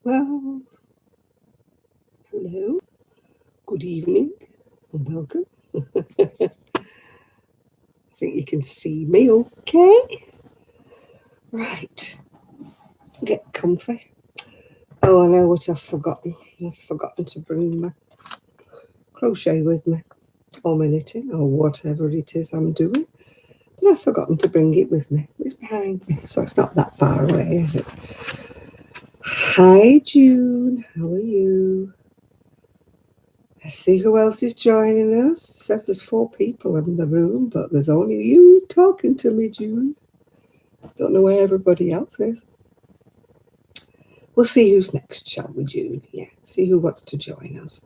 Well, hello, good evening, and welcome. I think you can see me okay. Right, get comfy. Oh, I know what I've forgotten. I've forgotten to bring my crochet with me, or my knitting, or whatever it is I'm doing. But I've forgotten to bring it with me. It's behind me, so it's not that far away, is it? Hi, June. How are you? Let's see who else is joining us. It said there's 4 people in the room, but there's only you talking to me, June. Don't know where everybody else is. We'll see who's next, shall we, June? Yeah, see who wants to join us.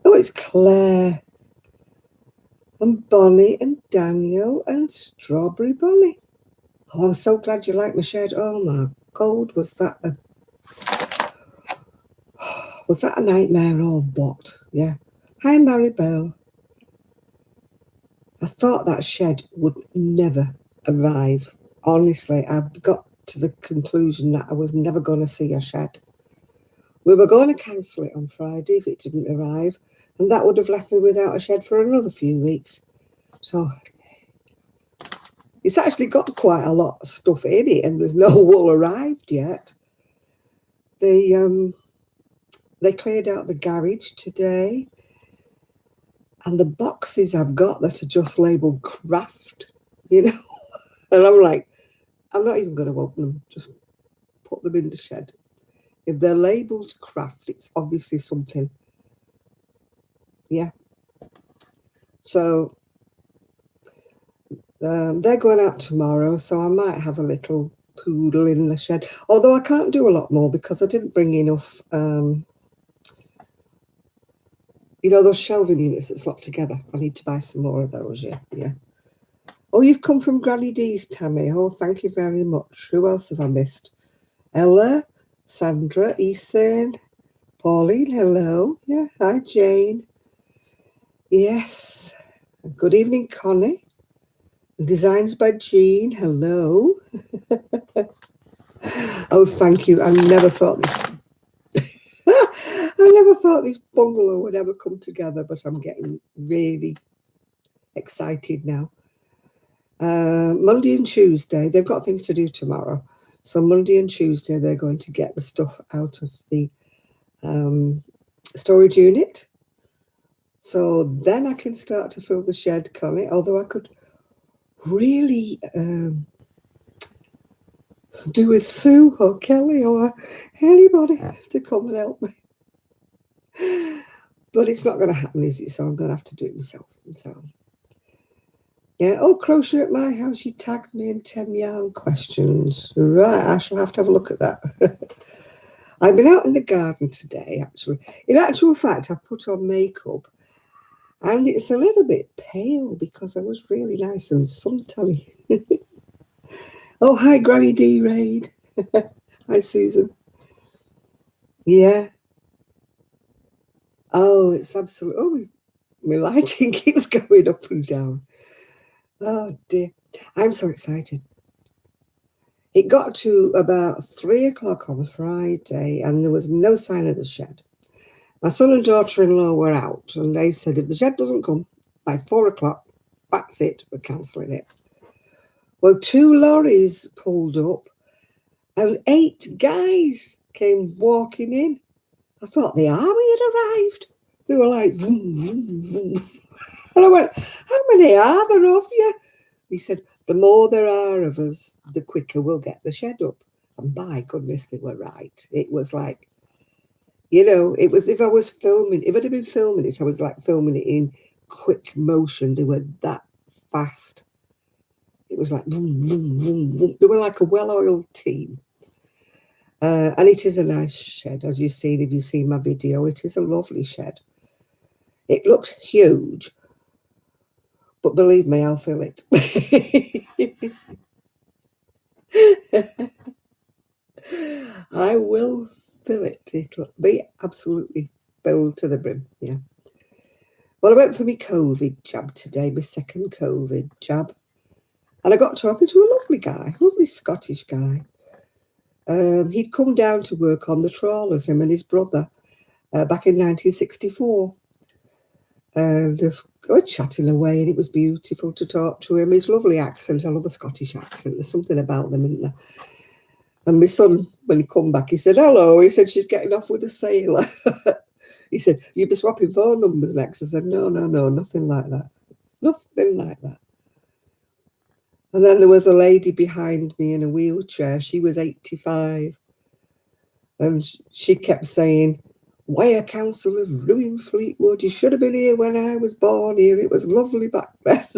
Oh, it's Claire and Bonnie and Daniel and Strawberry Bonnie. Oh, I'm so glad you like my shed. Oh my God, was that a nightmare or what? Yeah. Hi, Maribel. I thought that shed would never arrive. Honestly, I got to the conclusion that I was never going to see a shed. We were going to cancel it on Friday if it didn't arrive, and that would have left me without a shed for another few weeks. So it's actually got quite a lot of stuff in it, and there's no wool arrived yet. They cleared out the garage today, and the boxes I've got that are just labelled craft, and I'm like, I'm not even going to open them, just put them in the shed. If they're labelled craft, it's obviously something. Yeah. So they're going out tomorrow, so I might have a little poodle in the shed. Although I can't do a lot more because I didn't bring enough, those shelving units that's locked together. I need to buy some more of those, yeah. Oh, you've come from Granny D's, Tammy. Oh, thank you very much. Who else have I missed? Ella, Sandra, Eason, Pauline, hello. Yeah, hi, Jane. Yes. Good evening, Connie. Designs by Jean, hello. Oh, thank you. I never thought this bungalow would ever come together, but I'm getting really excited now. Monday and Tuesday, they've got things to do tomorrow. So Monday and Tuesday, they're going to get the stuff out of the storage unit. So then I can start to fill the shed, Connie, although I could really do with Sue or Kelly or anybody to come and help me. But it's not going to happen, is it? So I'm going to have to do it myself. So, yeah. Oh, Crochet at My House, you tagged me in 10 yarn questions. Right, I shall have to have a look at that. I've been out in the garden today, actually. In actual fact, I put on makeup, and it's a little bit pale because I was really nice and suntanny. Oh, hi, Granny D. Raid. Hi, Susan. Yeah. Oh, it's absolutely... Oh, my lighting keeps going up and down. Oh, dear. I'm so excited. It got to about 3 o'clock on Friday, and there was no sign of the shed. My son and daughter-in-law were out, and they said, if the shed doesn't come by 4 o'clock, that's it, we're cancelling it. Well, 2 lorries pulled up, and 8 guys came walking in. I thought the army had arrived. They were like, vroom, vroom, vroom. And I went, how many are there of you? He said, the more there are of us, the quicker we'll get the shed up. And by goodness, they were right. It was like, it was, if I'd have been filming it, I was like filming it in quick motion. They were that fast. It was like, vroom, vroom, vroom, vroom. They were like a well-oiled team. And it is a nice shed, as you've seen, if you've seen my video. It is a lovely shed. It looks huge, but believe me, I'll fill it. I will fill it. It'll be absolutely filled to the brim, yeah. Well, I went for my COVID jab today, my second COVID jab. And I got talking to a lovely guy, lovely Scottish guy. He'd come down to work on the trawlers, him and his brother, back in 1964. And I was chatting away, and it was beautiful to talk to him. His lovely accent. I love a Scottish accent. There's something about them, isn't there? And my son, when he come back, he said, hello. He said, she's getting off with a sailor. He said, you'll be swapping phone numbers next. I said, no, nothing like that. Nothing like that. And then there was a lady behind me in a wheelchair. She was 85. And she kept saying, why Council of ruined Fleetwood? You should have been here when I was born here. It was lovely back then.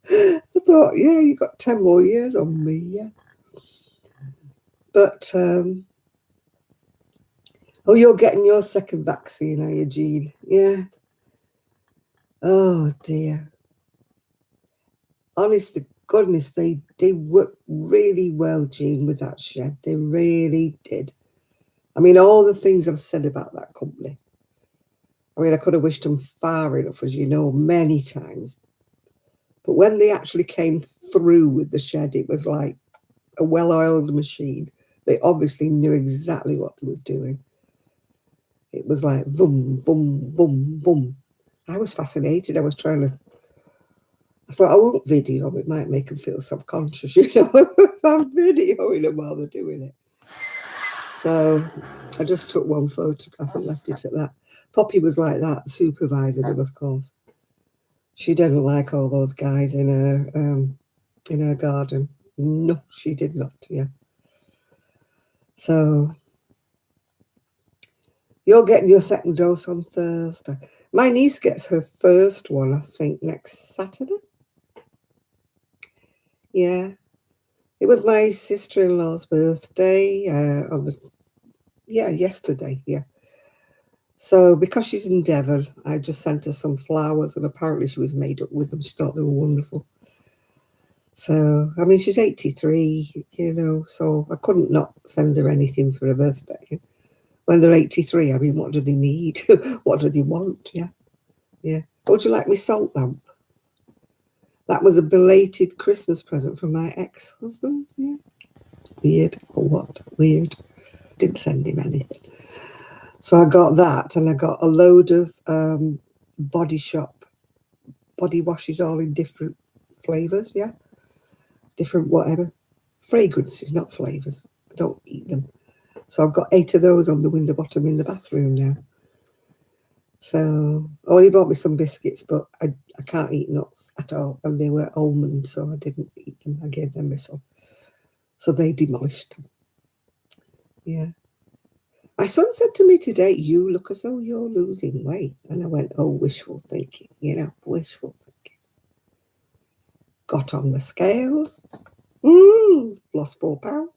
I thought, yeah, you got 10 more years on me, yeah. But, oh, you're getting your second vaccine, are you, Jean? Yeah. Oh, dear. Honest to goodness, they worked really well, Jean, with that shed. They really did. I mean, all the things I've said about that company. I mean, I could have wished them far enough, as you know, many times. But when they actually came through with the shed, it was like a well-oiled machine. They obviously knew exactly what they were doing. It was like boom, boom, boom, boom. I was fascinated. I thought I won't video them. It might make them feel self-conscious, you know, I'm videoing them while they're doing it. So I just took one photograph and left it at that. Poppy was like that, supervising them, of course. She didn't like all those guys in her garden. No, she did not, yeah. So you're getting your second dose on Thursday. My niece gets her first one, I think, next Saturday. Yeah. It was my sister-in-law's birthday yesterday, yeah. So because she's in Devon, I just sent her some flowers, and apparently she was made up with them. She thought they were wonderful. So, I mean, she's 83, you know, so I couldn't not send her anything for her birthday. When they're 83, I mean, what do they need? What do they want? Yeah, yeah. Would you like me salt lamp? That was a belated Christmas present from my ex-husband. Yeah. Weird or what? Weird. Didn't send him anything. So I got that, and I got a load of Body Shop body washes, all in different flavours, yeah? Different whatever. Fragrances, not flavours. I don't eat them. So I've got 8 of those on the window bottom in the bathroom now. So I only bought me some biscuits, but I can't eat nuts at all. And they were almond, so I didn't eat them. I gave them my son. So they demolished them. Yeah. My son said to me today, you look as though you're losing weight. And I went, oh, wishful thinking, you know, wishful thinking. Got on the scales. Lost 4 pounds.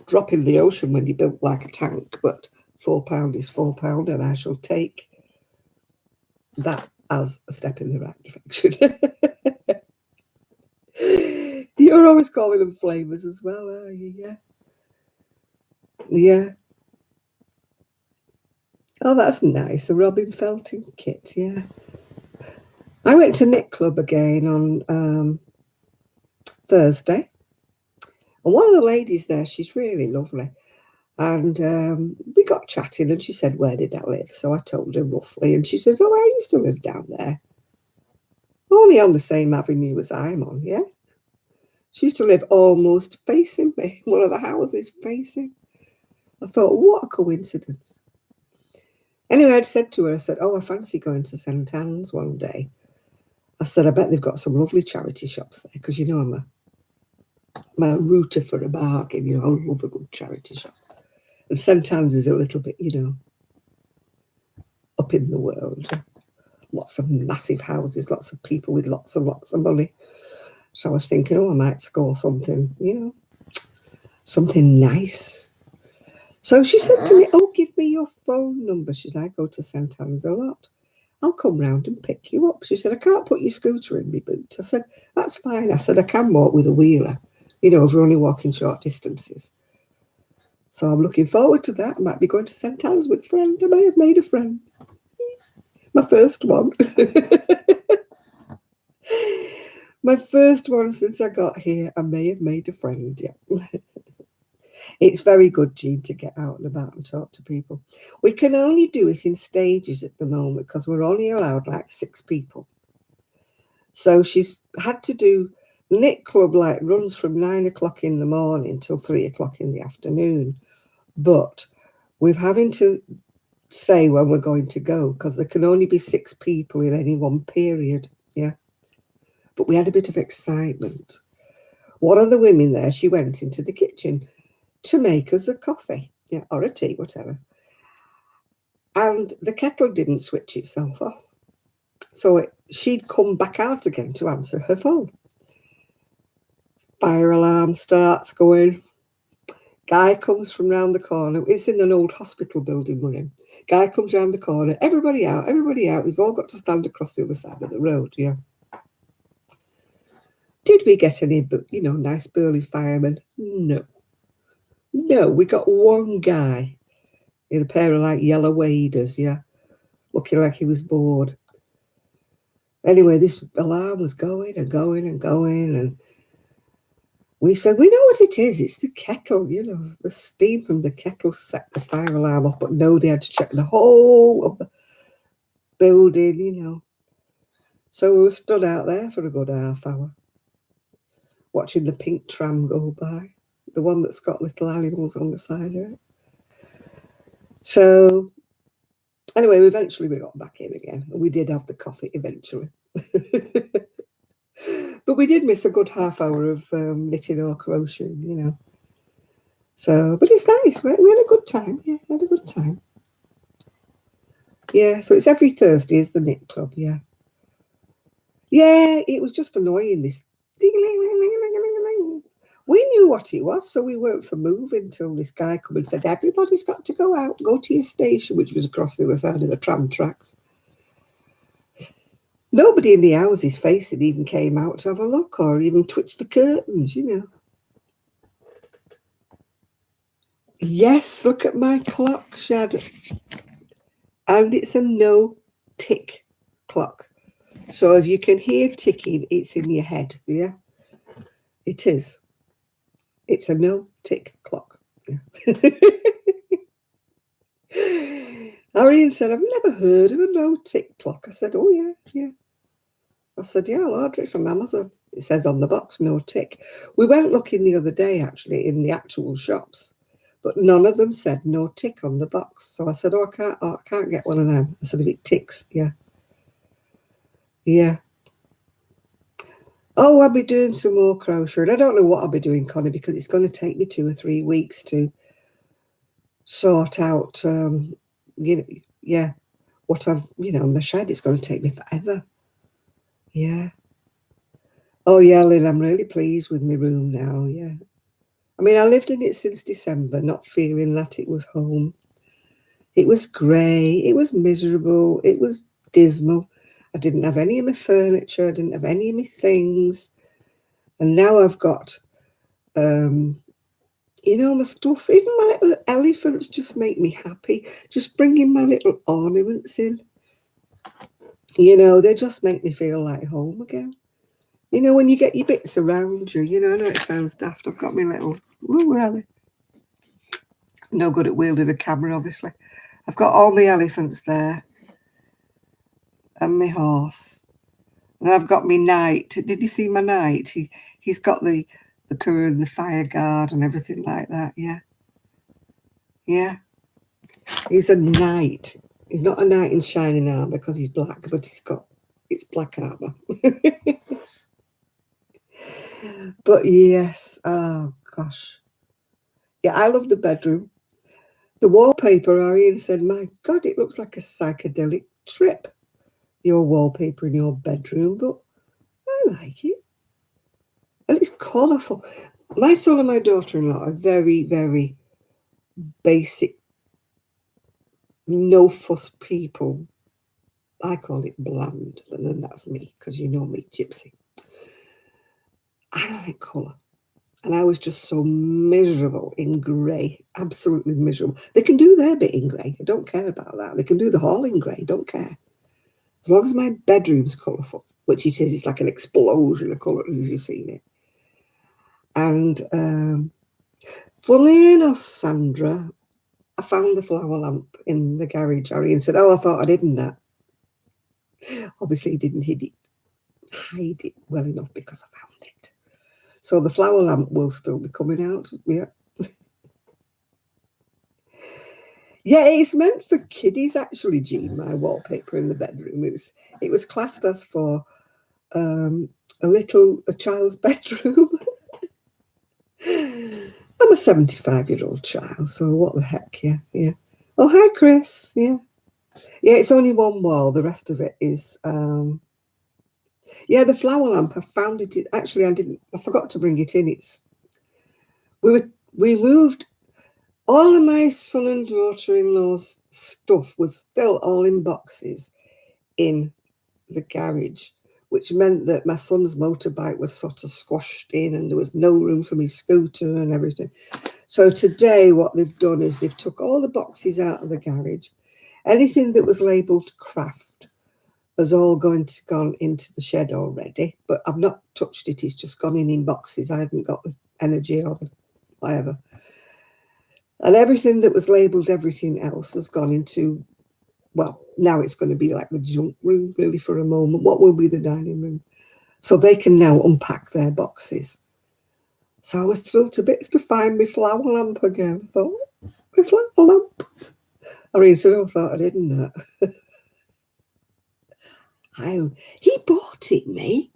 Drop in the ocean when you're built like a tank, but £4 is £4, and I shall take that as a step in the right direction. You're always calling them flavours as well, are you? Yeah. Yeah. Oh, that's nice. A Robin Felton kit, yeah. I went to Knit Club again on Thursday. And one of the ladies there, she's really lovely. And we got chatting, and she said, where did I live? So I told her roughly, and she says, oh, I used to live down there. Only on the same avenue as I'm on, yeah? She used to live almost facing me, one of the houses facing. I thought, what a coincidence. Anyway, I'd said to her, I said, oh, I fancy going to St. Anne's one day. I said, I bet they've got some lovely charity shops there, because, you know, I'm a rooter for a bargain. You know, I love a good charity shop. And St. Anne's is a little bit, you know, up in the world. Lots of massive houses, lots of people with lots and lots of money. So I was thinking, oh, I might score something, you know, something nice. So she said to me, oh, give me your phone number. She said, I go to St. Anne's a lot. I'll come round and pick you up. She said, I can't put your scooter in my boot. I said, that's fine. I said, I can walk with a wheeler, you know, if we're only walking short distances. So I'm looking forward to that. I might be going to St. Anne's with a friend. I may have made a friend. My first one. My first one since I got here. I may have made a friend, yeah. It's very good, Jean, to get out and about and talk to people. We can only do it in stages at the moment because we're only allowed like 6 people. So she's had to do the knit club, like runs from 9 o'clock in the morning till 3 o'clock in the afternoon. But we're having to say when we're going to go because there can only be 6 people in any one period. Yeah. But we had a bit of excitement. One of the women there, she went into the kitchen to make us a coffee, yeah, or a tea, whatever. And the kettle didn't switch itself off. So she'd come back out again to answer her phone. Fire alarm starts going. Guy comes from round the corner. It's in an old hospital building we're in. Guy comes round the corner. Everybody out, everybody out. We've all got to stand across the other side of the road, yeah. Did we get any, nice burly firemen? No. No, we got one guy in a pair of like yellow waders, yeah, looking like he was bored. Anyway, this alarm was going and going and going, and we said, we know what it is. It's the kettle, the steam from the kettle set the fire alarm off. But no, they had to check the whole of the building, So we were stood out there for a good half hour, watching the pink tram go by, the one that's got little animals on the side of it. So anyway, eventually we got back in again. We did have the coffee eventually. But we did miss a good half hour of knitting or crocheting, So, but it's nice. We had a good time. Yeah, we had a good time. Yeah, so it's every Thursday is the knit club, yeah. Yeah, it was just annoying, this ding-a-ling-ling-ling-ling-ling-ling. We knew what it was, so we weren't for moving till this guy come and said, everybody's got to go out, go to your station, which was across the other side of the tram tracks. Nobody in the houses facing even came out to have a look or even twitched the curtains, Yes, look at my clock, Shad. And it's a no-tick clock. So if you can hear ticking, it's in your head, yeah? It is. It's a no-tick clock. Yeah. Arian said, I've never heard of a no-tick clock. I said, oh, yeah, yeah. I said, yeah, I'll order it from Amazon. It says on the box, no tick. We went looking the other day, actually, in the actual shops, but none of them said no tick on the box. So I said, I can't get one of them. I said, if it ticks, yeah. Yeah. Oh, I'll be doing some more crochet. And I don't know what I'll be doing, Connie, because it's going to take me 2 or 3 weeks to sort out, yeah, what I've, my shed. It's going to take me forever. Yeah. Oh, yeah, Lynn, I'm really pleased with my room now, yeah. I mean, I lived in it since December, not feeling that it was home. It was grey, it was miserable, it was dismal. I didn't have any of my furniture, I didn't have any of my things. And now I've got, my stuff. Even my little elephants just make me happy. Just bringing my little ornaments in. They just make me feel like home again. When you get your bits around you, I know it sounds daft. I've got my little, where are they? No good at wielding a camera, obviously. I've got all my elephants there and my horse. And I've got my knight. Did you see my knight? He's got the curl and the fire guard and everything like that, yeah. Yeah. He's a knight. He's not a knight in shining armour because he's black, but it's black armour. But yes, oh gosh. Yeah, I love the bedroom. The wallpaper, Arian said, my God, it looks like a psychedelic trip, your wallpaper in your bedroom, but I like it. And it's colourful. My son and my daughter-in-law are very, very basic, no-fuss people. I call it bland, and then that's me, because you know me, Gypsy. I like colour. And I was just so miserable in grey, absolutely miserable. They can do their bit in grey. I don't care about that. They can do the whole in grey. Don't care. As long as my bedroom's colourful, which it is, it's like an explosion of colour. Have you seen it? And Funnily enough, Sandra, I found the flower lamp in the garage. Irene said, "Oh, I thought I'd hidden that." Obviously, he didn't hide it well enough because I found it. So the flower lamp will still be coming out. Yeah. Yeah, it's meant for kiddies, actually, Jean, my wallpaper in the bedroom. It was classed as for a child's bedroom. I'm a 75-year-old child, so what the heck, yeah, yeah. Oh, hi, Chris, yeah. Yeah, it's only one wall. The rest of it is, yeah, the flower lamp, I found it. Actually, I forgot to bring it in. We moved, all of my son and daughter-in-law's stuff was still all in boxes in the garage, which meant that my son's motorbike was sort of squashed in and there was no room for my scooter and everything. So today what they've done is they've took all the boxes out of the garage. Anything that was labelled craft has all gone into the shed already, but I've not touched it. It's just gone in boxes. I haven't got the energy or the whatever. And everything that was labelled everything else has gone into, well, now it's going to be like the junk room, really, for a moment. What will be the dining room? So they can now unpack their boxes. So I was thrilled to bits to find my flower lamp again. I thought, my flower lamp. Irene said, "Oh, I thought I didn't that." He bought it me,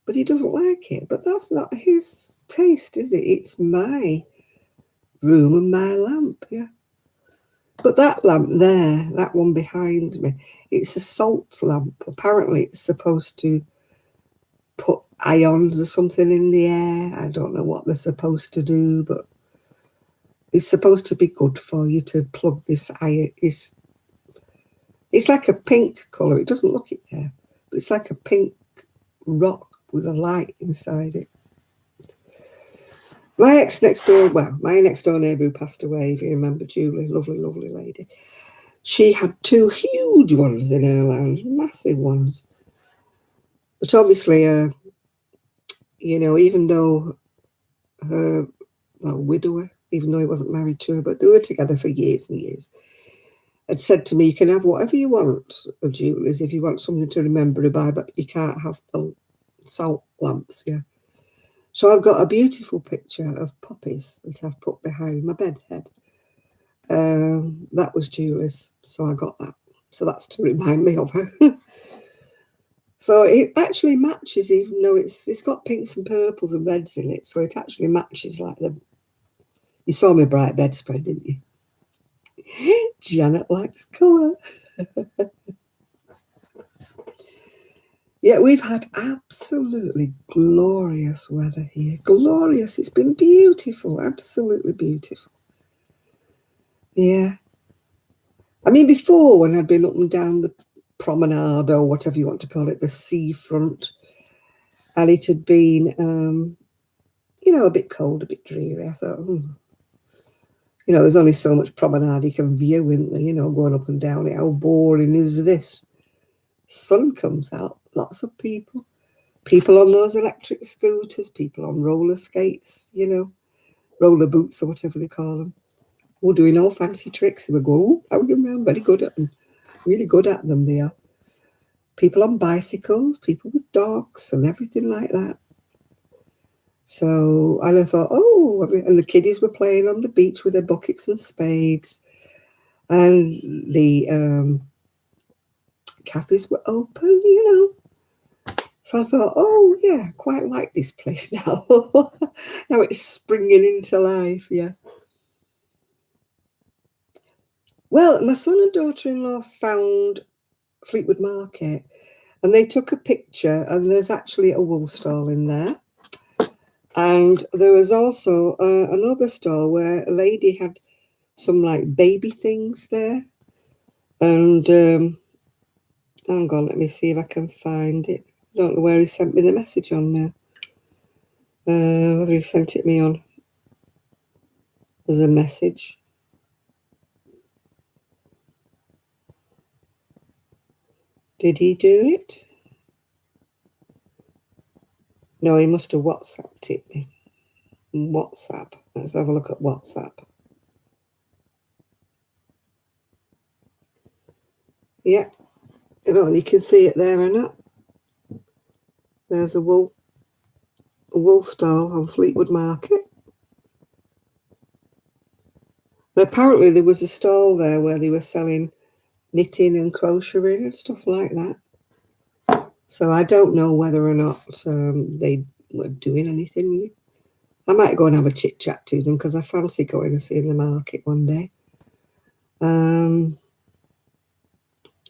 but he doesn't like it. But that's not his taste, is it? It's my room and my lamp, yeah. But that lamp there, that one behind me, it's a salt lamp. Apparently it's supposed to put ions or something in the air. I don't know what they're supposed to do, but it's supposed to be good for you to plug this iron. It's like a pink colour. It doesn't look it there, but it's like a pink rock with a light inside it. My next door neighbour who passed away, if you remember, Julie, lovely, lovely lady, she had two huge ones in her lounge, massive ones. But obviously, even though her, widower, even though he wasn't married to her, but they were together for years and years, had said to me, "You can have whatever you want of Julie's if you want something to remember her by, but you can't have the salt lamps, yeah." So I've got a beautiful picture of poppies that I've put behind my bed head. That was Julie's, so I got that. So that's to remind me of her. So it actually matches, even though it's got pinks and purples and reds in it. So it actually matches like you saw my bright bedspread, didn't you? Janet likes colour. Yeah, we've had absolutely glorious weather here. Glorious. It's been beautiful. Absolutely beautiful. Yeah. I mean, before, when I'd been up and down the promenade or whatever you want to call it, the seafront, and it had been, a bit cold, a bit dreary, I thought, there's only so much promenade you can view, isn't there? Going up and down it. How boring is this? Sun comes out, lots of people. People on those electric scooters, people on roller skates, roller boots or whatever they call them. We're doing all fancy tricks. They go, I remember, I'm very good at them. Really good at them, they are. People on bicycles, people with dogs and everything like that. So, and I thought, and the kiddies were playing on the beach with their buckets and spades. And the cafes were open. So I thought, yeah, quite like this place now. Now it's springing into life, yeah. Well, my son and daughter-in-law found Fleetwood Market and they took a picture, and there's actually a wool stall in there. And there was also another stall where a lady had some like baby things there. And hang on, let me see if I can find it. I don't know where he sent me the message on now. Whether he sent it me on as a message. Did he do it? No, he must have WhatsApped it me. WhatsApp. Let's have a look at WhatsApp. Yeah, you can see it there, innit? There's a wool stall on Fleetwood Market. And apparently there was a stall there where they were selling knitting and crocheting and stuff like that. So I don't know whether or not they were doing anything. I might go and have a chit chat to them because I fancy going and seeing the market one day.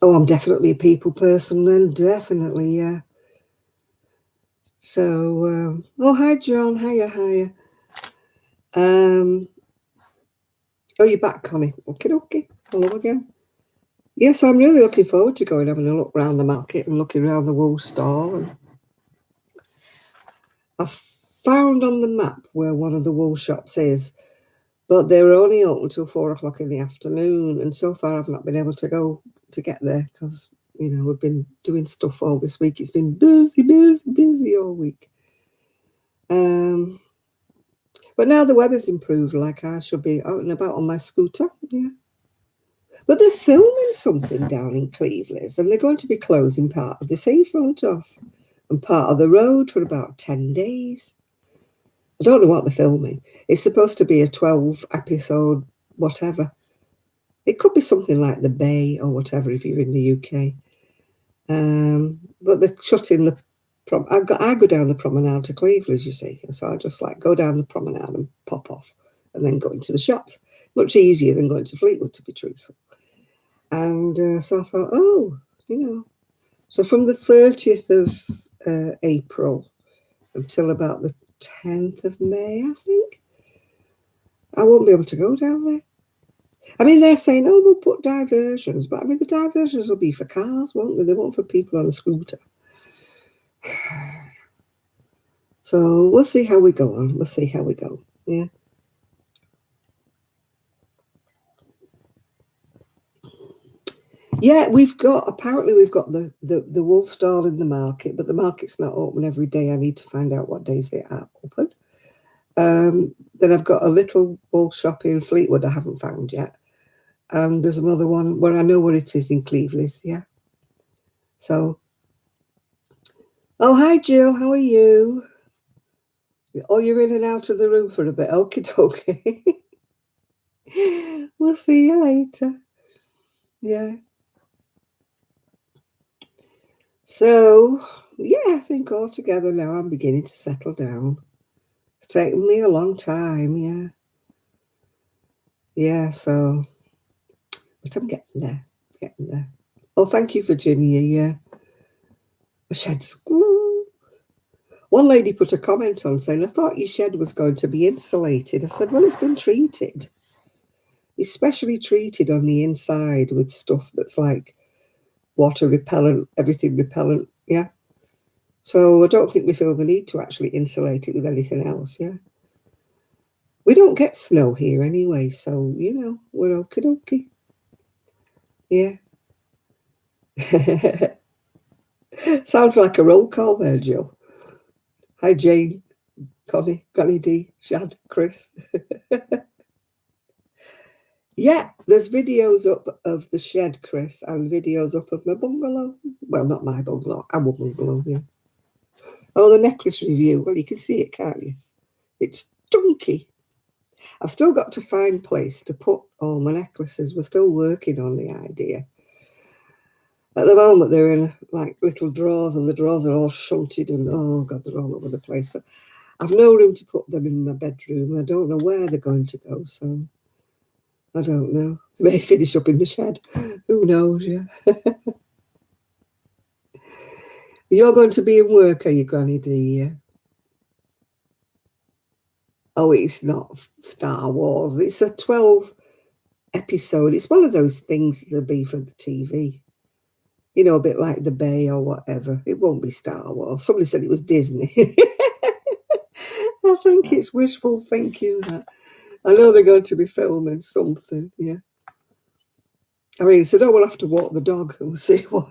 I'm definitely a people person then, definitely, yeah. So, hi John, hiya. You're back, Connie. Okay. Hello again. Yes, I'm really looking forward to going having a look around the market and looking around the wool stall. And I found on the map where one of the wool shops is, but they're only open till 4:00 in the afternoon. And so far, I've not been able to go to get there because we've been doing stuff all this week. It's been busy all week. But now the weather's improved, like I should be out and about on my scooter. Yeah. But they're filming something down in Cleveland, and they're going to be closing part of the seafront off and part of the road for about 10 days. I don't know what they're filming. It's supposed to be a 12-episode whatever. It could be something like The Bay or whatever if you're in the UK. But they're shutting the I go down the promenade to Cleveland, you see. So I just go down the promenade and pop off and then go into the shops. Much easier than going to Fleetwood, to be truthful. And so I thought, so from the 30th of April until about the 10th of May, I think, I won't be able to go down there. I mean, they're saying, they'll put diversions, but I mean, the diversions will be for cars, won't they? They won't for people on the scooter. So we'll see how we go on. We'll see how we go. Yeah. Yeah, apparently we've got the wool stall in the market, but the market's not open every day. I need to find out what days they are open. Then I've got a little wool shop in Fleetwood I haven't found yet. And there's another one where I know where it is in Cleveland, yeah. So, hi Jill, how are you? You're in and out of the room for a bit. Okie dokie. We'll see you later. Yeah. So, yeah, I think altogether now I'm beginning to settle down. It's taken me a long time, yeah. Yeah, so, but I'm getting there. Oh, thank you, Virginia, yeah. The shed's... One lady put a comment on saying, I thought your shed was going to be insulated. I said, well, it's been treated. It's specially treated on the inside with stuff that's like water repellent, everything repellent, yeah. So I don't think we feel the need to actually insulate it with anything else, yeah. We don't get snow here anyway, so, we're okie dokie. Yeah. Sounds like a roll call there, Jill. Hi, Jane, Connie, Granny D, Shad, Chris. Yeah, there's videos up of the shed, Chris, and videos up of my bungalow. Well, not my bungalow, our bungalow, yeah. Oh, the necklace review. Well, you can see it, can't you? It's chunky. I've still got to find a place to put all my necklaces. We're still working on the idea. At the moment, they're in like little drawers, and the drawers are all shunted, and oh God, they're all over the place. So I've no room to put them in my bedroom. I don't know where they're going to go, so I don't know. They may finish up in the shed. Who knows, yeah. You're going to be in work, are you, Granny D? Yeah? Oh, it's not Star Wars. It's a 12 episode. It's one of those things that'll be for the TV. A bit like The Bay or whatever. It won't be Star Wars. Somebody said it was Disney. I think it's wishful thinking that. I know they're going to be filming something, yeah. I mean, so we'll have to walk the dog and see what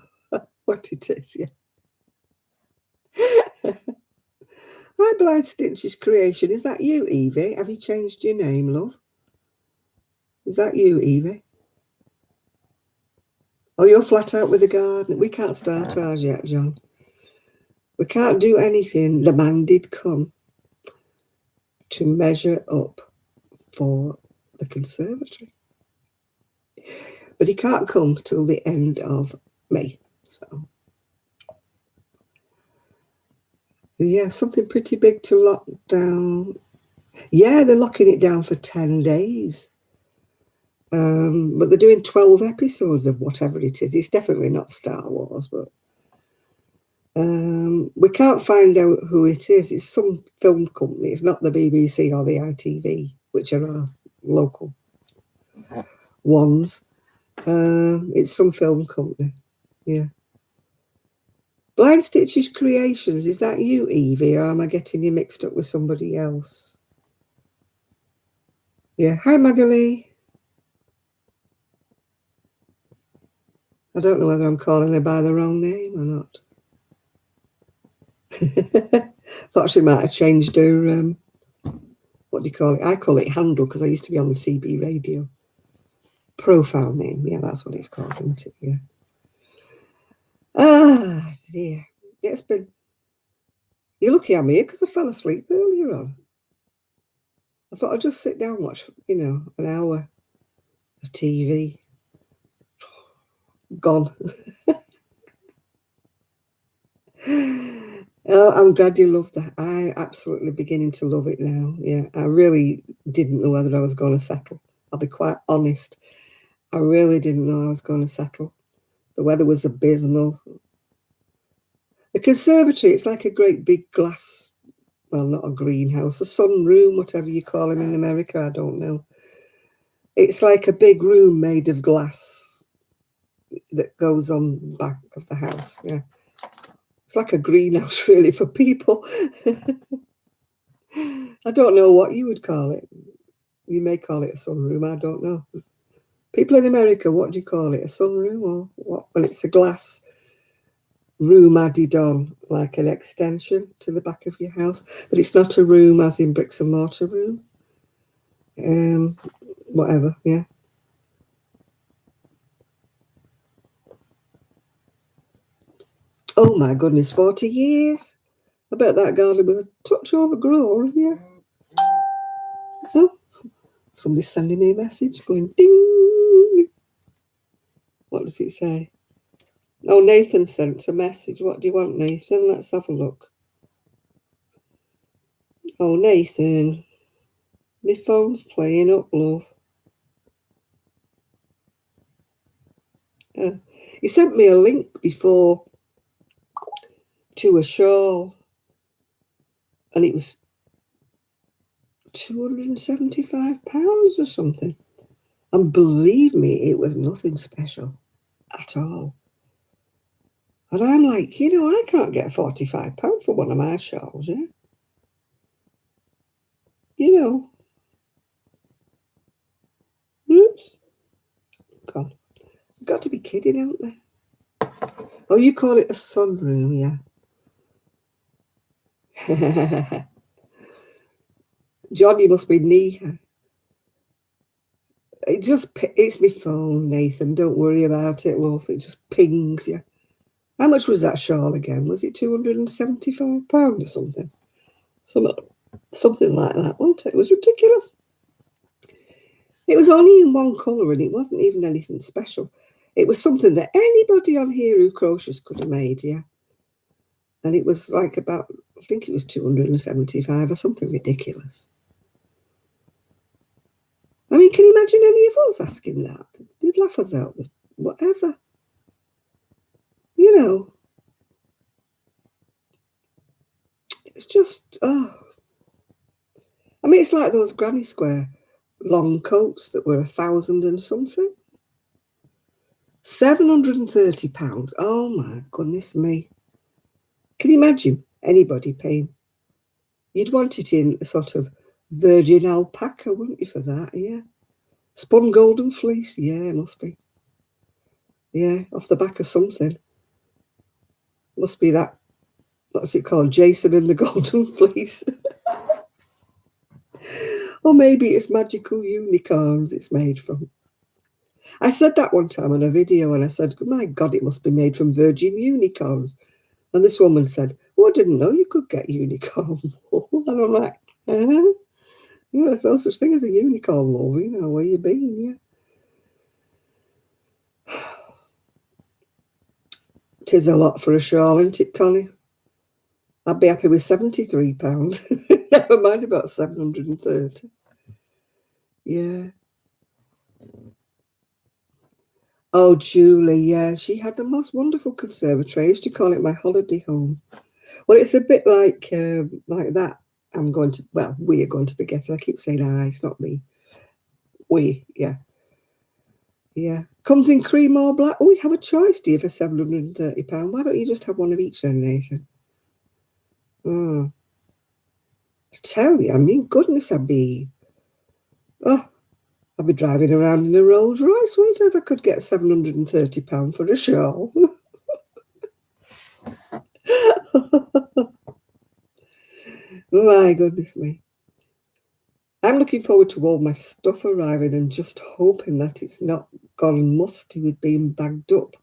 it is, yeah. Hi, Blind Stitches Creation. Is that you, Evie? Have you changed your name, love? Is that you, Evie? Oh, you're flat out with the garden. We can't start ours yet, John. We can't do anything. The man did come to measure up for the conservatory, but he can't come till the end of May. So, yeah, something pretty big to lock down. Yeah, they're locking it down for 10 days. But they're doing 12 episodes of whatever it is. It's definitely not Star Wars, but we can't find out who it is. It's some film company. It's not the BBC or the ITV, which are our local ones. It's some film company. Yeah. Blind Stitches Creations. Is that you, Evie, or am I getting you mixed up with somebody else? Yeah. Hi, Magali. I don't know whether I'm calling her by the wrong name or not. Thought she might have changed her, what do you call it? I call it handle because I used to be on the CB radio. Profile name. Yeah, that's what it's called, isn't it? Yeah. Ah, dear. It's been... You're lucky I'm here because I fell asleep earlier on. I thought I'd just sit down and watch, an hour of TV. Gone. Oh, I'm glad you loved that. I'm absolutely beginning to love it now. Yeah, I really didn't know whether I was going to settle. I'll be quite honest. I really didn't know I was going to settle. The weather was abysmal. The conservatory, it's like a great big glass, well, not a greenhouse, a sunroom, whatever you call them in America, I don't know. It's like a big room made of glass that goes on the back of the house, yeah. It's like a greenhouse, really, for people. I don't know what you would call it. You may call it a sunroom, I don't know. People in America, what do you call it? A sunroom or what? Well, it's a glass room added on, like an extension to the back of your house. But it's not a room as in bricks and mortar room. Whatever, yeah. Oh my goodness, 40 years. I bet that garden was a touch overgrown, yeah. Oh, somebody's sending me a message going ding. What does it say? Oh, Nathan sent a message. What do you want, Nathan? Let's have a look. Oh, Nathan. My phone's playing up, love. He sent me a link before to a show, and it was £275 or something. And believe me, it was nothing special at all. And I'm like, I can't get £45 for one of my shawls, yeah? Oops. God, you've got to be kidding, haven't they? Oh, you call it a sunroom, yeah. John, you must be knee. It's my phone, Nathan. Don't worry about it, love. It just pings you. How much was that shawl again? Was it £275 or something? Something like that, wasn't it? It was ridiculous. It was only in one colour and it wasn't even anything special. It was something that anybody on here who crochets could have made, yeah. And it was like I think it was 275 or something ridiculous. I mean, can you imagine any of us asking that? They'd laugh us out, whatever. It's just, I mean, it's like those Granny Square long coats that were 1,000 and something. £730. Oh my goodness me. Can you imagine anybody paying? You'd want it in a sort of virgin alpaca, wouldn't you, for that? Yeah. Spun golden fleece. Yeah, it must be. Yeah, off the back of something. Must be that what's it called? Jason and the Golden Fleece. Or maybe it's magical unicorns it's made from. I said that one time on a video and I said, my God, it must be made from virgin unicorns. And this woman said, oh, I didn't know you could get unicorn wool. And I'm like, you know, there's no such thing as a unicorn love, you know, where you been, yeah. 'Tis a lot for a shawl, isn't it, Connie? I'd be happy with £73. Never mind about 730. Yeah. Oh, Julie, yeah, she had the most wonderful conservatory. I used to call it my holiday home. Well, it's a bit like that. We are going to be getting. I keep saying I, it's not me. We, yeah. Yeah. Comes in cream or black. Oh, we have a choice, dear, for £730. Why don't you just have one of each then, Nathan? Oh. I tell you, I mean, goodness, I'd be driving around in a Rolls Royce, wouldn't I, if I could get £730 for a shawl? My goodness me. I'm looking forward to all my stuff arriving and just hoping that it's not gone musty with being bagged up,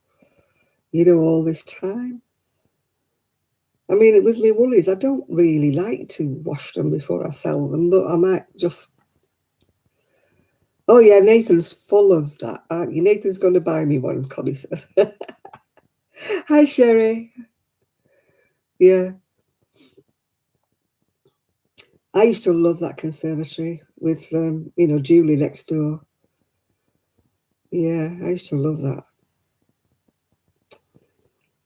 you know, all this time. I mean, with me woolies, I don't really like to wash them before I sell them, but I might just... Oh, yeah, Nathan's full of that, aren't you? Nathan's going to buy me one, Connie says. Hi, Sherry. Yeah. I used to love that conservatory with, you know, Julie next door. Yeah, I used to love that.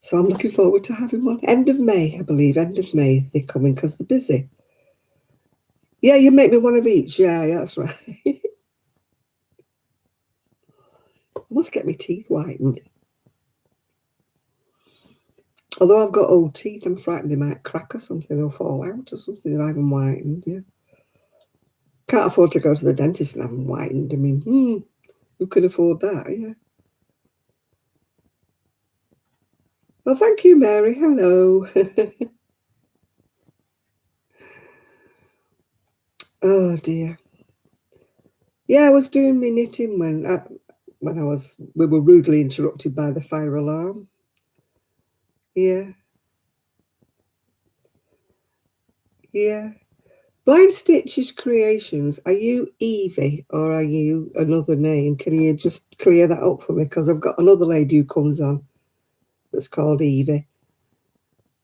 So I'm looking forward to having one. End of May, I believe. End of May they're coming because they're busy. Yeah, you make me one of each. Yeah, that's right. Must get my teeth whitened. Although I've got old teeth, I'm frightened they might crack or something or fall out or something if I haven't whitened. Yeah. Can't afford to go to the dentist and have them whitened. I mean, who can afford that? Yeah. Well, thank you, Mary. Hello. Oh dear. Yeah, I was doing my knitting when we were rudely interrupted by the fire alarm. Yeah. Yeah. Blind Stitches Creations, are you Evie or are you another name? Can you just clear that up for me? Because I've got another lady who comes on that's called Evie.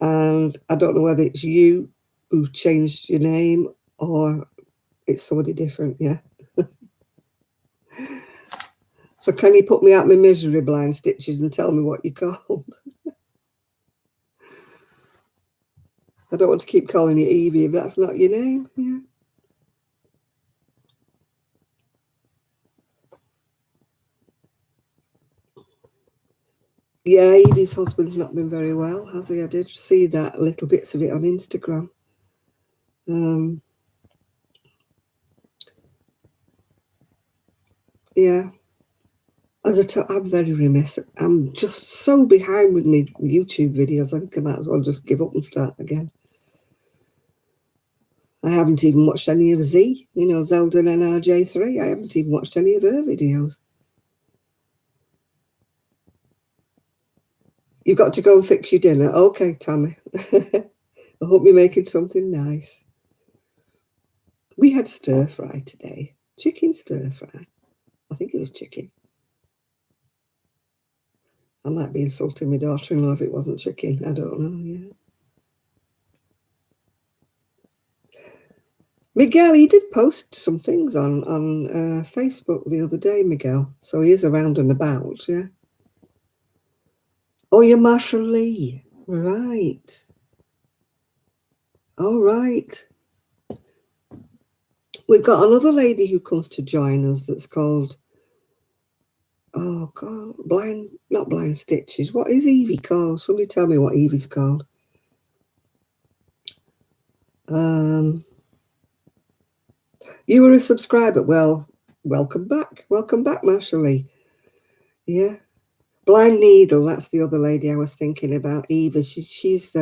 And I don't know whether it's you who changed your name or it's somebody different, yeah. So can you put me out my misery, Blind Stitches, and tell me what you're called? I don't want to keep calling you Evie if that's not your name, yeah. Yeah, Evie's husband's not been very well, has he? I did see that, little bits of it on Instagram. Yeah. I'm very remiss. I'm just so behind with my YouTube videos. I think I might as well just give up and start again. I haven't even watched any of Z, you know, Zelda and NRJ3. I haven't even watched any of her videos. You've got to go and fix your dinner. Okay, Tammy. I hope you're making something nice. We had stir fry today. Chicken stir fry. I think it was chicken. I might be insulting my daughter-in-law if it wasn't chicken. I don't know, yeah. Miguel, he did post some things on Facebook the other day, Miguel. So he is around and about, yeah. Oh, you're Marshall Lee. Right. All right. We've got another lady who comes to join us that's called, oh, God, not Blind Stitches. What is Evie called? Somebody tell me what Evie's called. You were a subscriber. Well, welcome back. Welcome back, Marshall Lee. Yeah. Blind Needle, that's the other lady I was thinking about, Eva. She's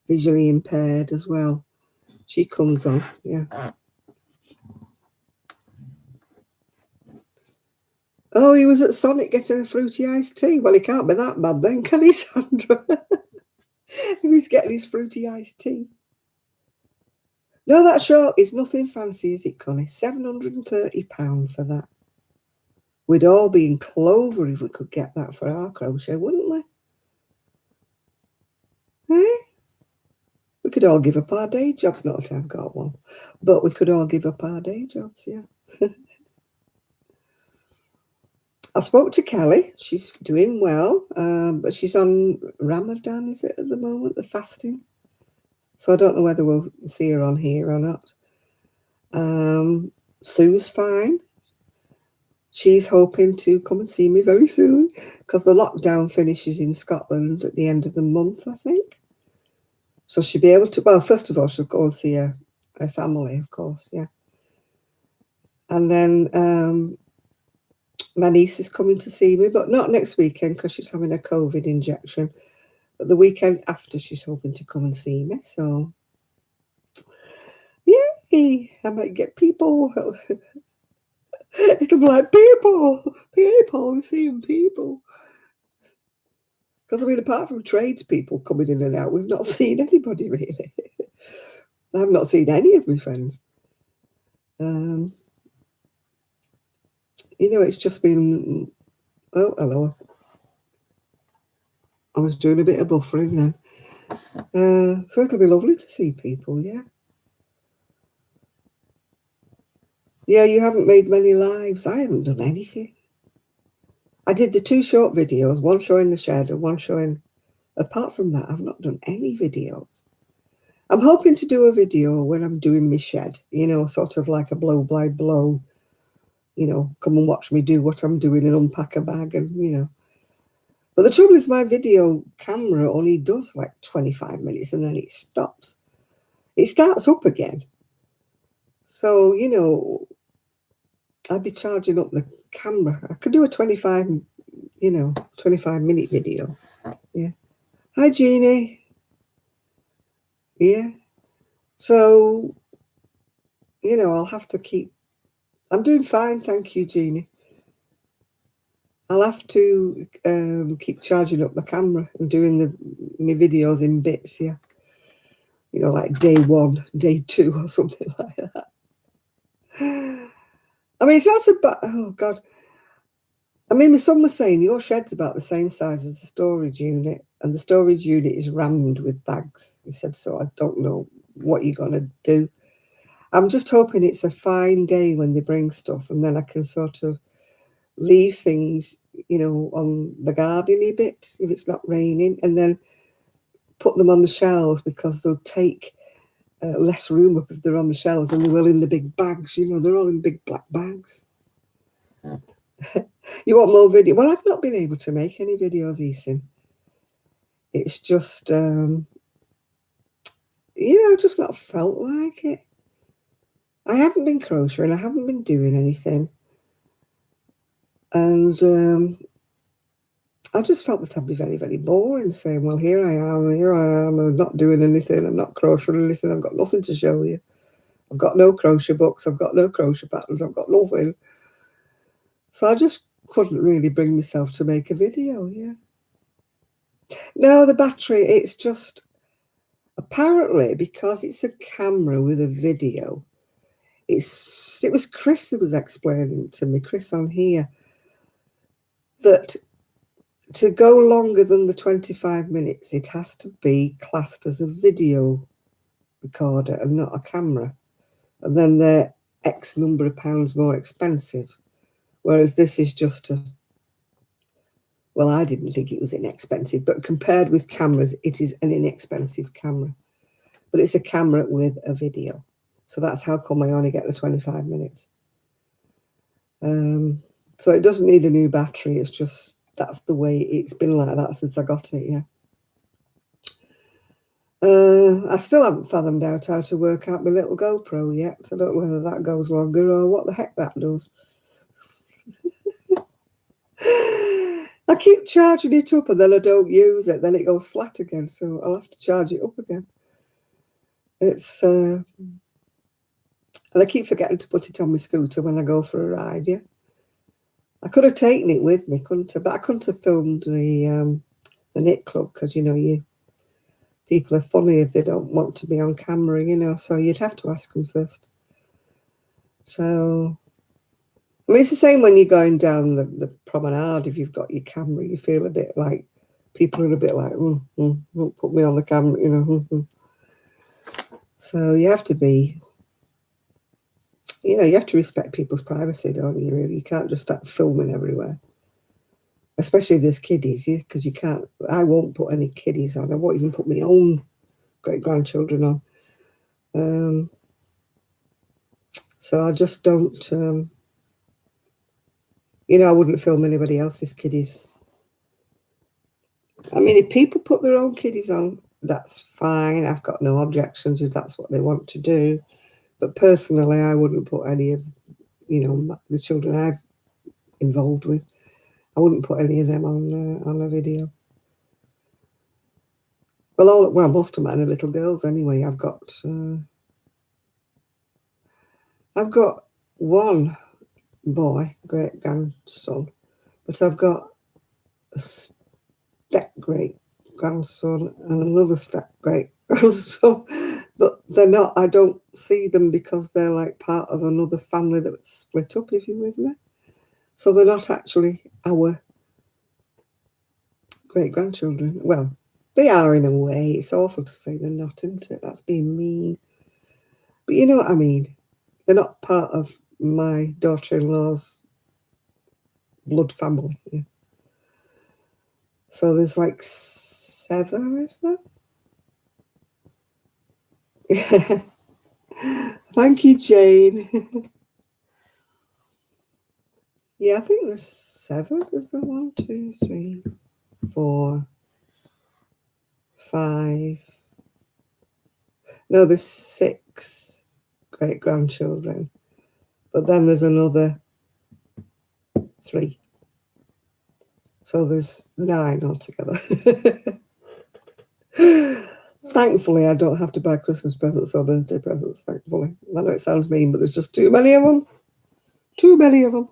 visually impaired as well. She comes on, yeah. Oh, he was at Sonic getting a fruity iced tea. Well, he can't be that bad then, can he, Sandra? If he's getting his fruity iced tea. No, that shawl is nothing fancy, is it, Connie? £730 for that. We'd all be in clover if we could get that for our crochet, wouldn't we? Eh? We could all give up our day jobs. Not that I've got one, but we could all give up our day jobs, yeah. I spoke to Kelly. She's doing well, but she's on Ramadan, is it, at the moment, the fasting? So I don't know whether we'll see her on here or not. Sue's fine. She's hoping to come and see me very soon because the lockdown finishes in Scotland at the end of the month, I think. So she'll be able to, well, first of all, she'll go and see her family, of course, yeah. And then my niece is coming to see me, but not next weekend because she's having a COVID injection. But the weekend after, she's hoping to come and see me. So, yay! I might get people. It'll be like, people, seeing people. Because, I mean, apart from tradespeople coming in and out, we've not seen anybody, really. I've not seen any of my friends. You know, it's just been... Oh, hello. I was doing a bit of buffering then. So it'll be lovely to see people, yeah. Yeah, you haven't made many lives. I haven't done anything. I did the 2 short videos, one showing the shed and one showing... Apart from that, I've not done any videos. I'm hoping to do a video when I'm doing my shed, you know, sort of like a blow by blow, you know, come and watch me do what I'm doing and unpack a bag and, you know. But the trouble is my video camera only does like 25 minutes and then it stops. It starts up again. So, you know, I'd be charging up the camera. I could do a 25-minute video. Yeah. Hi, Jeannie. Yeah. So, you know, I'll have to keep... I'm doing fine, thank you, Jeannie. I'll have to keep charging up my camera and doing my videos in bits, yeah. You know, like day 1, day 2 or something like that. I mean, it's not so bad. Oh, God. I mean, my son was saying your shed's about the same size as the storage unit, and the storage unit is rammed with bags. He said, so I don't know what you're going to do. I'm just hoping it's a fine day when they bring stuff, and then I can sort of leave things, you know, on the garden bit if it's not raining, and then put them on the shelves because they'll take less room up if they're on the shelves than they will in the big bags. You know, they're all in big black bags. You want more video? Well, I've not been able to make any videos, Eason. It's just, you know, just not felt like it. I haven't been crocheting. I haven't been doing anything. And I just felt that I'd be very, very boring saying, well, here I am, I'm not doing anything, I'm not crocheting anything, I've got nothing to show you. I've got no crochet books, I've got no crochet patterns, I've got nothing. So I just couldn't really bring myself to make a video, yeah. No, the battery, it's just, apparently, because it's a camera with a video, it was Chris that was explaining to me, Chris on here, that to go longer than the 25 minutes, it has to be classed as a video recorder and not a camera. And then they're X number of pounds more expensive. Whereas this is just a... Well, I didn't think it was inexpensive, but compared with cameras, it is an inexpensive camera. But it's a camera with a video. So that's how come I only get the 25 minutes. So it doesn't need a new battery. It's just, that's the way it's been like that since I got it, yeah. I still haven't fathomed out how to work out my little GoPro yet. I don't know whether that goes longer or what the heck that does. I keep charging it up and then I don't use it. Then it goes flat again. So I'll have to charge it up again. It's and I keep forgetting to put it on my scooter when I go for a ride. Yeah, I could have taken it with me, couldn't I? But I couldn't have filmed the knit club because you people are funny if they don't want to be on camera, So you'd have to ask them first. So I mean, it's the same when you're going down the promenade. If you've got your camera, you feel a bit like people are a bit like, won't put me on the camera, So you have to be, you have to respect people's privacy, don't you? Really, you can't just start filming everywhere, especially if there's kiddies, yeah, because you can't. I won't put any kiddies on. I won't even put my own great grandchildren on. So I just don't. I wouldn't film anybody else's kiddies. I mean, if people put their own kiddies on, that's fine. I've got no objections if that's what they want to do. But personally, I wouldn't put any of, the children I've involved with. I wouldn't put any of them on a video. Well, most of mine are little girls anyway. I've got one boy, great grandson, but I've got a step great grandson and another step great grandson, but they're not. I don't see them because they're like part of another family that was split up. If you're with me, so they're not actually our great grandchildren. Well, they are in a way. It's awful to say they're not, isn't it? That's being mean. But you know what I mean. They're not part of my daughter-in-law's blood family. Yeah. So there's like 7, is there? Yeah. Thank you, Jane. Yeah, I think there's 7. Is there 1, 2, 3, 4, 5? No, there's 6 great grandchildren. But then there's another 3. So there's 9 altogether. Thankfully, I don't have to buy Christmas presents or birthday presents, thankfully. I know it sounds mean, but there's just too many of them. Too many of them.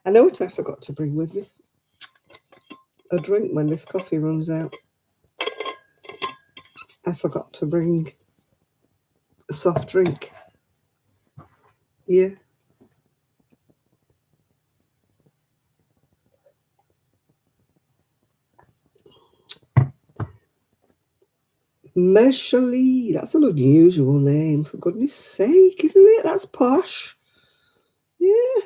I know what I forgot to bring with me. A drink when this coffee runs out. I forgot to bring a soft drink. Yeah. Mershali, that's an unusual name, for goodness sake, isn't it? That's posh. Yeah.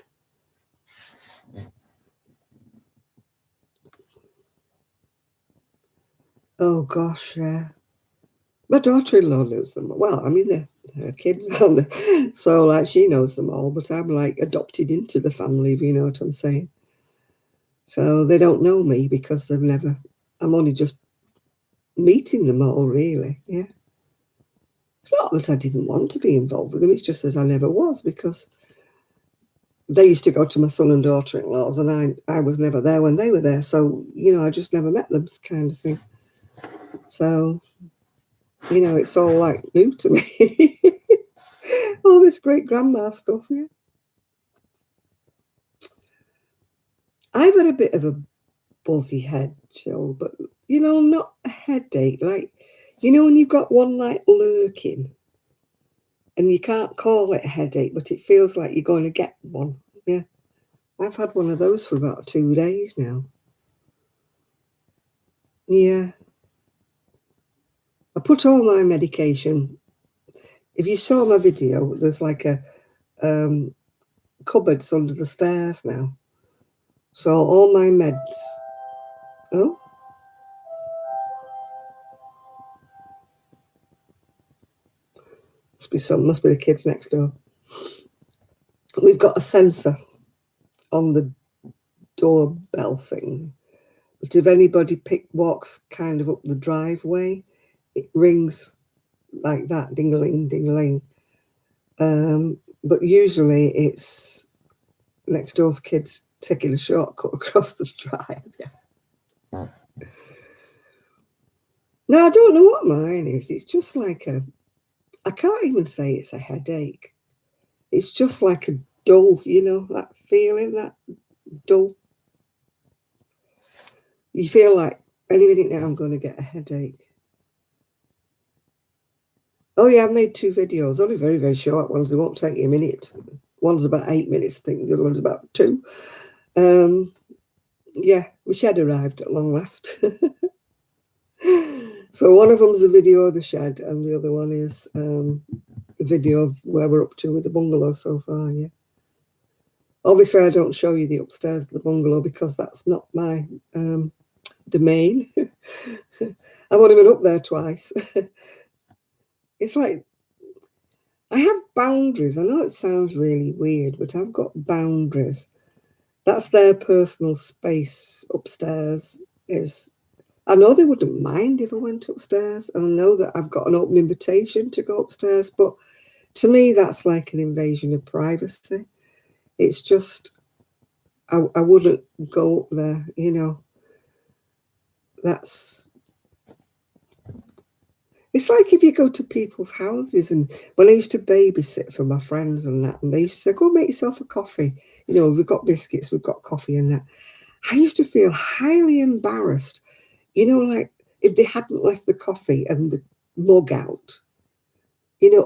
Oh, gosh, yeah. My daughter-in-law knows them. Well, I mean, they're her kids, aren't they? So, like, she knows them all, but I'm, like, adopted into the family, if you know what I'm saying. So they don't know me because I'm only just meeting them all, really, yeah. It's not that I didn't want to be involved with them, it's just as I never was, because they used to go to my son and daughter-in-laws, and I was never there when they were there, so, I just never met them, kind of thing. So, it's all, like, new to me. All this great-grandma stuff, yeah. I've had a bit of a buzzy head, Jill, but, not a headache, like, when you've got one, like, lurking, and you can't call it a headache, but it feels like you're going to get one. Yeah. I've had one of those for about 2 days now. Yeah. I put all my medication. If you saw my video, there's like a cupboards under the stairs now. So all my meds. Oh. Must be the kids next door. We've got a sensor on the doorbell thing. But if anybody walks kind of up the driveway, it rings like that, ding-a-ling, ding-a-ling. But usually it's next door's kids taking a shortcut across the drive. Yeah. No, I don't know what mine is. It's just like I can't even say it's a headache. It's just like a dull, that feeling, that dull. You feel like any minute now I'm going to get a headache. Oh yeah, I've made 2 videos, only very, very short ones. They won't take you a minute. One's about 8 minutes, I think. The other one's about 2. Yeah, the shed arrived at long last. So one of them's a video of the shed, and the other one is a video of where we're up to with the bungalow so far. Yeah. Obviously, I don't show you the upstairs of the bungalow because that's not my domain. I've only been up there twice. It's like I have boundaries. I know it sounds really weird, but I've got boundaries. That's their personal space upstairs. I know they wouldn't mind if I went upstairs, and I know that I've got an open invitation to go upstairs, but to me, that's like an invasion of privacy. It's just, I wouldn't go up there, it's like if you go to people's houses, and when I used to babysit for my friends and that, and they used to say, go make yourself a coffee. We've got biscuits, we've got coffee and that. I used to feel highly embarrassed, like if they hadn't left the coffee and the mug out,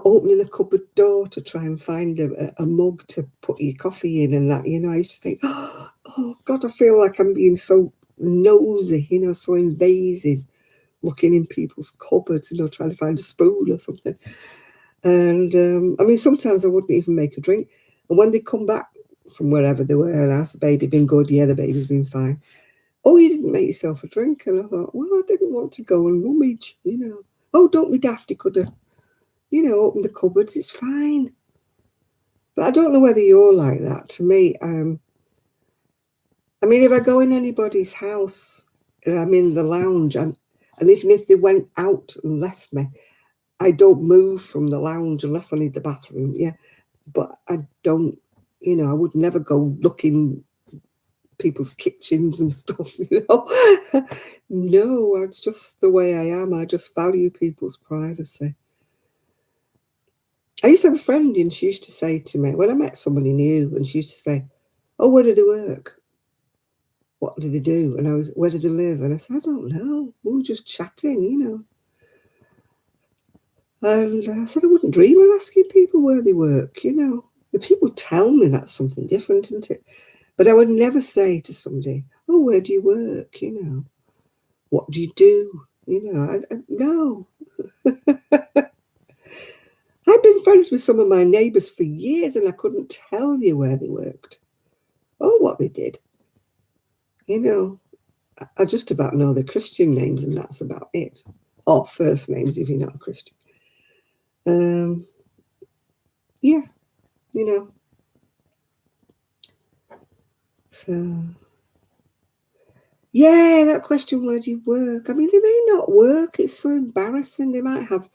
opening a cupboard door to try and find a mug to put your coffee in and that, I used to think, oh God, I feel like I'm being so nosy, so invasive, looking in people's cupboards, trying to find a spoon or something. And I mean, sometimes I wouldn't even make a drink. And when they come back from wherever they were and asked, the baby been good? Yeah, the baby's been fine. Oh, you didn't make yourself a drink? And I thought, well, I didn't want to go and rummage, Oh, don't be daft, you could have, open the cupboards, it's fine. But I don't know whether you're like that. To me, I mean, if I go in anybody's house and I'm in the lounge, and even if they went out and left me, I don't move from the lounge unless I need the bathroom, yeah. But I don't, I would never go looking people's kitchens and stuff, No, it's just the way I am. I just value people's privacy. I used to have a friend, and she used to say to me, when I met somebody new, and she used to say, oh, where do they work? What do they do? And where do they live? And I said, I don't know. We were just chatting, And I said, I wouldn't dream of asking people where they work, If people tell me, that's something different, isn't it? But I would never say to somebody, oh, where do you work? What do you do? No. I've been friends with some of my neighbours for years, and I couldn't tell you where they worked or what they did. I just about know their Christian names, and that's about it. Or first names if you're not a Christian. Yeah, So, yeah, that question, where do you work? I mean, they may not work. It's so embarrassing. They might have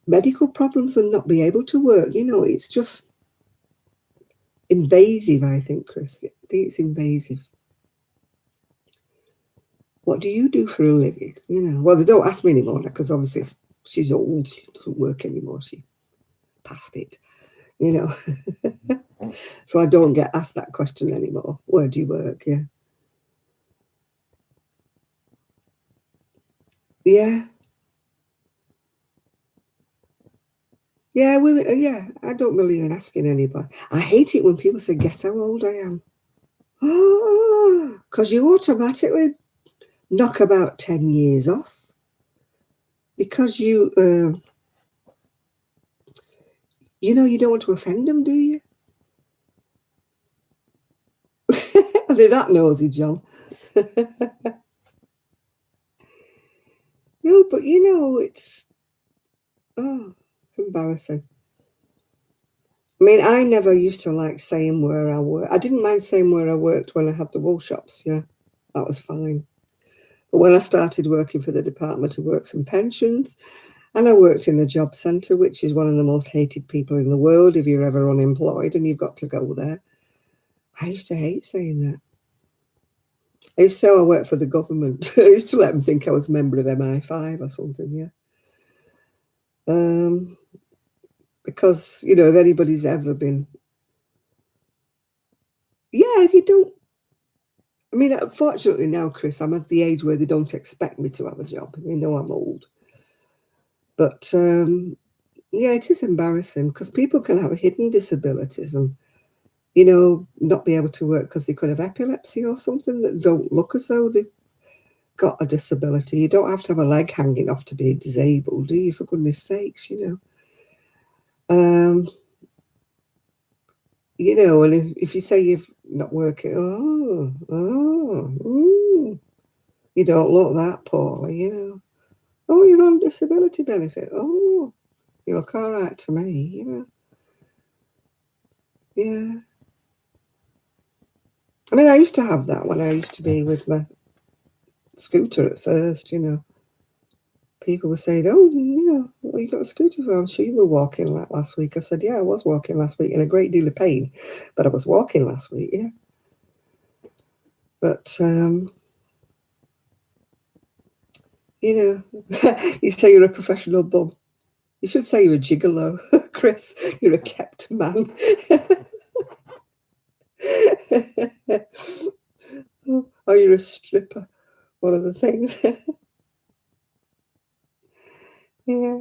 medical problems and not be able to work. It's just invasive, I think, Chris. I think it's invasive. What do you do for a living? Well, they don't ask me anymore because obviously she's old. She doesn't work anymore. She passed it, So I don't get asked that question anymore. Where do you work? Yeah. Yeah. Yeah, women. Yeah, I don't believe in asking anybody. I hate it when people say, "Guess how old I am." Oh, because you automatically knock about 10 years off because you don't want to offend them, do you? Are they that nosy, John? No, but it's embarrassing. I mean, I never used to like saying where I worked. I didn't mind saying where I worked when I had the wool shops. Yeah, that was fine. But when I started working for the Department of Works and Pensions, and I worked in a job centre, which is one of the most hated people in the world if you're ever unemployed and you've got to go there, I used to hate saying that. I used to say I worked for the government. I used to let them think I was a member of MI5 or something, yeah. Because, you know, if anybody's ever been, yeah, if you don't, I mean, unfortunately now, Chris, I'm at the age where they don't expect me to have a job. They know I'm old. But yeah, it is embarrassing because people can have hidden disabilities and, you know, not be able to work because they could have epilepsy or something that don't look as though they've got a disability. You don't have to have a leg hanging off to be disabled, do you? For goodness sakes, you know. You know, and if you say you've not working, you don't look that poorly, you know. Oh, you're on disability benefit. Oh, you look all right to me, you know. Yeah. I mean, I used to have that when I used to be with my scooter at first, you know. People were saying, oh, you know, well, you got a scooter for? I'm sure you were walking like last week. I said, yeah, I was walking last week in a great deal of pain, but I was walking last week, yeah. But, you know, you say you're a professional bum. You should say you're a gigolo, Chris. You're a kept man. Or you're a stripper. One of the things. Yeah.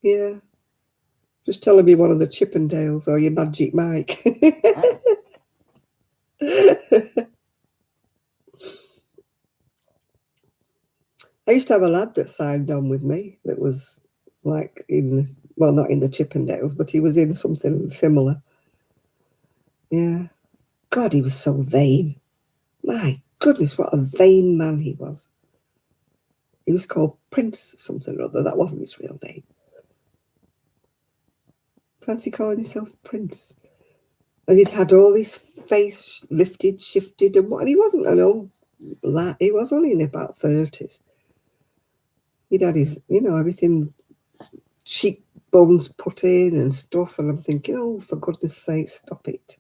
Yeah. Just telling me one of the Chippendales or your Magic Mike. I used to have a lad that signed on with me that was like in, well, not in the Chippendales, but he was in something similar. Yeah. God, he was so vain. My goodness, what a vain man he was. He was called Prince something or other. That wasn't his real name. Fancy calling himself Prince. And he'd had all his face lifted, shifted, and what? And he wasn't an old lad. He was only in about 30s. He'd had his, you know, everything, cheekbones put in and stuff. And I'm thinking, oh, for goodness sake, stop it.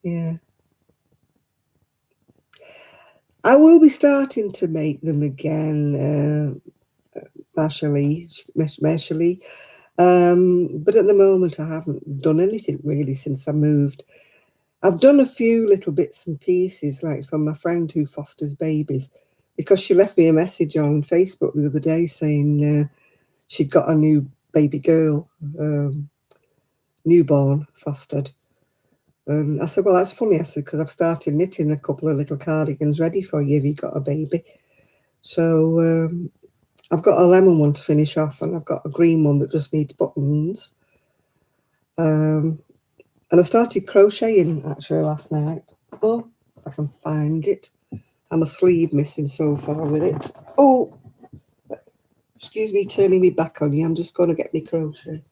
Yeah. I will be starting to make them again, partially. But at the moment, I haven't done anything really since I moved. I've done a few little bits and pieces, like from my friend who fosters babies, because she left me a message on Facebook the other day saying she'd got a new baby girl, newborn, fostered. And I said, well, that's funny. I said, because I've started knitting a couple of little cardigans ready for you if you got a baby. So I've got a lemon one to finish off, and I've got a green one that just needs buttons. And I started crocheting actually last night. Oh, if I can find it. I'm a sleeve missing so far with it. Oh, excuse me turning me back on you. I'm just going to get me crochet.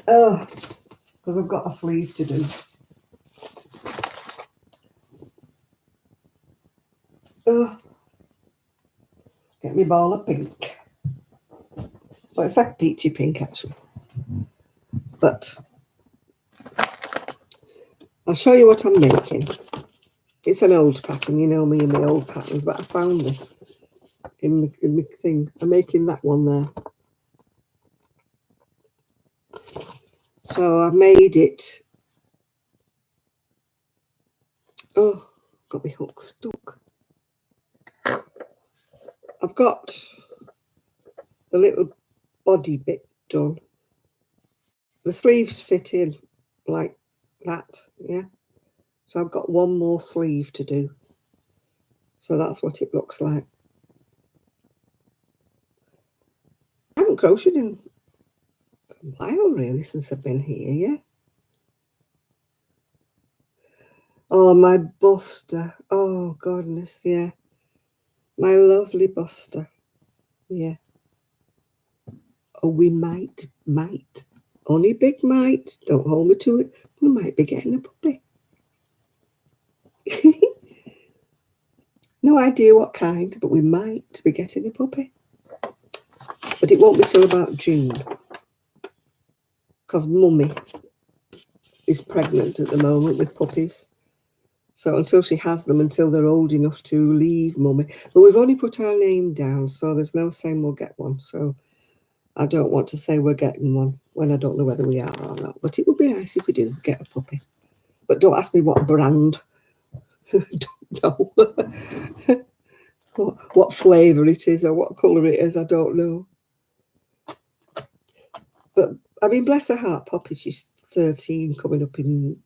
Oh, because I've got a sleeve to do. Oh, get me ball of pink. Well, it's like peachy pink actually. But I'll show you what I'm making. It's an old pattern, you know me and my old patterns, but I found this in my thing. I'm making that one there. So I've made it. Oh, got my hook stuck. I've got the little body bit done. The sleeves fit in like that, yeah. So I've got one more sleeve to do. So that's what it looks like. I haven't crocheted in a while really since I've been here, yeah. Oh, my buster. Oh, goodness, yeah. My lovely buster. Yeah. Oh, we might. Only big might. Don't hold me to it. We might be getting a puppy. No idea what kind, but we might be getting a puppy. But it won't be till about June. because Mummy is pregnant at the moment with puppies. So until she has them, until they're old enough to leave Mummy. But we've only put our name down, so there's no saying we'll get one. So I don't want to say we're getting one when I don't know whether we are or not. But it would be nice if we do get a puppy. But don't ask me what brand. Don't know. what flavour it is or what colour it is, I don't know. But, I mean, bless her heart, Poppy, she's 13, coming up in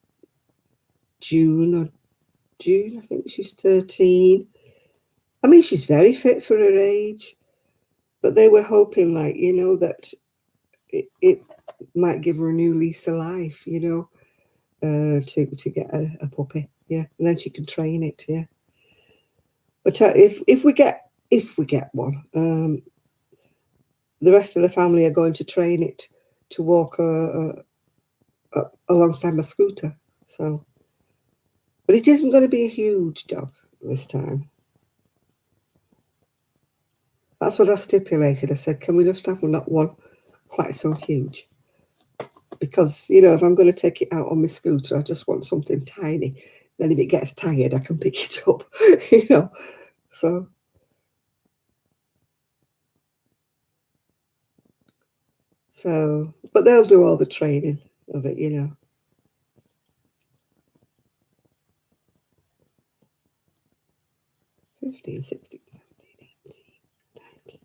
June, I think she's 13. I mean, she's very fit for her age, but they were hoping, like, you know, that it might give her a new lease of life, you know, to get a puppy, yeah, and then she can train it, yeah. But if we get one, the rest of the family are going to train it to walk alongside my scooter. So, but it isn't going to be a huge dog this time. That's what I stipulated. I said, can we just have not one quite so huge? Because, you know, if I'm going to take it out on my scooter, I just want something tiny. Then if it gets tired, I can pick it up, you know. So, but they'll do all the training of it, you know. $15, $16, $17, $18, $19.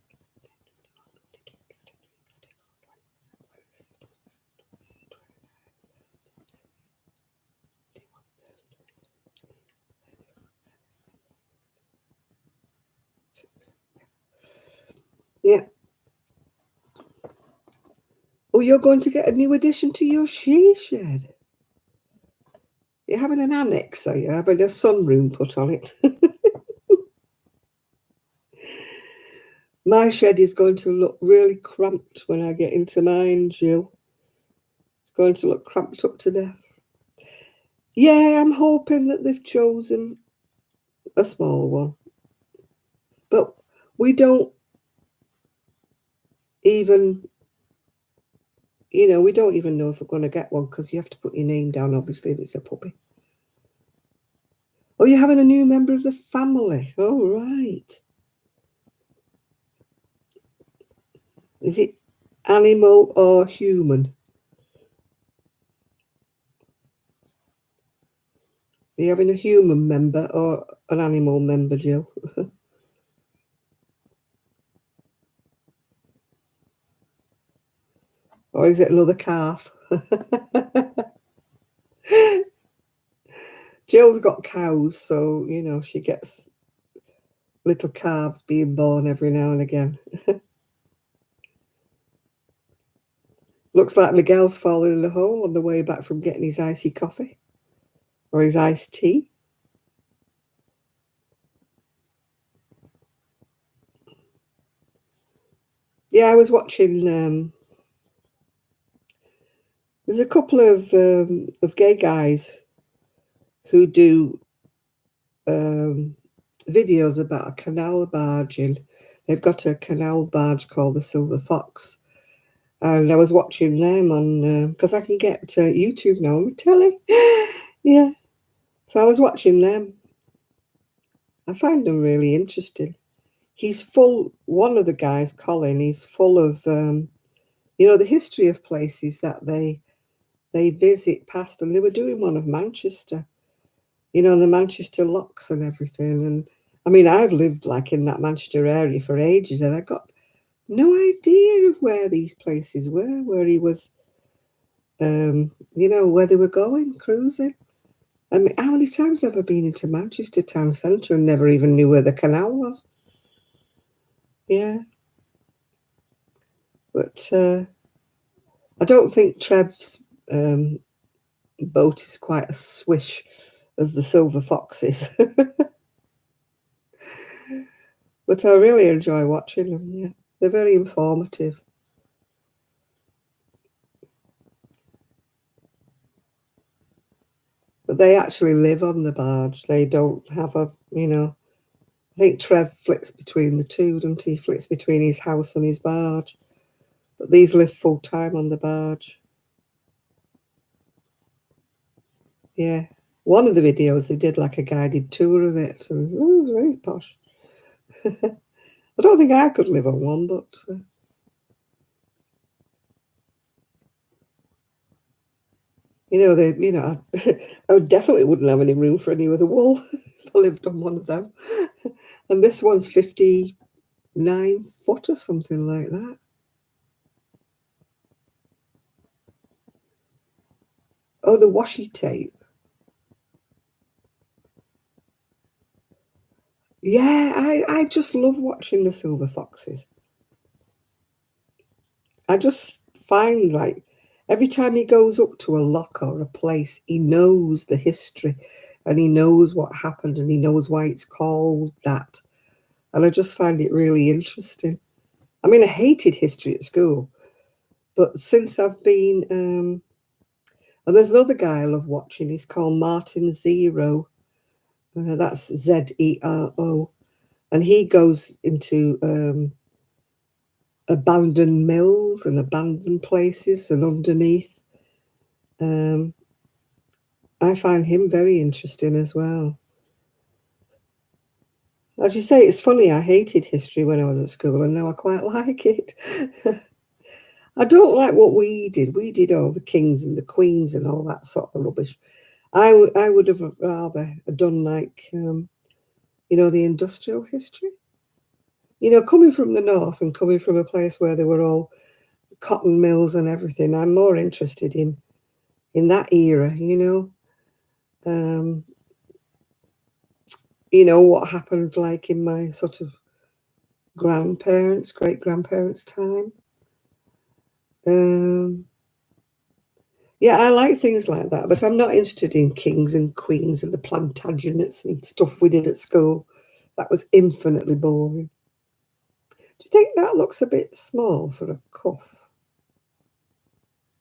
Yeah. Oh, you're going to get a new addition to your she shed. You're having an annex, are you? Having a sunroom put on it. My shed is going to look really cramped when I get into mine, Jill. It's going to look cramped up to death. Yeah, I'm hoping that they've chosen a small one. But we don't even, you know, we don't even know if we're going to get one because you have to put your name down, obviously, if it's a puppy. Oh, you're having a new member of the family. Oh, right. Is it animal or human? Are you having a human member or an animal member, Jill? Or is it another calf? Jill's got cows, so, you know, she gets little calves being born every now and again. Looks like Miguel's fallen in a hole on the way back from getting his icy coffee or his iced tea. Yeah, I was watching, there's a couple of gay guys who do videos about a canal barging. They've got a canal barge called the Silver Fox. And I was watching them on, because I can get YouTube now on my telly. Yeah. So I was watching them. I find them really interesting. He's full, one of the guys, Colin, he's full of, you know, the history of places that they visit past. And they were doing one of Manchester, you know, the Manchester locks and everything. And I mean, I've lived like in that Manchester area for ages and I got no idea of where these places were, where he was, you know, where they were going, cruising. I mean, how many times have I been into Manchester town centre and never even knew where the canal was? Yeah. But I don't think Trev's boat is quite as swish as the Silver Fox is. But I really enjoy watching them, yeah. They're very informative. But they actually live on the barge. They don't have a, you know, I think Trev flicks between the two, doesn't he? Flicks between his house and his barge. But these live full time on the barge. Yeah. One of the videos, they did like a guided tour of it. And, it was very posh. I don't think I could live on one, but... I definitely wouldn't have any room for any other wool if I lived on one of them. And this one's 59 foot or something like that. Oh, the washi tape. Yeah, I just love watching the silver foxes. I just find like every time he goes up to a lock or a place, he knows the history and he knows what happened and he knows why it's called that. And I just find it really interesting. I mean, I hated history at school, but since I've been, and there's another guy I love watching, he's called Martin Zero. That's Zero. And he goes into abandoned mills and abandoned places and underneath. Um, I find him very interesting as well. As you say, it's funny, I hated history when I was at school and now I quite like it. I don't like what we did. We did all the kings and the queens and all that sort of rubbish. I would have rather done like, the industrial history. Coming from the north and coming from a place where there were all cotton mills and everything, I'm more interested in that era, um, what happened like in my sort of grandparents, great grandparents' time. Um, yeah, I like things like that, but I'm not interested in kings and queens and the Plantagenets and stuff we did at school. That was infinitely boring. Do you think that looks a bit small for a cuff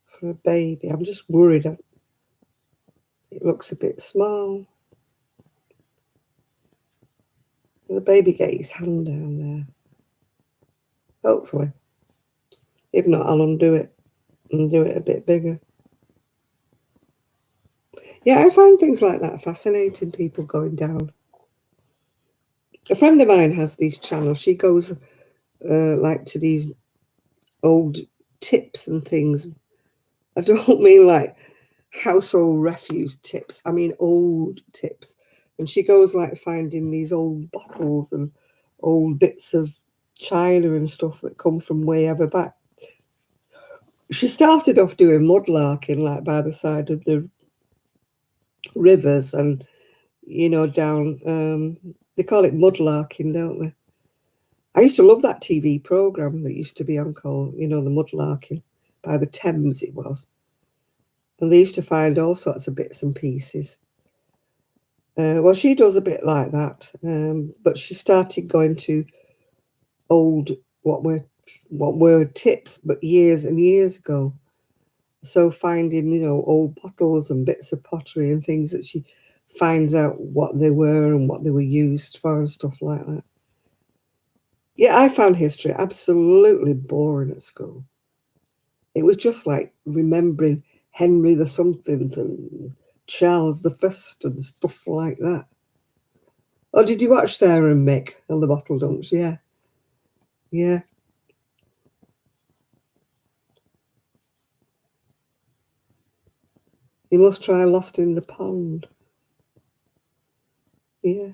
for a baby? I'm just worried it looks a bit small. Will the baby get his hand down there? Hopefully. If not, I'll undo it and do it a bit bigger. Yeah, I find things like that fascinating, people going down. A friend of mine has these channels. She goes like to these old tips and things. I don't mean like household refuse tips. I mean old tips. And she goes like finding these old bottles and old bits of china and stuff that come from way ever back. She started off doing mudlarking like by the side of the rivers and down they call it mudlarking, don't they? I used to love that TV program that used to be on called, the mudlarking by the Thames it was. And they used to find all sorts of bits and pieces. Well, she does a bit like that, but she started going to old what were tips, but years and years ago. So finding, old bottles and bits of pottery and things that she finds out what they were and what they were used for and stuff like that. Yeah, I found history absolutely boring at school. It was just like remembering Henry the somethings and Charles the First and stuff like that. Oh, did you watch Sarah and Mick and the Bottle Dunks? Yeah. Yeah. You must try Lost in the Pond. Yeah.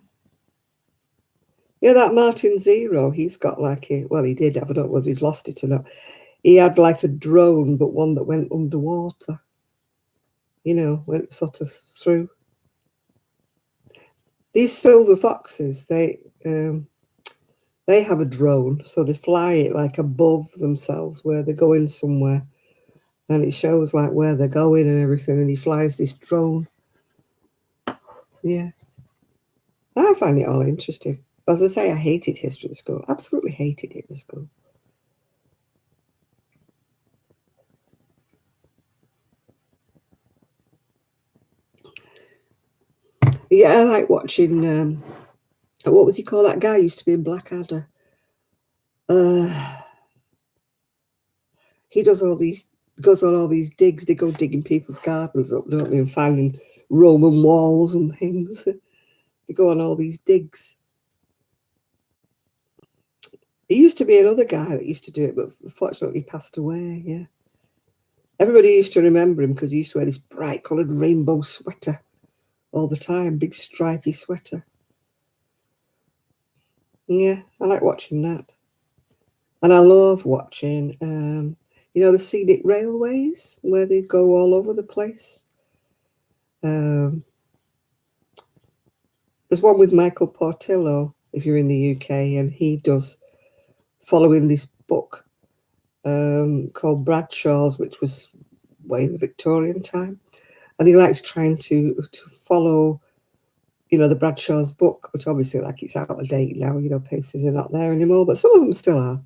Yeah, that Martin Zero, he's got like he did have, I don't know whether he's lost it or not. He had like a drone, but one that went underwater, went sort of through. These silver foxes, they have a drone, so they fly it like above themselves where they're going somewhere. And it shows like where they're going and everything, and he flies this drone. Yeah. I find it all interesting. As I say, I hated history at school. Absolutely hated it at school. Yeah, I like watching. What was he called? That guy used to be in Blackadder. Uh, he does all these, goes on all these digs. They go digging people's gardens up, don't they, and finding Roman walls and things. You go on all these digs. There used to be another guy that used to do it, but fortunately he passed away, yeah. Everybody used to remember him because he used to wear this bright coloured rainbow sweater all the time, big stripy sweater. Yeah, I like watching that. And I love watching, the scenic railways where they go all over the place. There's one with Michael Portillo, if you're in the UK, and he does following this book called Bradshaw's, which was way in the Victorian time. And he likes trying to follow, the Bradshaw's book, which obviously, like, it's out of date now, places are not there anymore, but some of them still are.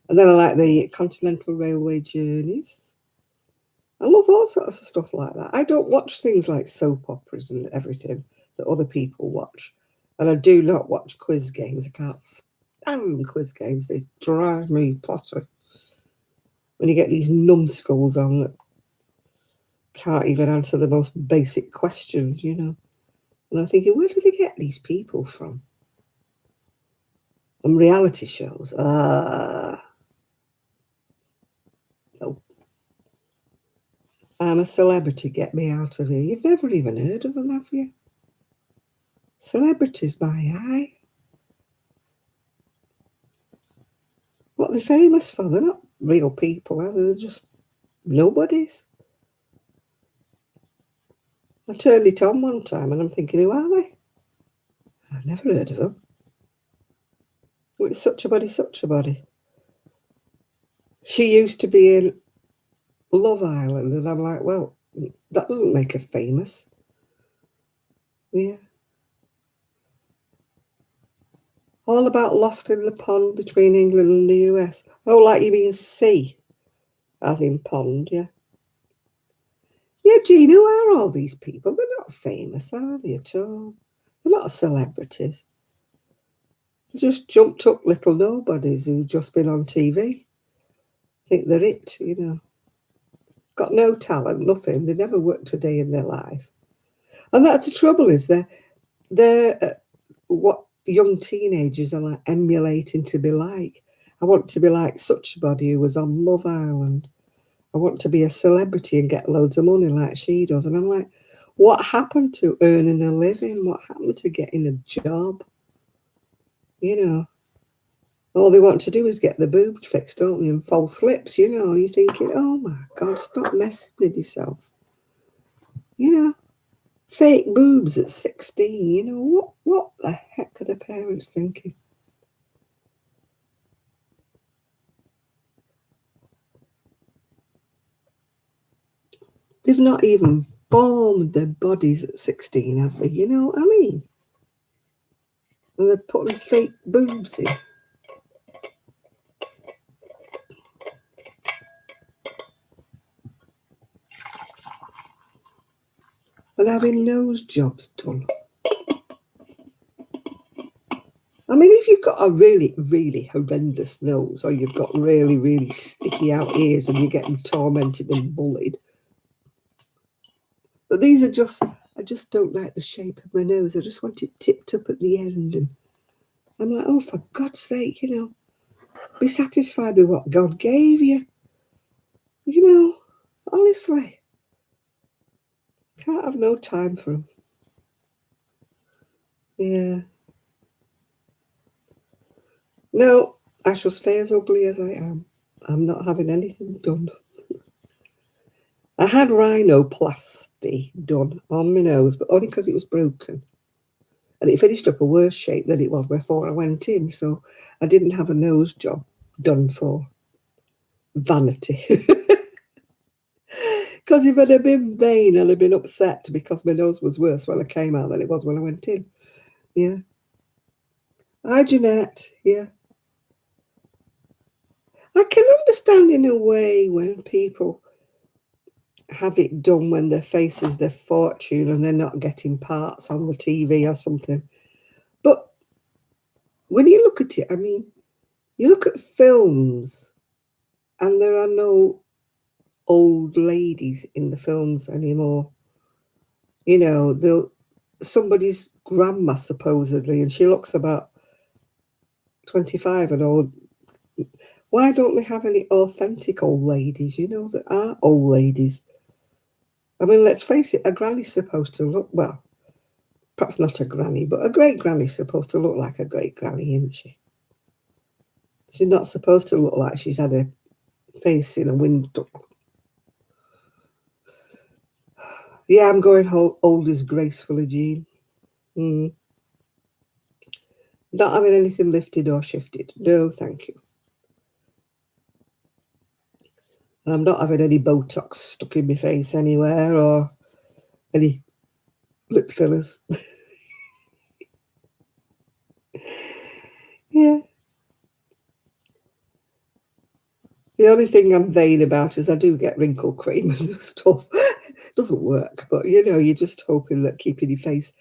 And then I like the Continental Railway journeys. I love all sorts of stuff like that. I don't watch things like soap operas and everything that other people watch. And I do not watch quiz games. I can't stand quiz games. They drive me potty. When you get these numbskulls on that can't even answer the most basic questions, And I'm thinking, where do they get these people from? And reality shows. No. I'm a celebrity, get me out of here. You've never even heard of them, have you? Celebrities, my eye. What are they famous for? They're not real people, are they? They're just nobodies. I turned it on one time and I'm thinking, who are they? I've never heard of them. Well, it's such a body, such a body. She used to be in Love Island, and I'm like, well, that doesn't make her famous. Yeah. All about Lost in the Pond between England and the US. Oh, like you mean sea, as in pond, yeah. Yeah, Jean, who are all these people? They're not famous, are they, at all? They're not celebrities. They're just jumped up little nobodies who've just been on TV. Think they're it, Got no talent, nothing. They never worked a day in their life. And that's the trouble, is they're what young teenagers are like emulating to be like. I want to be like such a body who was on Love Island. I want to be a celebrity and get loads of money like she does. And I'm like, what happened to earning a living? What happened to getting a job? All they want to do is get the boobs fixed, don't they? And false lips, You're thinking, oh my God, stop messing with yourself. Fake boobs at 16, what the heck are the parents thinking? They've not even formed their bodies at 16, have they? You know what I mean? And they're putting fake boobs in. And having nose jobs done. I mean, if you've got a really, really horrendous nose, or you've got really, really sticky out ears and you're getting tormented and bullied. But these are just, I just don't like the shape of my nose. I just want it tipped up at the end. And I'm like, oh, for God's sake, be satisfied with what God gave you. Honestly. Can't have no time for them. Yeah. No, I shall stay as ugly as I am. I'm not having anything done. I had rhinoplasty done on my nose, but only because it was broken. And it finished up a worse shape than it was before I went in. So I didn't have a nose job done for vanity. Because if I'd have been vain, I'd have been upset because my nose was worse when I came out than it was when I went in. Yeah. Hi, Jeanette. Yeah. I can understand in a way when people have it done when their face is their fortune and they're not getting parts on the TV or something. But when you look at it, I mean, you look at films and there are no old ladies in the films anymore. You know, somebody's grandma supposedly, and she looks about 25 and old. Why don't they have any authentic old ladies, you know, that are old ladies? I mean, let's face it, a granny's supposed to look, well, perhaps not a granny, but a great granny's supposed to look like a great granny, isn't she? She's not supposed to look like she's had a face in a window. Yeah, I'm going old as gracefully, Jean. Mm. Not having anything lifted or shifted. No, thank you. And I'm not having any Botox stuck in my face anywhere or any lip fillers. Yeah. The only thing I'm vain about is I do get wrinkle cream and stuff. It doesn't work, but you know, you're just hoping that keeping your face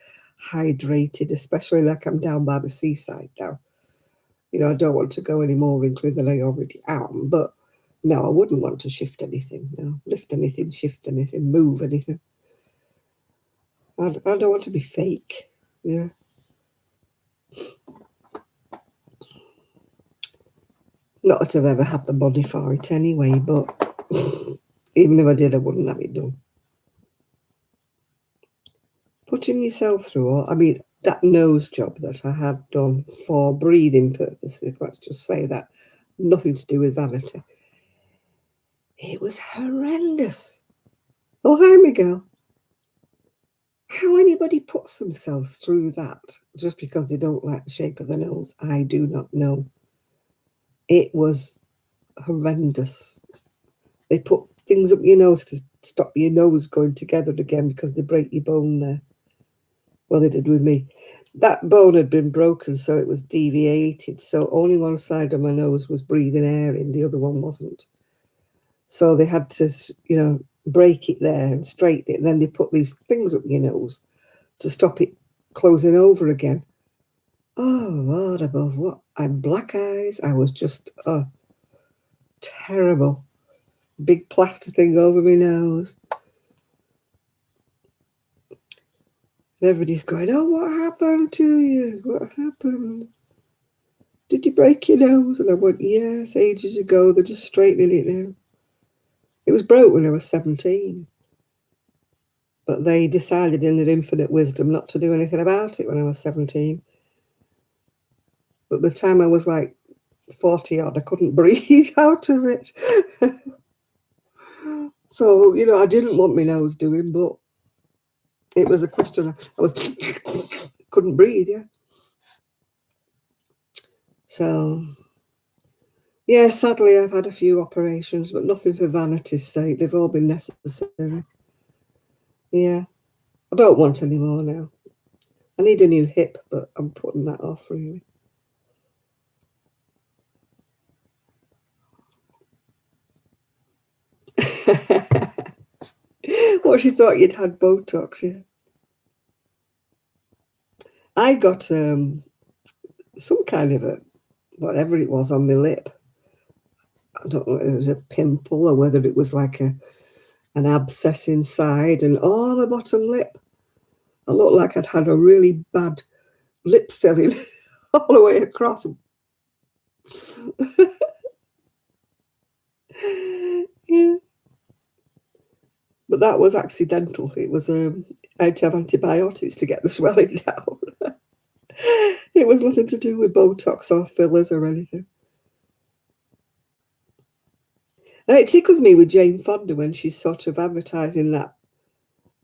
hydrated, especially like I'm down by the seaside now. You know, I don't want to go any more wrinkly than I already am, but no, I wouldn't want to shift anything, no, lift anything, shift anything, move anything. I don't want to be fake, yeah. Not that I've ever had the body for it anyway, but even if I did, I wouldn't have it done. Putting yourself through, I mean, that nose job that I had done for breathing purposes, let's just say that, nothing to do with vanity. It was horrendous. Oh, hi, Miguel. How anybody puts themselves through that just because they don't like the shape of the nose, I do not know. It was horrendous. They put things up your nose to stop your nose going together again because they break your bone there. Well, they did with me. That bone had been broken, so it was deviated. So only one side of my nose was breathing air in, the other one wasn't. So they had to, you know, break it there and straighten it. And then they put these things up your nose to stop it closing over again. Oh, Lord above what? I had black eyes. I was just, terrible. Big plaster thing over my nose. Everybody's going, oh, what happened to you? What happened? Did you break your nose? And I went, yes, ages ago. They're just straightening it now. It was broke when I was 17. But they decided in their infinite wisdom not to do anything about it when I was 17. But by the time I was like 40 odd, I couldn't breathe out of it. So, you know, I didn't want my nose doing, but it was a question. I was couldn't breathe, yeah. So, yeah, sadly, I've had a few operations, but nothing for vanity's sake. They've all been necessary. Yeah, I don't want any more now. I need a new hip, but I'm putting that off really. What, you thought you'd had Botox, yeah? I got some kind of a, whatever it was on my lip. I don't know whether it was a pimple or whether it was like an abscess inside, and oh, my bottom lip. I looked like I'd had a really bad lip filling all the way across. Yeah. But that was accidental. It was I had to have antibiotics to get the swelling down. It was nothing to do with Botox or fillers or anything. And it tickles me with Jane Fonda when she's sort of advertising that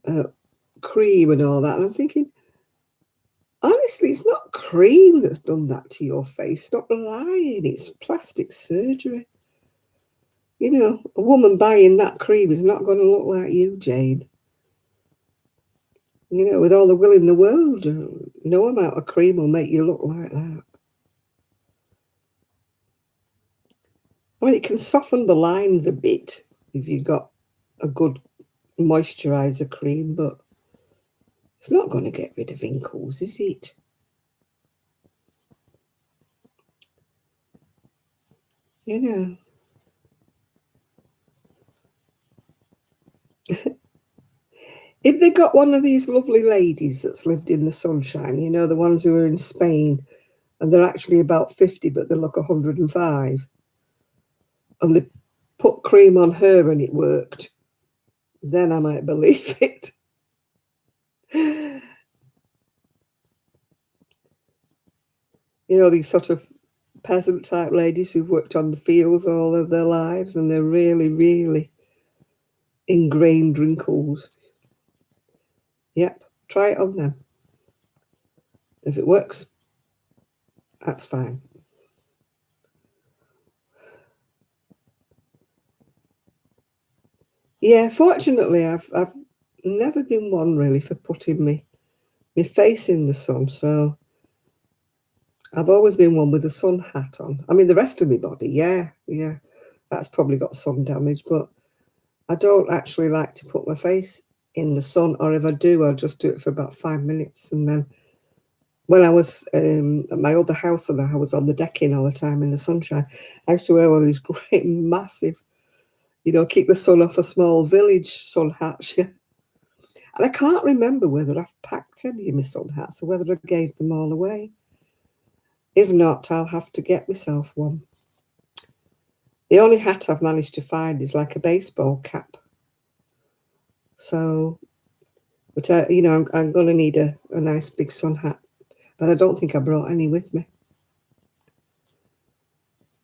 uh, cream and all that. And I'm thinking, honestly, it's not cream that's done that to your face. Stop lying. It's plastic surgery. You know, a woman buying that cream is not going to look like you, Jane. You know, with all the will in the world, no amount of cream will make you look like that. I mean, it can soften the lines a bit if you've got a good moisturiser cream, but it's not going to get rid of wrinkles, is it? You know. If they got one of these lovely ladies that's lived in the sunshine, you know, the ones who are in Spain, and they're actually about 50, but they look 105, and they put cream on her and it worked, then I might believe it. You know, these sort of peasant type ladies who've worked on the fields all of their lives, and they're really, really ingrained wrinkles. Yep, try it on them. If it works, that's fine. Yeah, fortunately, I've never been one really for putting my face in the sun, so I've always been one with a sun hat on. I mean, the rest of my body, yeah, that's probably got sun damage, but I don't actually like to put my face in the sun, or if I do, I'll just do it for about 5 minutes. And then when I was at my other house and I was on the decking all the time in the sunshine, I used to wear one of these great, massive, you know, keep the sun off a small village sun hats. Yeah. And I can't remember whether I've packed any of my sun hats or whether I gave them all away. If not, I'll have to get myself one. The only hat I've managed to find is like a baseball cap. So, but you know, I'm going to need a nice big sun hat, but I don't think I brought any with me.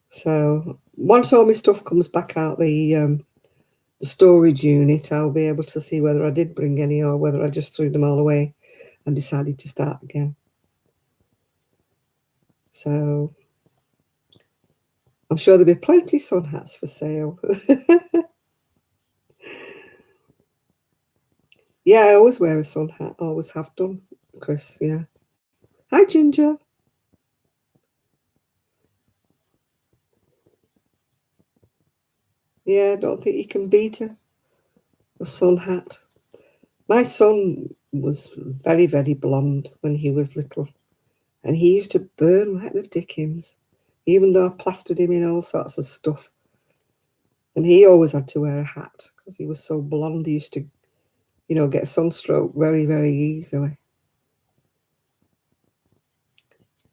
So once all my stuff comes back out the storage unit, I'll be able to see whether I did bring any or whether I just threw them all away and decided to start again. So I'm sure there'll be plenty of sun hats for sale. Yeah, I always wear a sun hat, always have done, Chris, yeah. Hi, Ginger. Yeah, I don't think you can beat a sun hat. My son was very, very blonde when he was little, and he used to burn like the dickens, even though I plastered him in all sorts of stuff. And he always had to wear a hat because he was so blonde. He used to, you know, get sunstroke very, very easily.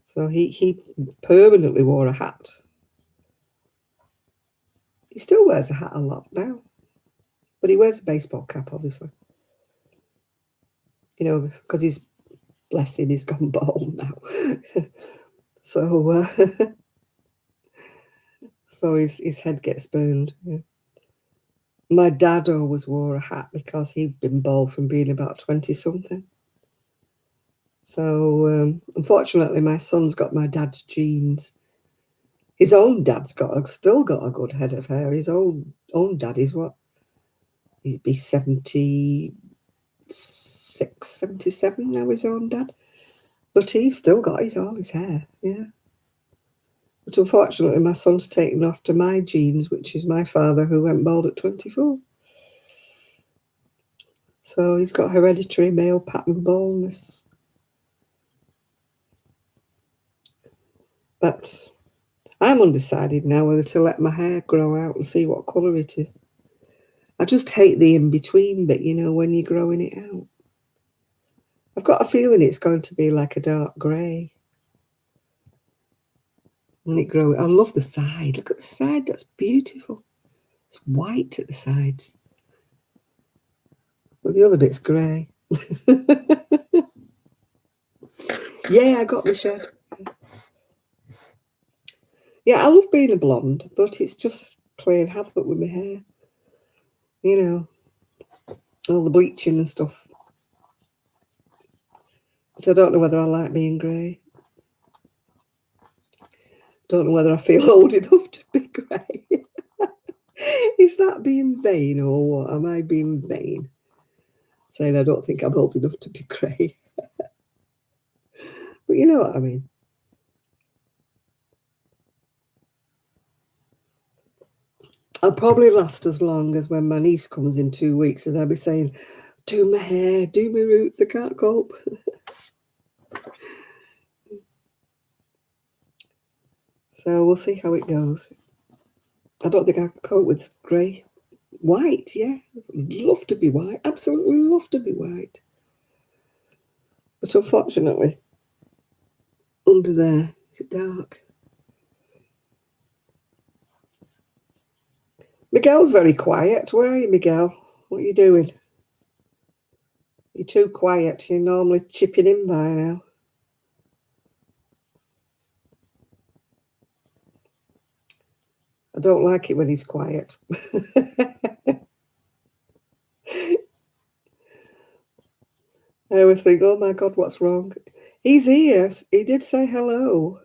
So he permanently wore a hat. He still wears a hat a lot now, but he wears a baseball cap, obviously. You know, because he's, bless him, he's gone bald now. So, so his head gets burned. Yeah. My dad always wore a hat because he'd been bald from being about 20 something. So unfortunately, my son's got my dad's genes. His own dad's still got a good head of hair. His own dad is what? He'd be 76, 77 now, his own dad. But he's still got all his hair, yeah. But unfortunately, my son's taken after my genes, which is my father, who went bald at 24. So he's got hereditary male pattern baldness. But I'm undecided now whether to let my hair grow out and see what colour it is. I just hate the in-between bit, you know, when you're growing it out. I've got a feeling it's going to be like a dark grey. When it grows, I love the side. Look at the side, that's beautiful. It's white at the sides. But the other bit's grey. Yeah, I got the shed. Yeah, I love being a blonde, but it's just playing havoc with my hair. You know, all the bleaching and stuff. But I don't know whether I like being grey. Don't know whether I feel old enough to be grey. Is that being vain or what? Am I being vain? Saying I don't think I'm old enough to be grey. But you know what I mean. I'll probably last as long as when my niece comes in 2 weeks and I'll be saying, do my hair, do my roots, I can't cope. So we'll see how it goes. I don't think I can cope with grey White, yeah. Love to be white. Absolutely love to be white. But unfortunately, under there, it's dark. Miguel's very quiet. Where are you, Miguel? What are you doing? You're too quiet. You're normally chipping in by now. I don't like it when he's quiet. I always think, oh my God, what's wrong? He's here. He did say hello.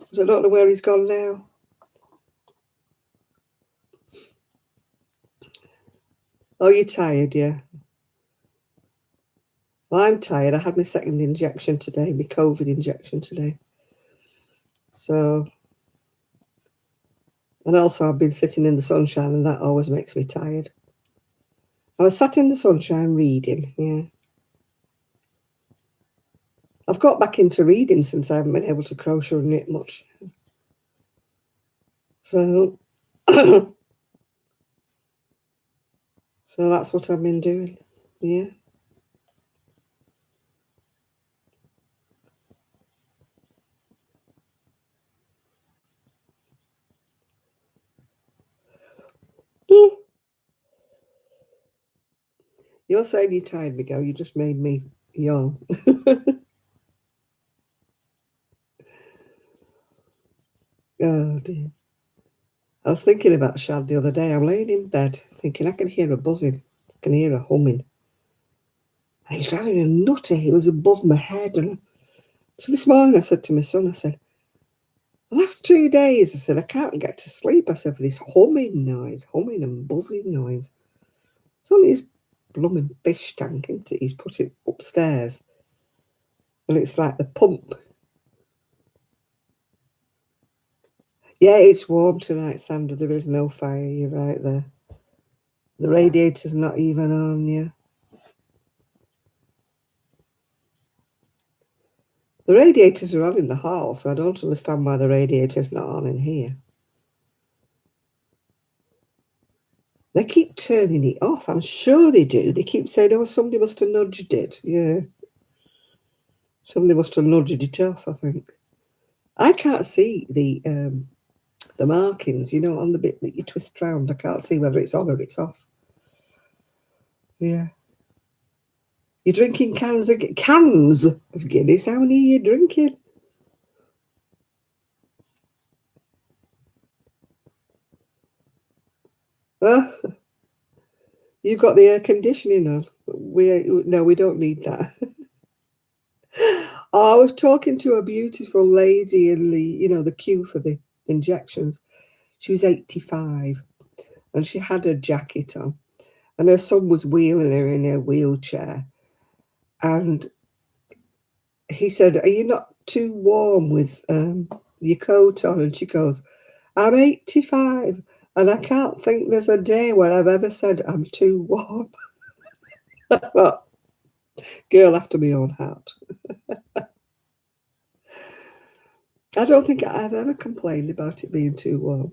I don't know where he's gone now. Oh, you're tired, yeah. Well, I'm tired. I had my second injection today, my COVID injection today. So, and also I've been sitting in the sunshine, and that always makes me tired. I was sat in the sunshine reading, yeah. I've got back into reading since I haven't been able to crochet or knit much. So, so that's what I've been doing, yeah. You're saying you're tired, Miguel. You just made me yawn. Oh dear. I was thinking about Shad the other day. I'm laying in bed thinking I can hear a buzzing. I can hear a humming. And he was driving a nutter. He was above my head. And so this morning I said to my son, I said, the last 2 days, I said, I can't get to sleep. I said, for this humming noise, humming and buzzing noise. It's only his blooming fish tank, isn't it? He's put it upstairs. And it's like the pump. Yeah, it's warm tonight, Sandra. There is no fire. You're right there. The radiator's not even on, yeah. The radiators are on in the hall, so I don't understand why the radiator's not on in here. They keep turning it off. I'm sure they do. They keep saying, oh, somebody must have nudged it. Yeah. Somebody must have nudged it off, I think. I can't see the markings, you know, on the bit that you twist round. I can't see whether it's on or it's off. Yeah. You're drinking cans of Guinness. How many are you drinking? You've got the air conditioning on. No, we don't need that. I was talking to a beautiful lady in the queue for the injections. She was 85 and she had her jacket on, and her son was wheeling her in her wheelchair. And he said, are you not too warm with your coat on? And she goes, I'm 85 and I can't think there's a day where I've ever said I'm too warm. But girl after my own heart. I don't think I've ever complained about it being too warm.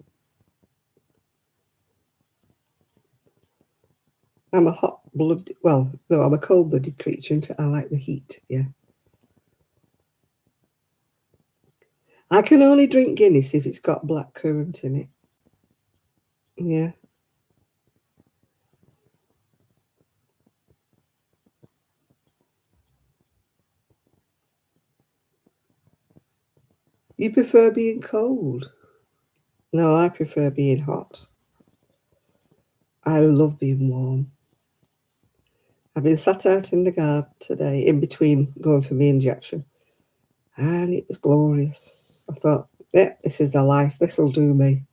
I'm a I'm a cold-blooded creature and I like the heat, yeah. I can only drink Guinness if it's got black currant in it. Yeah. You prefer being cold? No, I prefer being hot. I love being warm. I've been sat out in the garden today in between going for my injection, and it was glorious. I thought, yeah, this is the life. This will do me.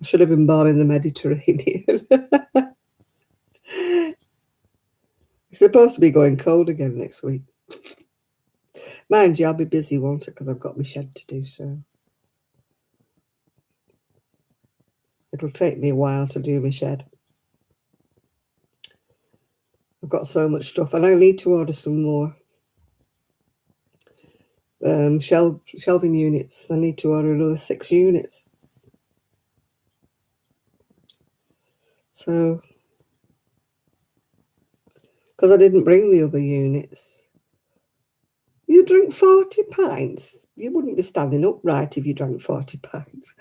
I should have been born in the Mediterranean. It's supposed to be going cold again next week. Mind you, I'll be busy, won't it? Because I've got my shed to do, so it'll take me a while to do my shed. I've got so much stuff, and I need to order some more shelving units. I need to order another 6 units. So, because I didn't bring the other units. You drink 40 pints? You wouldn't be standing upright if you drank 40 pints.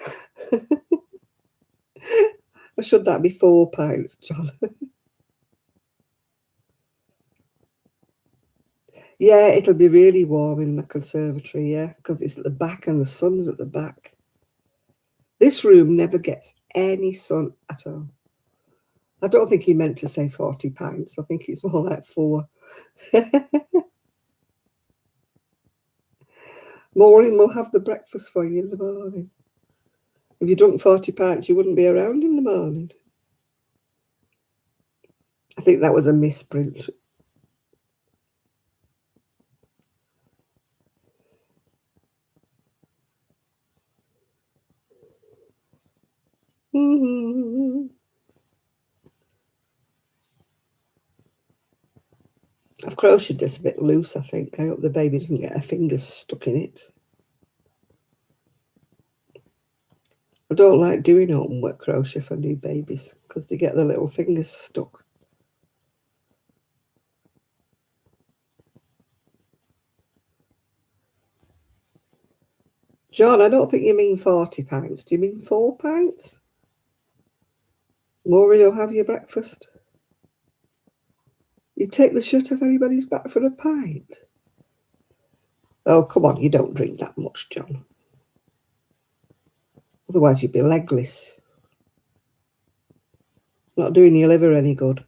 Or should that be 4 pints, John? Yeah, it'll be really warm in the conservatory, yeah, because it's at the back and the sun's at the back. This room never gets any sun at all. I don't think he meant to say 40 pints. I think it's more like 4. Maureen will have the breakfast for you in the morning. If you drunk 40 pints, you wouldn't be around in the morning. I think that was a misprint. I've crocheted this a bit loose, I think. I hope the baby doesn't get her fingers stuck in it. I don't like doing open work crochet for new babies because they get their little fingers stuck. John, I don't think you mean 40 pints. Do you mean 4 pints? Maureen will have your breakfast. You take the shirt off anybody's back for a pint? Oh, come on, you don't drink that much, John. Otherwise you'd be legless. Not doing your liver any good.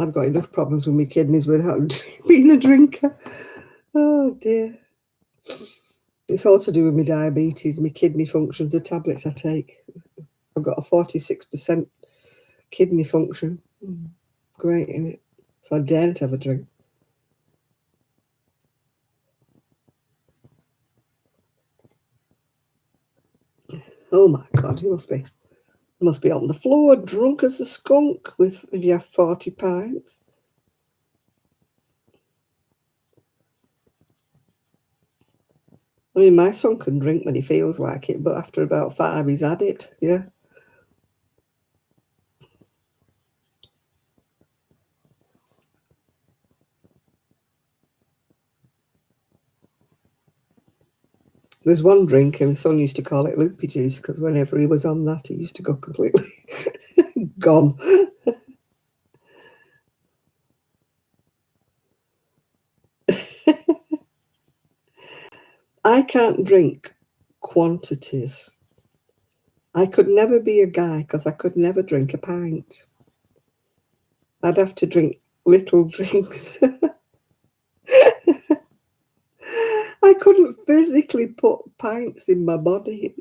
I've got enough problems with my kidneys without being a drinker. Oh dear. It's all to do with my diabetes, my kidney functions, the tablets I take. I've got a 46% kidney function. Great, isn't it? So I daren't have a drink. Oh my God, you must be on the floor, drunk as a skunk if you have 40 pints. I mean, my son can drink when he feels like it, but after about 5, he's had it, yeah. There's one drink, and my son used to call it loopy juice, because whenever he was on that, he used to go completely gone. I can't drink quantities. I could never be a guy because I could never drink a pint. I'd have to drink little drinks. I couldn't physically put pints in my body.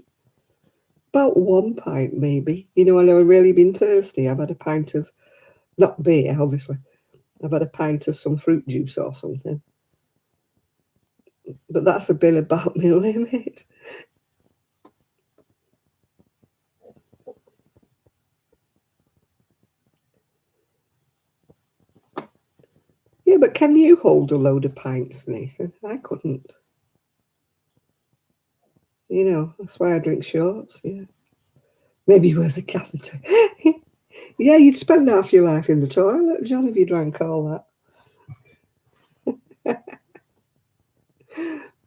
About 1 pint, maybe. You know, when I've really been thirsty, I've had a pint of, not beer, obviously. I've had a pint of some fruit juice or something. But that's been about my limit. Yeah, but can you hold a load of pints, Nathan? I couldn't. You know, that's why I drink shorts, yeah. Maybe he wears a catheter. Yeah, you'd spend half your life in the toilet, John, if you drank all that.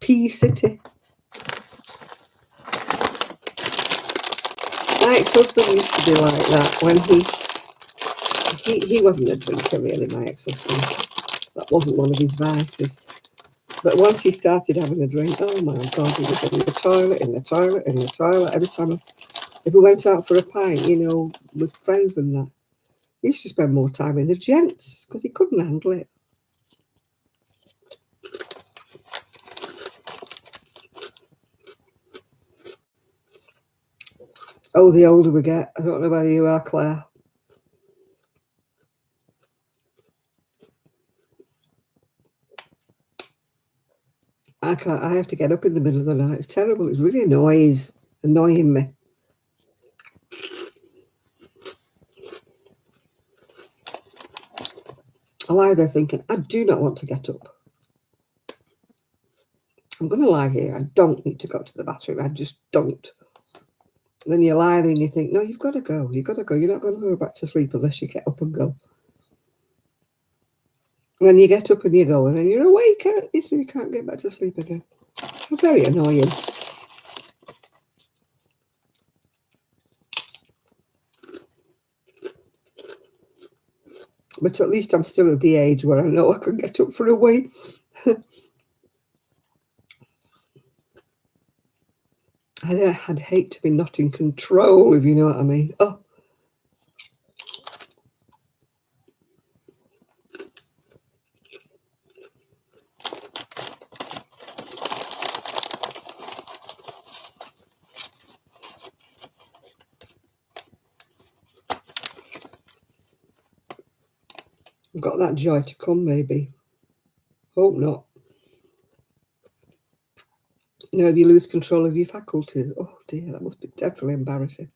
Pea City. My ex-husband used to be like that when he wasn't a drinker, really, my ex-husband. That wasn't one of his vices. But once he started having a drink, oh my God, he was in the toilet, in the toilet, in the toilet. Every time, if we went out for a pint, you know, with friends and that, he used to spend more time in the gents because he couldn't handle it. Oh, the older we get. I don't know whether you are, Claire. I can't. I have to get up in the middle of the night. It's terrible. It's really annoying me. I lie there thinking, I do not want to get up. I'm going to lie here. I don't need to go to the bathroom. I just don't. And then you lie there and you think, no, you've got to go. You've got to go. You're not going to go back to sleep unless you get up and go. And then you get up and you go, and then you're awake, so you can't get back to sleep again. How very annoying. But at least I'm still at the age where I know I can get up for a wee. I'd hate to be not in control, if you know what I mean. Oh. I've got that joy to come, maybe. Hope not. You know, if you lose control of your faculties, oh dear, that must be definitely embarrassing.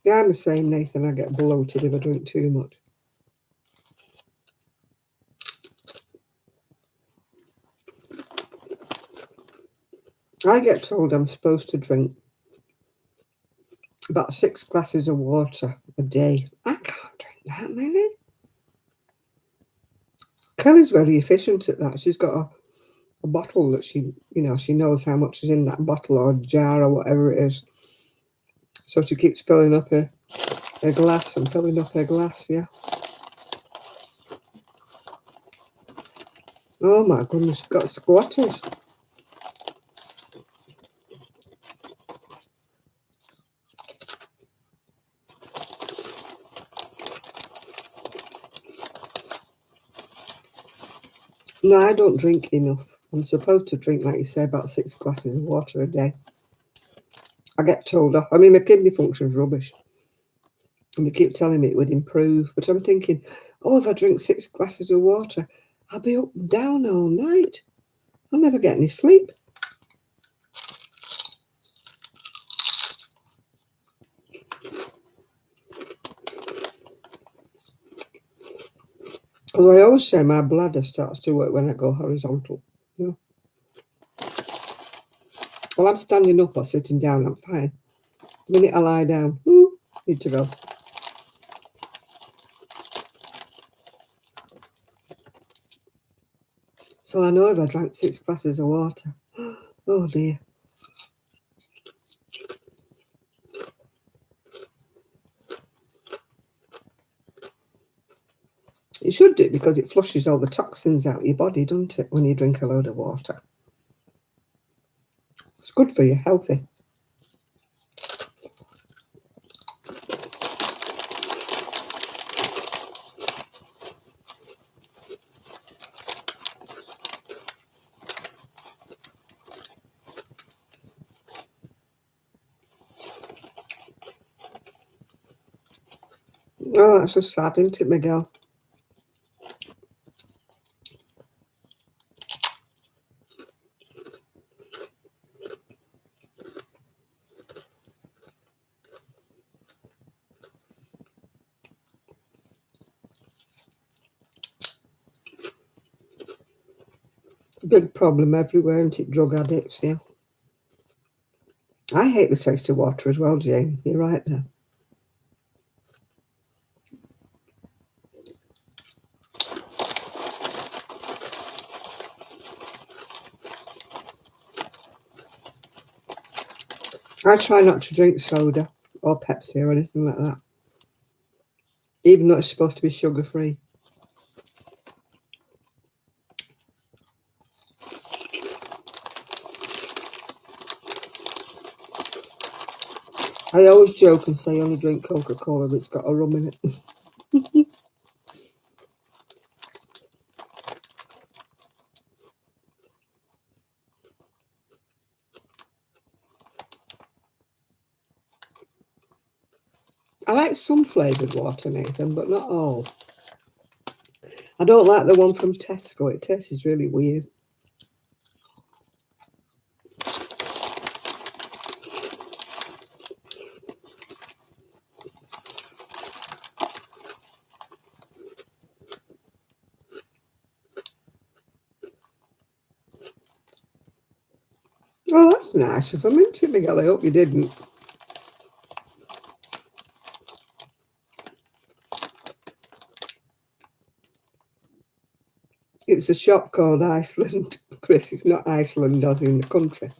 Yeah, I'm the same, Nathan. I get bloated if I drink too much. I get told I'm supposed to drink about 6 glasses of water a day. I can't drink that many. Kelly's very efficient at that. She's got a bottle that she knows how much is in that bottle or jar or whatever it is. So she keeps filling up her glass and filling up her glass, yeah. Oh my goodness, got squatters. No, I don't drink enough. I'm supposed to drink, like you say, about 6 glasses of water a day. I get told off. I mean, my kidney function's rubbish. And they keep telling me it would improve. But I'm thinking, oh, if I drink 6 glasses of water, I'll be up and down all night. I'll never get any sleep. Because I always say my bladder starts to work when I go horizontal. You know? Well, I'm standing up or sitting down, I'm fine. The minute I lie down, need to go. So I know if I drank 6 glasses of water, oh dear. You should do it because it flushes all the toxins out of your body, doesn't it, when you drink a load of water? It's good for you, healthy. Oh, that's so sad, isn't it, Miguel? Big problem everywhere, isn't it? Drug addicts, yeah. I hate the taste of water as well, Jane. You're right there. I try not to drink soda or Pepsi or anything like that, even though it's supposed to be sugar-free. I always joke and say I only drink Coca-Cola that's got a rum in it. I like some flavoured water, Nathan, but not all. I don't like the one from Tesco. It tastes really weird. nice of them, isn't it, Miguel? I hope you didn't. It's a shop called Iceland, Chris. It's not Iceland as in the country.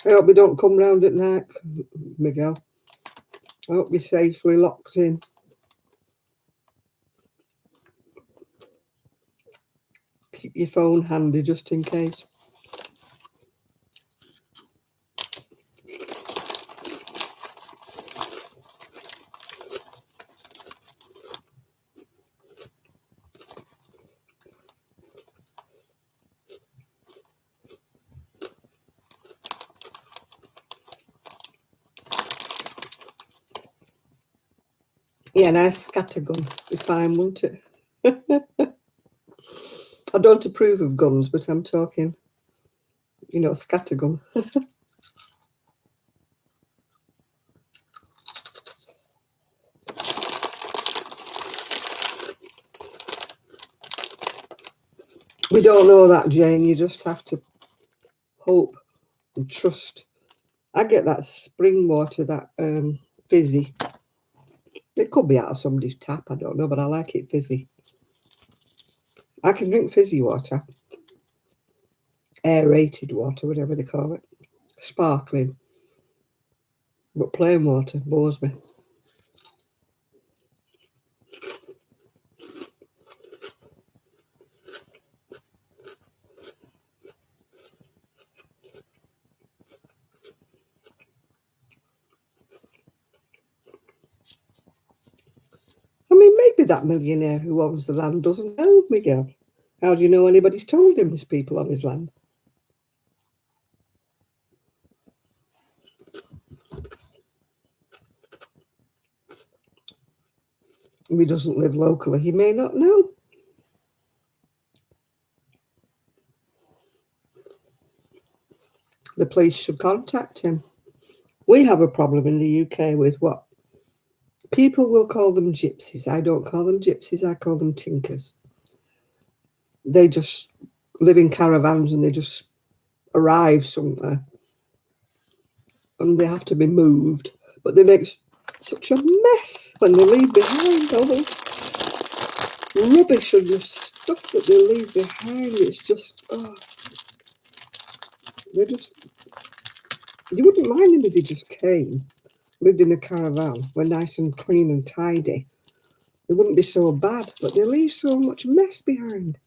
I hope we don't come round at night, Miguel. I hope you're safely locked in. Keep your phone handy just in case. Yeah, nice scattergun. Be fine, won't it? I don't approve of guns, but I'm talking, you know, scattergun. We don't know that, Jane. You just have to hope and trust. I get that spring water, that fizzy. It could be out of somebody's tap, I don't know, but I like it fizzy. I can drink fizzy water. Aerated water, whatever they call it. Sparkling. But plain water bores me. I mean, maybe that millionaire who owns the land doesn't know, Miguel. How do you know anybody's told him there's people on his land? If he doesn't live locally, he may not know. The police should contact him. We have a problem in the UK with what people will call them gypsies. I don't call them gypsies, I call them tinkers. They just live in caravans and they just arrive somewhere and they have to be moved. But they make such a mess when they leave behind all those rubbish and the stuff that they leave behind. It's just, they just, you wouldn't mind them if they just came, lived in a caravan, were nice and clean and tidy. They wouldn't be so bad, but they leave so much mess behind.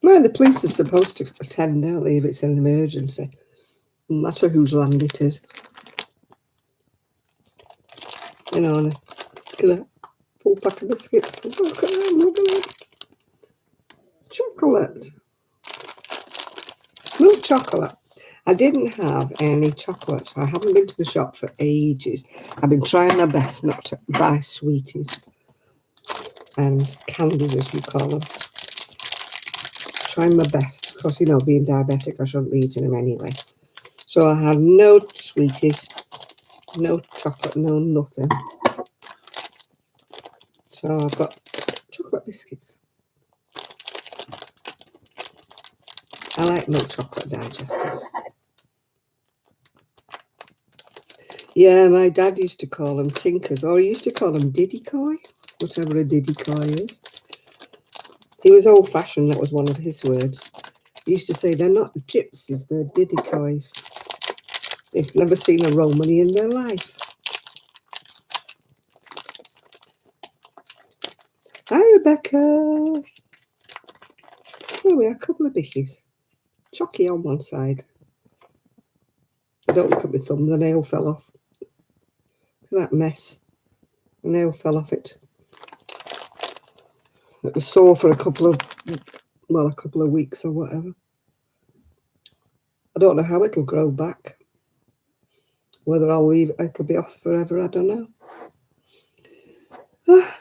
Well, the police are supposed to attend, aren't they, if it's an emergency, no matter whose land it is. You know, and a full pack of biscuits. Look at them, look at them. Chocolate. Milk chocolate. I didn't have any chocolate. I haven't been to the shop for ages. I've been trying my best not to buy sweeties and candies, as you call them. Trying my best, because, you know, being diabetic, I shouldn't be eating them anyway. So I had no sweeties, no chocolate, no nothing. So I've got chocolate biscuits. I like milk chocolate digestives. Yeah, my dad used to call them tinkers, or he used to call them diddy-coy, whatever a diddy-coy is. He was old-fashioned, that was one of his words. He used to say, they're not gypsies, they're diddy-coys. They've never seen a Romany in their life. Hi, Rebecca. There we are, a couple of bickies. Chocky on one side. I don't look at my thumb, the nail fell off. Look at that mess. The nail fell off it. It was sore for a couple of weeks or whatever. I don't know how it'll grow back. Whether I'll leave, I could be off forever, I don't know. Ah.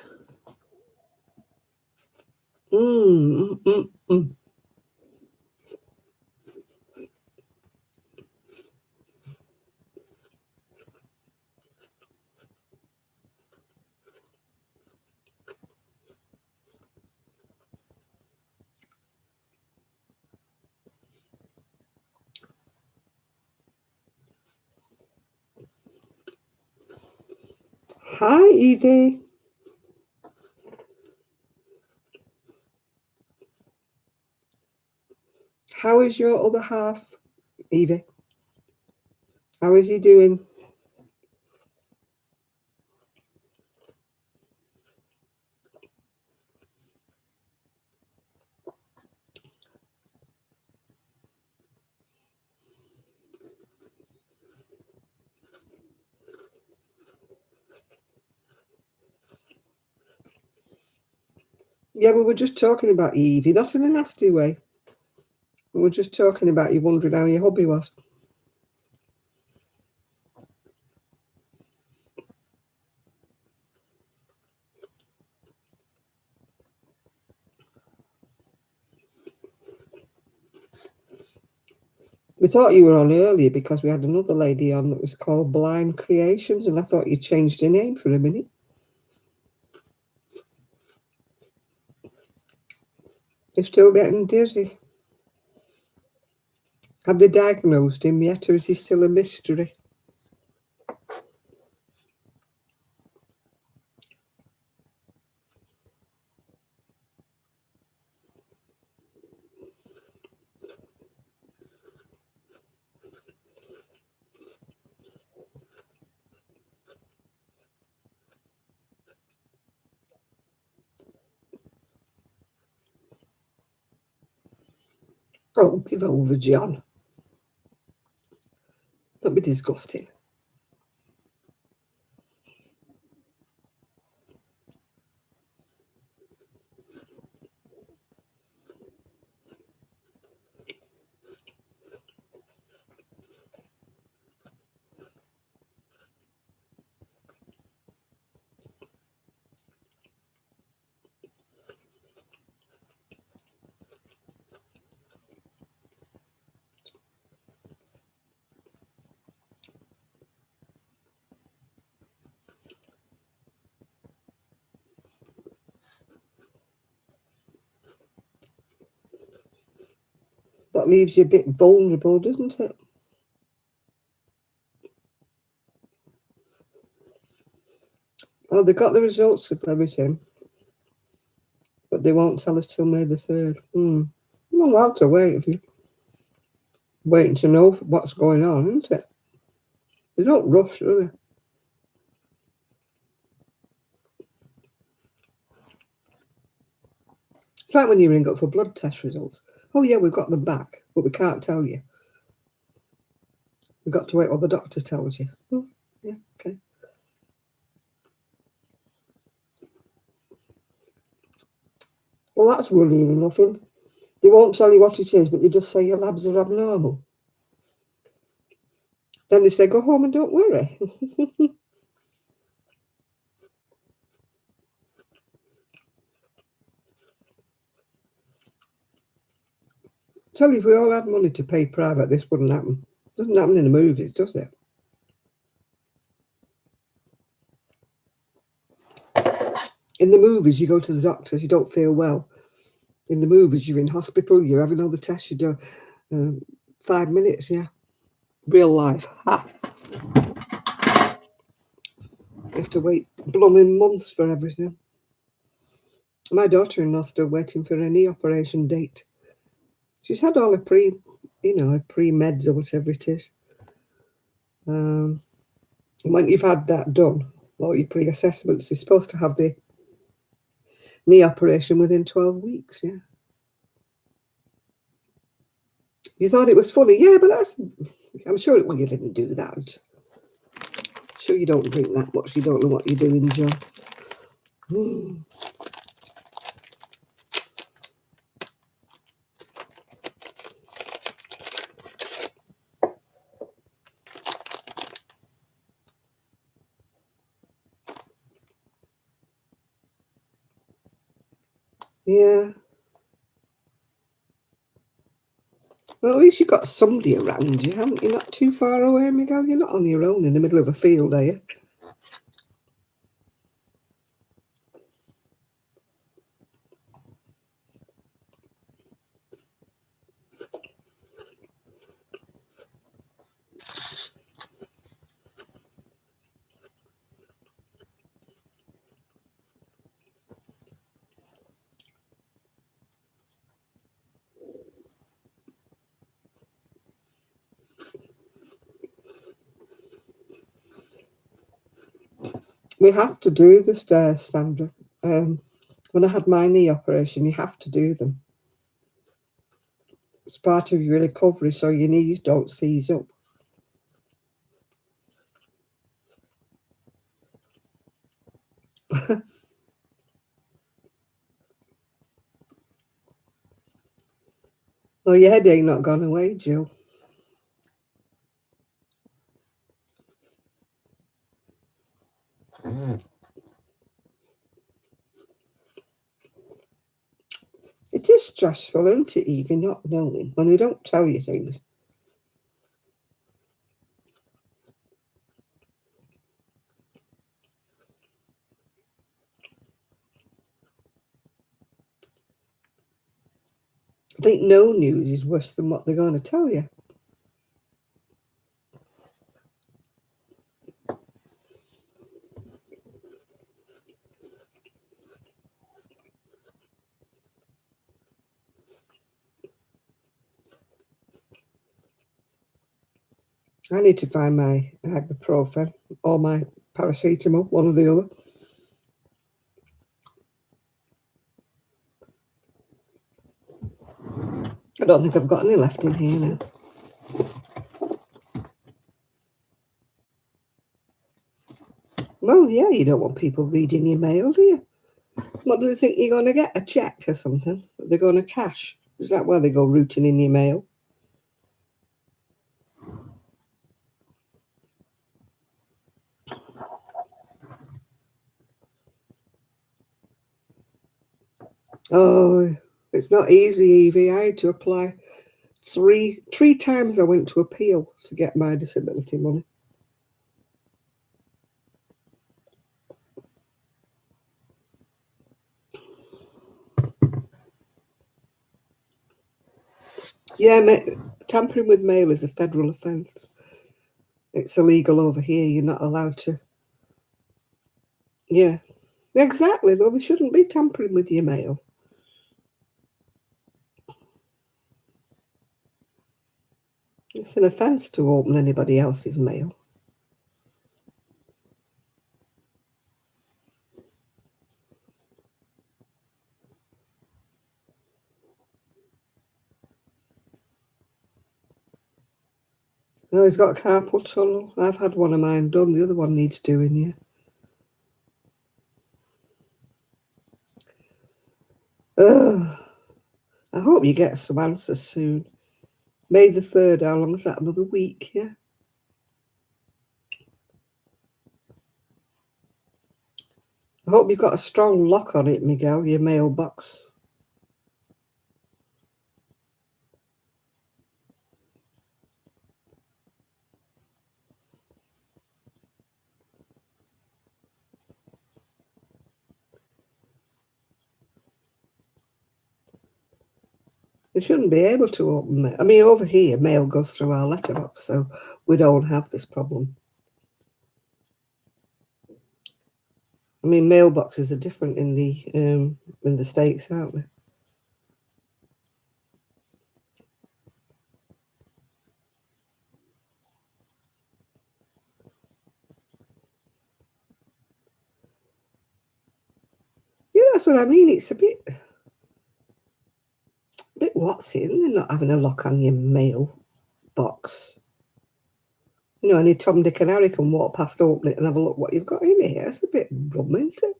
Mm, mm, mm. Hi, Evie. How is your other half, Evie? How is he doing? Yeah, we were just talking about Evie, not in a nasty way. We were just talking about you wondering how your hubby was. We thought you were on earlier because we had another lady on that was called Blind Creations, and I thought you changed your name for a minute. You're still getting dizzy. Have they diagnosed him yet, or is he still a mystery? Oh, give over, John. Don't be disgusting. That leaves you a bit vulnerable, doesn't it? Oh, they got the results of everything, but they won't tell us till May the 3rd. Well, we'll have to wait if you're waiting to know what's going on, isn't it? They don't rush, do they? It's like when you ring up for blood test results. Oh, yeah, we've got them back, but we can't tell you. We've got to wait what the doctor tells you. Oh, yeah, okay. Well, that's worrying enough. They won't tell you what it is, but they just say your labs are abnormal. Then they say, go home and don't worry. Tell you, if we all had money to pay private, this wouldn't happen. It doesn't happen in the movies, does it? In the movies, you go to the doctors, you don't feel well. In the movies, you're in hospital, you're having all the tests, you do 5 minutes, yeah. Real life. Ha! You have to wait blooming months for everything. My daughter-in-law's still waiting for a knee operation date. She's had all her her pre-meds or whatever it is. And when you've had that done, or your pre-assessments, you're supposed to have the knee operation within 12 weeks, yeah. You thought it was funny, yeah, but I'm sure you didn't do that. Sure you don't drink that much, you don't know what you're doing, Joe. Yeah. Well, at least you've got somebody around you, haven't you? Not too far away, Miguel. You're not on your own in the middle of a field, are you? We have to do the stairs, Sandra. When I had my knee operation, you have to do them. It's part of your recovery so your knees don't seize up. Well, your head ain't not gone away, Jill. It is stressful, isn't it, Evie, not knowing when they don't tell you things. I think no news is worse than what they're going to tell you. I need to find my ibuprofen or my paracetamol, one or the other. I don't think I've got any left in here now. Well, yeah, you don't want people reading your mail, do you? What do they think you're going to get? A cheque or something? They're going to cash? Is that why they go rooting in your mail? Oh, it's not easy, Evie. I had to apply three times. I went to appeal to get my disability money. Yeah, tampering with mail is a federal offence. It's illegal over here. You're not allowed to. Yeah, exactly. Though they shouldn't be tampering with your mail. It's an offence to open anybody else's mail. Oh, he's got a carpal tunnel. I've had one of mine done. The other one needs doing, yeah. Oh, I hope you get some answers soon. May the 3rd, how long is that? Another week, yeah? I hope you've got a strong lock on it, Miguel, your mailbox. They shouldn't be able to open mail. I mean, over here, mail goes through our letterbox, so we don't have this problem. I mean, mailboxes are different in the States, aren't they? Yeah, that's what I mean. It's a bit what's it, isn't it, not having a lock on your mailbox? You know, any Tom, Dick and Harry can walk past, open it and have a look what you've got in here. It's a bit rum, isn't it?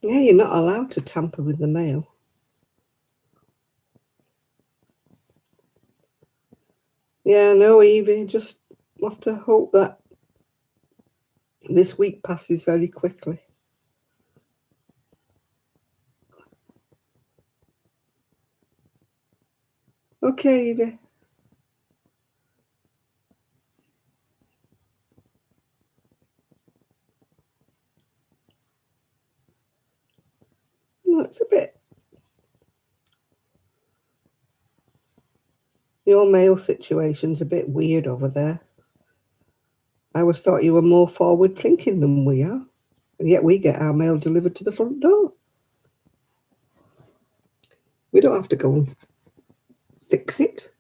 Yeah, you're not allowed to tamper with the mail. Yeah, no, Evie, just have to hope that this week passes very quickly. Okay, Evie. No, it's a bit... Your mail situation's a bit weird over there. I always thought you were more forward thinking than we are. And yet we get our mail delivered to the front door. We don't have to go and fix it.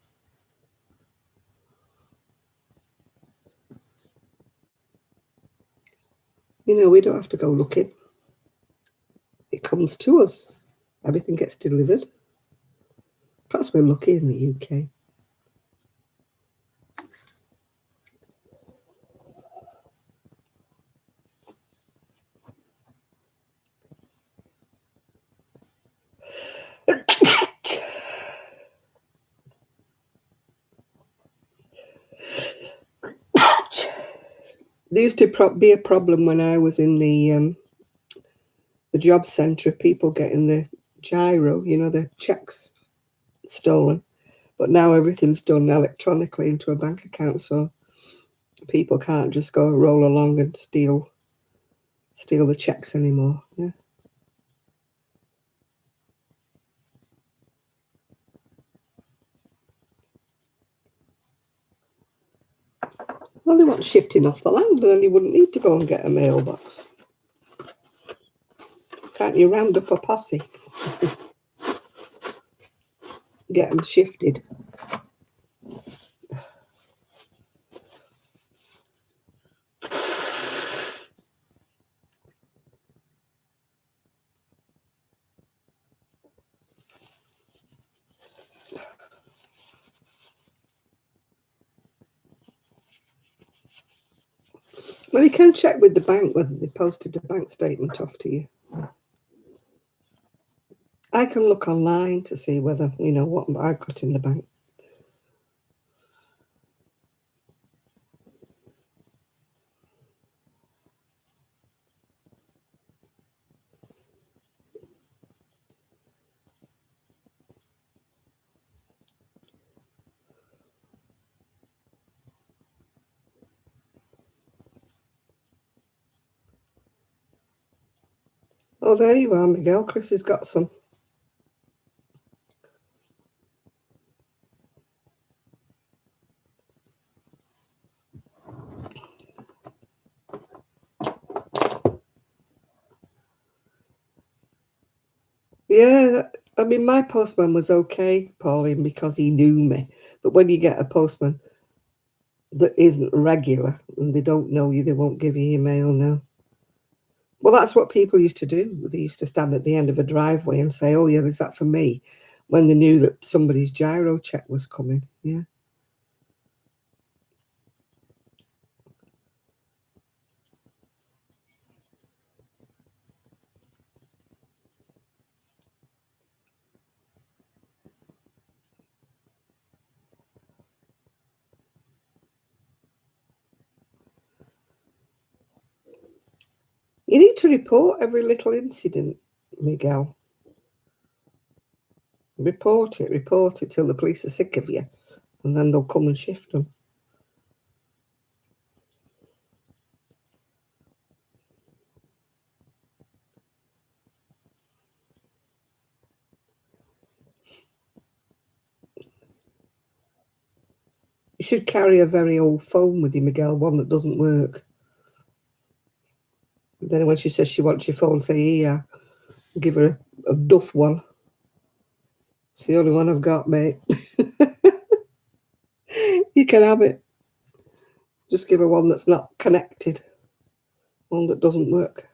You know, we don't have to go looking. It comes to us. Everything gets delivered. Perhaps we're lucky in the UK. There used to be a problem when I was in the job centre of people getting the gyro, you know, the checks stolen. But now everything's done electronically into a bank account, so people can't just go roll along and steal the checks anymore. Yeah. Well, they want shifting off the land, then you wouldn't need to go and get a mailbox. Can't you round up a posse? Get them shifted. Well, you can check with the bank whether they posted the bank statement off to you. I can look online to see whether, you know, what I've got in the bank. Oh, there you are, Miguel. Chris has got some. Yeah, I mean, my postman was okay, Pauline, because he knew me. But when you get a postman that isn't regular and they don't know you, they won't give you your mail now. Well, that's what people used to do. They used to stand at the end of a driveway and say, "Oh, yeah, is that for me?" when they knew that somebody's gyro check was coming. Yeah. You need to report every little incident, Miguel. Report it till the police are sick of you, and then they'll come and shift them. You should carry a very old phone with you, Miguel, one that doesn't work. Then when she says she wants your phone, say, "Here, give her a duff one. It's the only one I've got, mate." You can have it. Just give her one that's not connected, one that doesn't work.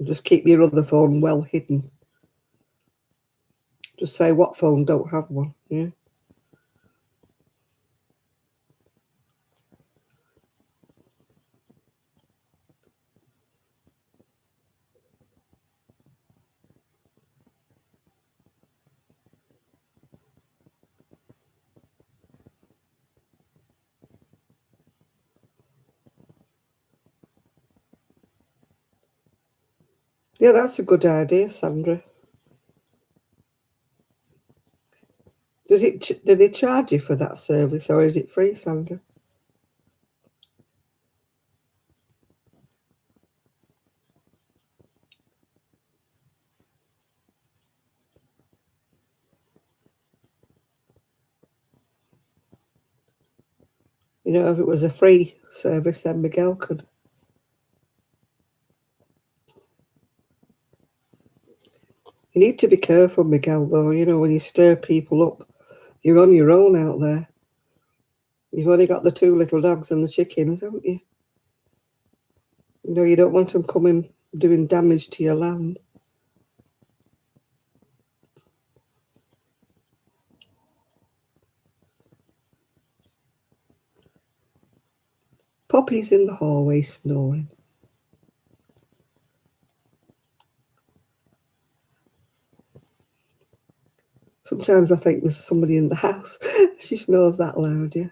Just keep your other phone well hidden. Just say what phone don't have one. Yeah. Yeah, that's a good idea, Sandra. Do they charge you for that service, or is it free, Sandra? You know, if it was a free service, then Miguel could. You need to be careful, Miguel, though. You know, when you stir people up, you're on your own out there. You've only got the two little dogs and the chickens, haven't you? You know, you don't want them coming doing damage to your land. Poppy's in the hallway snoring. Sometimes I think there's somebody in the house. She snores that loud, yeah.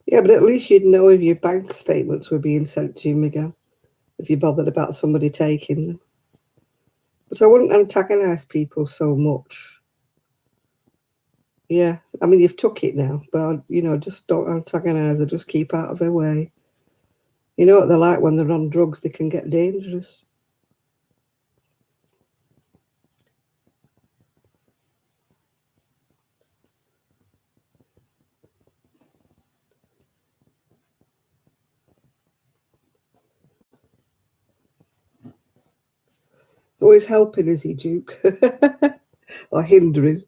Yeah, but at least you'd know if your bank statements were being sent to you, Miguel, if you bothered about somebody taking them. But I wouldn't antagonise people so much. Yeah, I mean, you've took it now, but, you know, just don't antagonise her, just keep out of her way. You know what they're like when they're on drugs, they can get dangerous. Always helping, is he, Duke? Or hindering?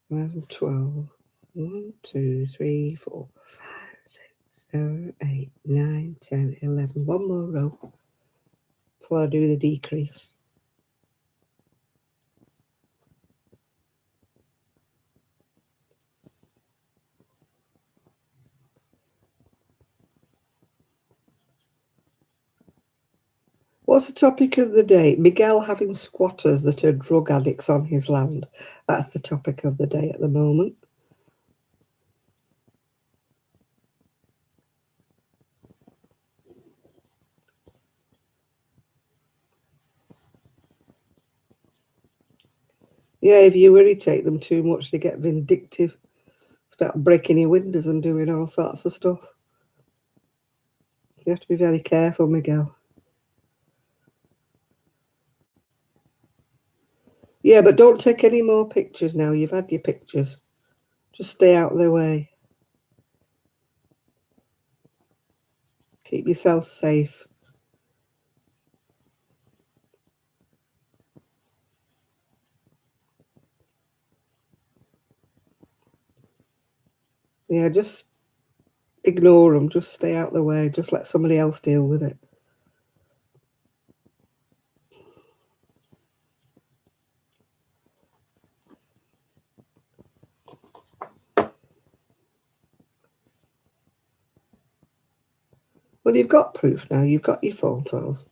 11, 12. 1, 2, 3, 4, 5, 6, 7, 8, 9, 10, 11. One more row before I do the decrease. What's the topic of the day? Miguel having squatters that are drug addicts on his land. That's the topic of the day at the moment. Yeah, if you irritate them too much, they get vindictive, start breaking your windows and doing all sorts of stuff. You have to be very careful, Miguel. Yeah, but don't take any more pictures now. You've had your pictures. Just stay out of their way. Keep yourself safe. Yeah, just ignore them. Just stay out of the way. Just let somebody else deal with it. Well, you've got proof now. You've got your photos.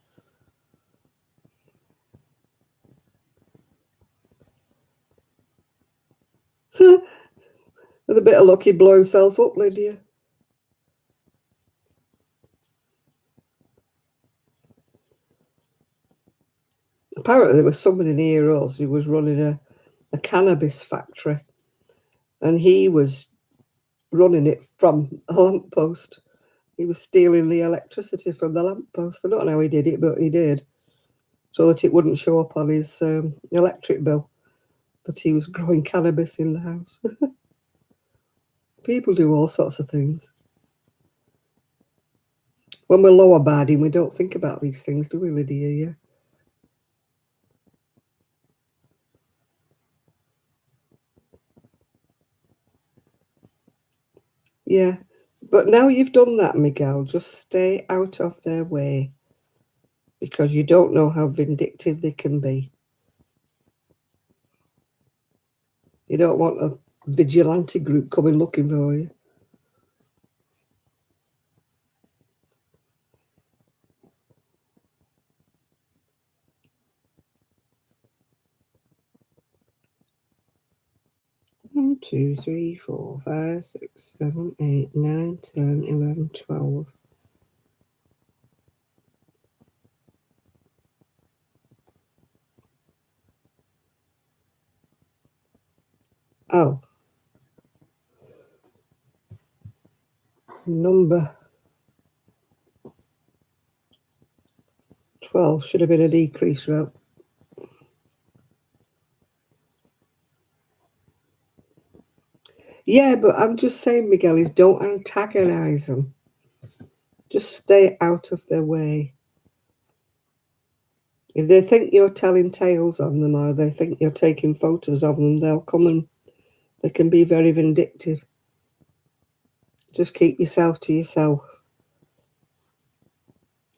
With a bit of luck, he'd blow himself up, Lydia. Apparently, there was somebody near us who was running a cannabis factory, and he was running it from a lamppost. He was stealing the electricity from the lamppost. I don't know how he did it, but he did, so that it wouldn't show up on his electric bill that he was growing cannabis in the house. People do all sorts of things. When we're law abiding, we don't think about these things, do we, Lydia? Yeah. Yeah. But now you've done that, Miguel, just stay out of their way because you don't know how vindictive they can be. You don't want a vigilante group coming looking for you. 1, 2, 3, 4, 5, 6, 7, 8, 9, 10, 11, 12. Oh, number 12 should have been a decrease row. Yeah, but I'm just saying, Miguel, is don't antagonise them. Just stay out of their way. If they think you're telling tales on them or they think you're taking photos of them, they'll come and they can be very vindictive. Just keep yourself to yourself.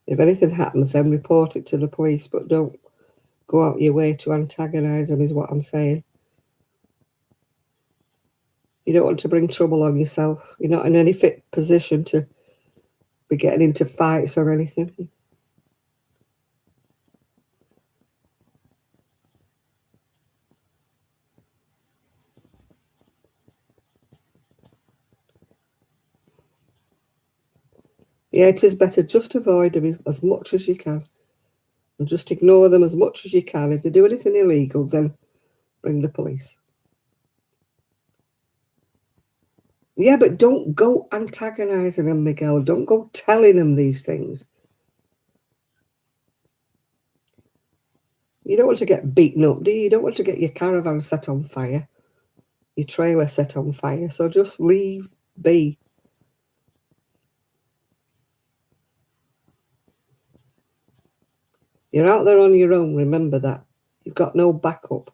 If anything happens, then report it to the police, but don't go out your way to antagonise them, is what I'm saying. You don't want to bring trouble on yourself. You're not in any fit position to be getting into fights or anything. Yeah, it is better just avoid them as much as you can. And just ignore them as much as you can. If they do anything illegal, then ring the police. Yeah, but don't go antagonising them, Miguel. Don't go telling them these things. You don't want to get beaten up, do you? You don't want to get your caravan set on fire, your trailer set on fire. So just leave be. You're out there on your own, remember that. You've got no backup.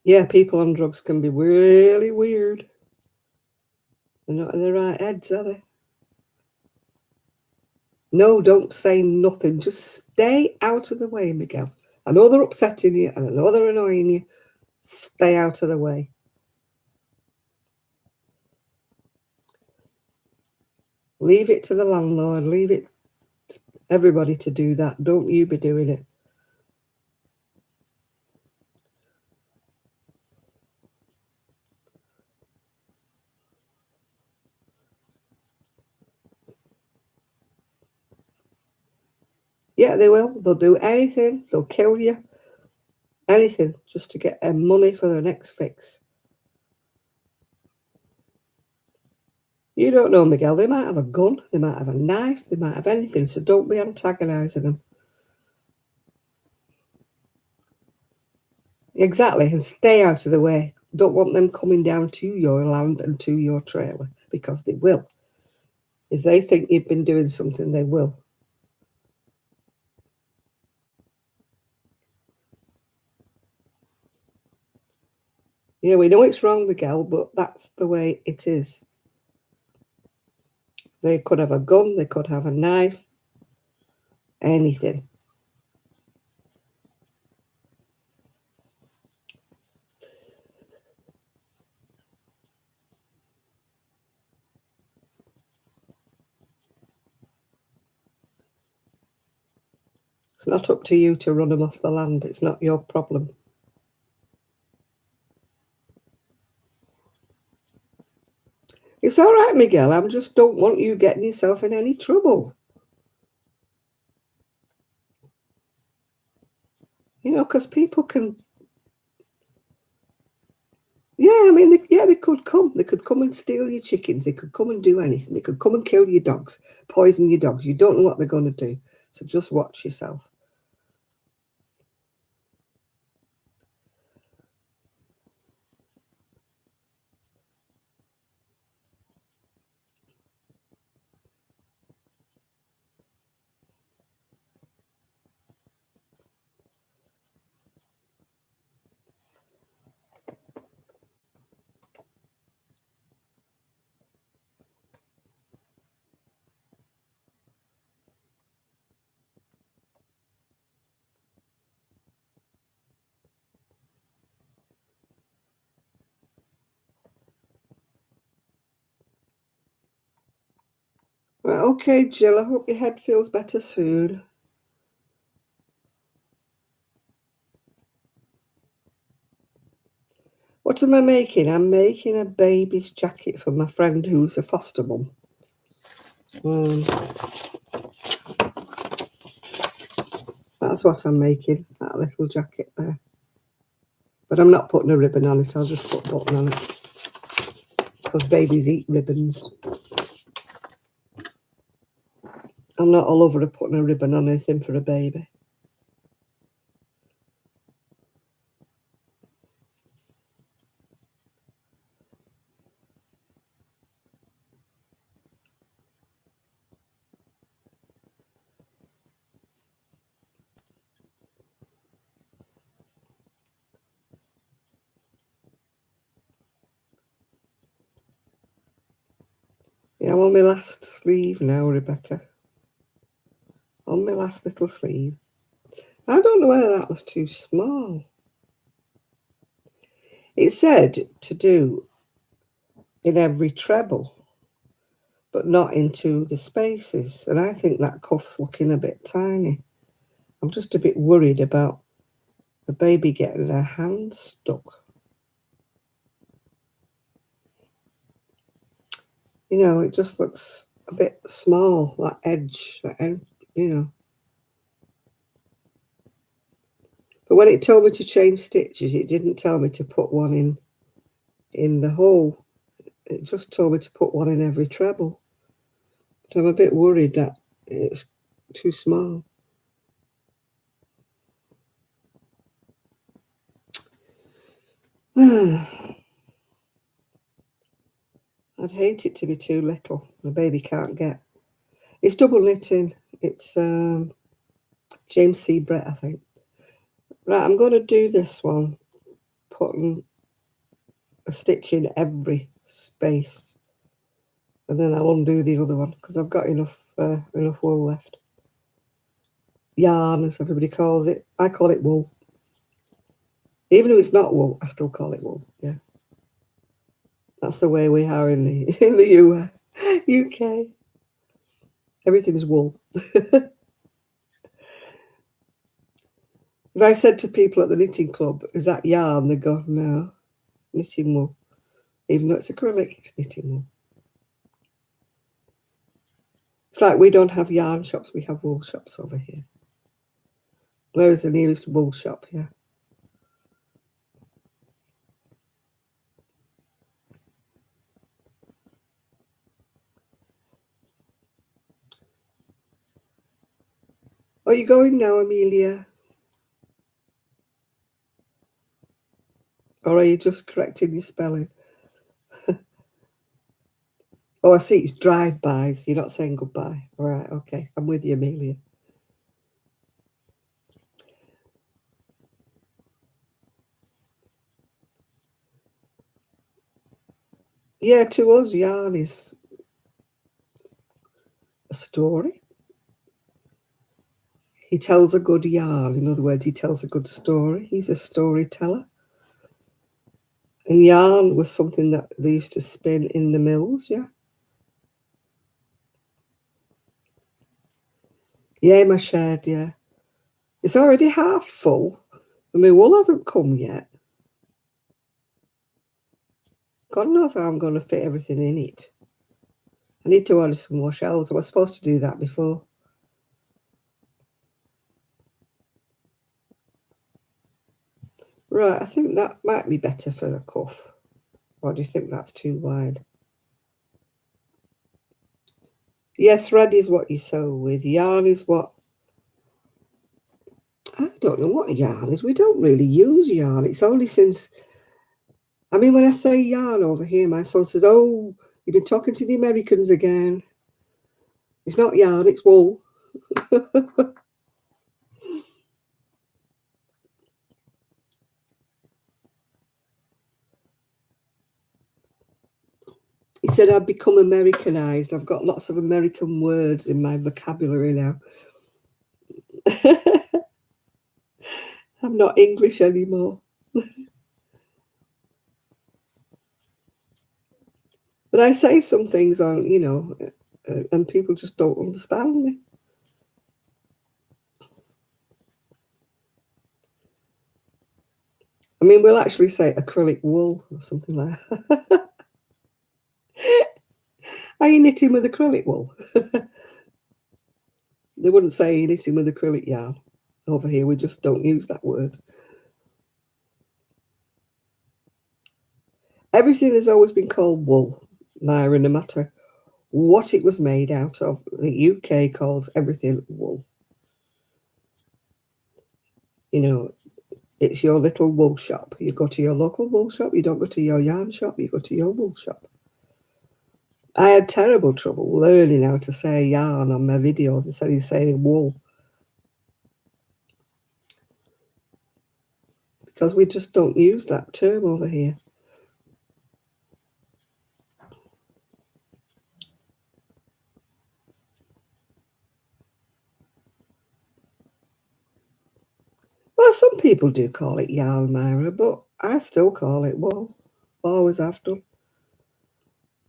Yeah, people on drugs can be really weird. They're not in their right heads, are they? No, don't say nothing. Just stay out of the way, Miguel. I know they're upsetting you and I know they're annoying you. Stay out of the way. Leave it to the landlord. Leave it everybody to do that. Don't you be doing it. Yeah, they will. They'll do anything. They'll kill you. Anything just to get money for their next fix. You don't know, Miguel. They might have a gun. They might have a knife. They might have anything. So don't be antagonising them. Exactly. And stay out of the way. Don't want them coming down to your land and to your trailer because they will. If they think you've been doing something, they will. Yeah, we know it's wrong, Miguel, but that's the way it is. They could have a gun, they could have a knife, anything. It's not up to you to run them off the land. It's not your problem. It's all right, Miguel. I just don't want you getting yourself in any trouble. You know, because people can. Yeah, I mean, they could come. They could come and steal your chickens. They could come and do anything. They could come and kill your dogs, poison your dogs. You don't know what they're going to do. So just watch yourself. Right, okay, Jill, I hope your head feels better soon. What am I making? I'm making a baby's jacket for my friend who's a foster mum. That's what I'm making, that little jacket there. But I'm not putting a ribbon on it, I'll just put a button on it. Because babies eat ribbons. I'm not all over putting a ribbon on anything for a baby. Yeah, I'm on my last sleeve now, Rebecca. On my last little sleeve. I don't know whether that was too small. It said to do in every treble, but not into the spaces. And I think that cuff's looking a bit tiny. I'm just a bit worried about the baby getting their hands stuck. You know, it just looks a bit small, that edge, you know. But when it told me to change stitches, it didn't tell me to put one in the hole. It just told me to put one in every treble. But I'm a bit worried that it's too small. I'd hate it to be too little. The baby can't get. It's double knitting. It's James C. Brett, I think. Right, I'm going to do this one, putting a stitch in every space, and then I'll undo the other one because I've got enough wool left. Yarn, as everybody calls it. I call it wool. Even if it's not wool, I still call it wool. Yeah, that's the way we are in the UK. Everything is wool. If I said to people at the knitting club, "Is that yarn?" They go, "No, knitting wool." Even though it's acrylic, it's knitting wool. It's like we don't have yarn shops; we have wool shops over here. Where is the nearest wool shop? Yeah. Are you going now, Amelia? Or are you just correcting your spelling? Oh, I see, it's drive-bys. You're not saying goodbye. All right, okay. I'm with you, Amelia. Yeah, to us, yarn is a story. He tells a good yarn. In other words, he tells a good story. He's a storyteller. And yarn was something that they used to spin in the mills, yeah? Yeah, my shed, yeah. It's already half full. And my wool hasn't come yet. God knows how I'm going to fit everything in it. I need to order some more shelves. I was supposed to do that before. Right, I think that might be better for a cuff. Or do you think that's too wide? Yeah, thread is what you sew with. Yarn is what... I don't know what yarn is. We don't really use yarn. It's only since... I mean, when I say yarn over here, my son says, "Oh, you've been talking to the Americans again." It's not yarn, it's wool. He said I've become Americanized. I've got lots of American words in my vocabulary now. I'm not English anymore. But I say some things on, you know, and people just don't understand me. I mean, we'll actually say acrylic wool or something like that. Are you knitting with acrylic wool? They wouldn't say you're knitting with acrylic yarn. Over here, we just don't use that word. Everything has always been called wool, Myra, no matter what it was made out of. The UK calls everything wool. You know, it's your little wool shop. You go to your local wool shop. You don't go to your yarn shop. You go to your wool shop. I had terrible trouble learning how to say yarn on my videos instead of saying wool, because we just don't use that term over here. Well, some people do call it yarn, Myra, but I still call it wool. Always have done.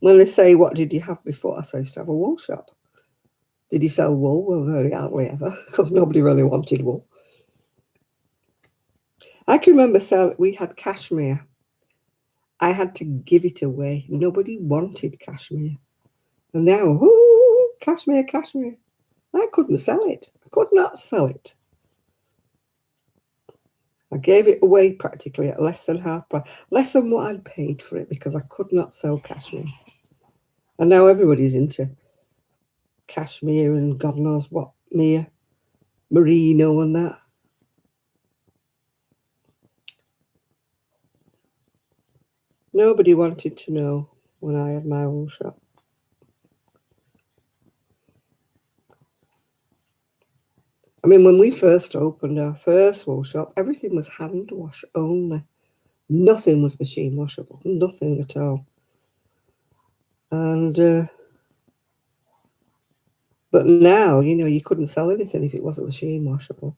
When they say, what did you have before? I say, I used to have a wool shop. Did you sell wool? Well, very hardly ever, because nobody really wanted wool. I can remember we had cashmere. I had to give it away. Nobody wanted cashmere. And now, ooh, cashmere, cashmere. I couldn't sell it. I could not sell it. I gave it away practically at less than half price, less than what I'd paid for it, because I could not sell cashmere. And now everybody's into cashmere and God knows what, merino and that. Nobody wanted to know when I had my wool shop. I mean, when we first opened our first wool shop, everything was hand wash only. Nothing was machine washable, nothing at all. And but now, you know, you couldn't sell anything if it wasn't machine washable.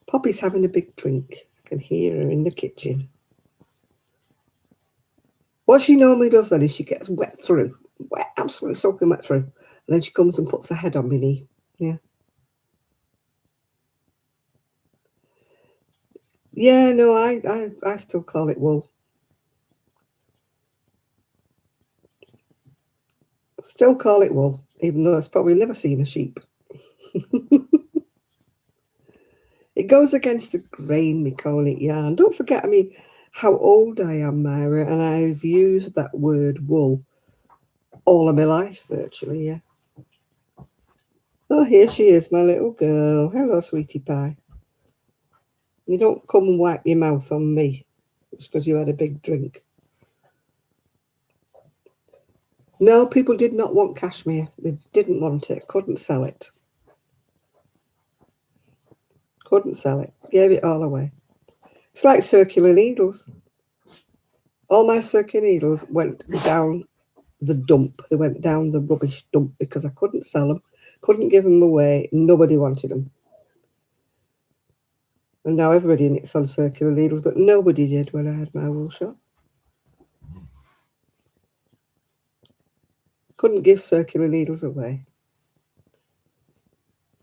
Poppy's having a big drink. I can hear her in the kitchen. What she normally does then is she gets wet through, absolutely soaking wet through. And then she comes and puts her head on my knee. Yeah. Yeah, no, I still call it wool. Still call it wool, even though it's probably never seen a sheep. It goes against the grain, we call it yarn. Don't forget, I mean, how old I am, Myra, and I've used that word wool all of my life, virtually, yeah. Oh, here she is, my little girl. Hello, sweetie pie. You don't come and wipe your mouth on me just because you had a big drink. No, people did not want cashmere. They didn't want it, couldn't sell it. Couldn't sell it. Gave it all away. It's like circular needles. All my circular needles went down the dump. They went down the rubbish dump because I couldn't sell them, couldn't give them away. Nobody wanted them. And now everybody knits on circular needles, but nobody did when I had my wool shop. Couldn't give circular needles away.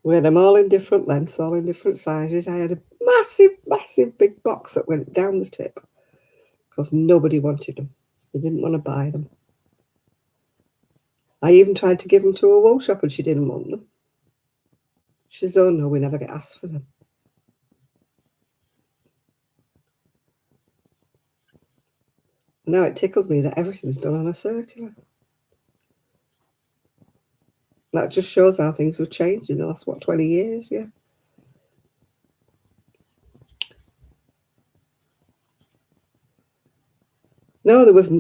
We had them all in different lengths, all in different sizes. I had a massive, massive big box that went down the tip because nobody wanted them. They didn't want to buy them. I even tried to give them to a wool shop and she didn't want them. She said, oh no, we never get asked for them. Now it tickles me that everything's done on a circular. That just shows how things have changed in the last, 20 years, yeah. No, there was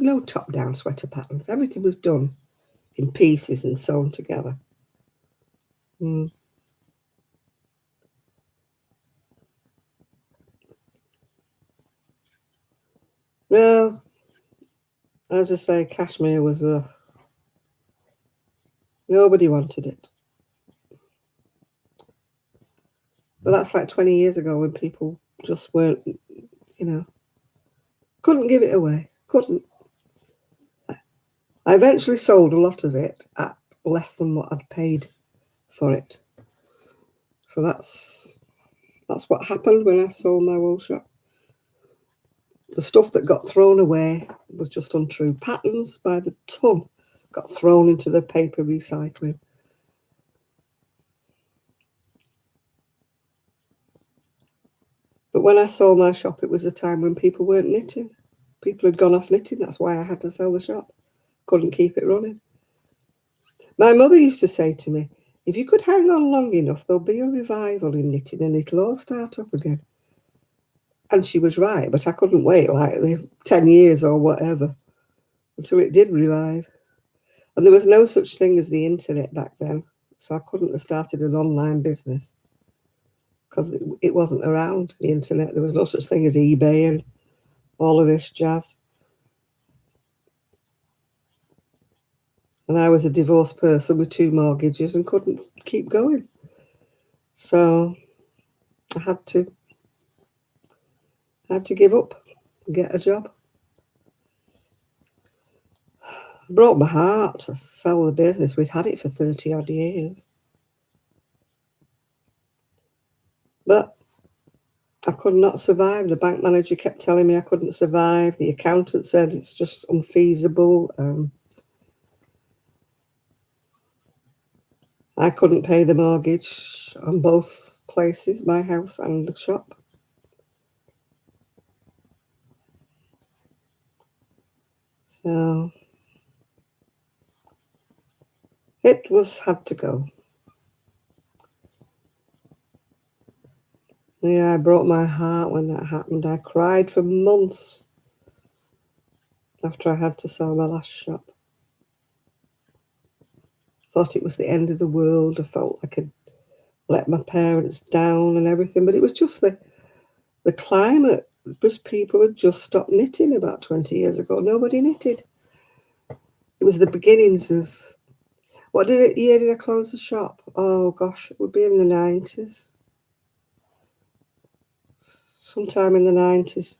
no top-down sweater patterns. Everything was done in pieces and sewn together. Mm. No, as I say, cashmere was nobody wanted it. But that's like 20 years ago when people just weren't, couldn't give it away. Couldn't. I eventually sold a lot of it at less than what I'd paid for it. So that's what happened when I sold my wool shop. The stuff that got thrown away was just untrue. Patterns by the ton got thrown into the paper recycling. But when I sold my shop, it was the time when people weren't knitting. People had gone off knitting. That's why I had to sell the shop. Couldn't keep it running. My mother used to say to me, if you could hang on long enough, there'll be a revival in knitting and it'll all start up again. And she was right, but I couldn't wait like 10 years or whatever until it did revive. And there was no such thing as the internet back then, so I couldn't have started an online business because it wasn't around, the internet. There was no such thing as eBay and all of this jazz. And I was a divorced person with 2 mortgages and couldn't keep going. So I had to give up and get a job. It broke my heart to sell the business. We'd had it for 30 odd years. But I could not survive. The bank manager kept telling me I couldn't survive. The accountant said it's just unfeasible. I couldn't pay the mortgage on both places, my house and the shop. So it had to go. Yeah, I broke my heart when that happened. I cried for months after I had to sell my last shop. Thought it was the end of the world. I felt like I'd let my parents down and everything, but it was just the climate. Because people had just stopped knitting about 20 years ago. Nobody knitted. It was the beginnings of, what year did I close the shop? Oh gosh, it would be in the 90s. Sometime in the 90s.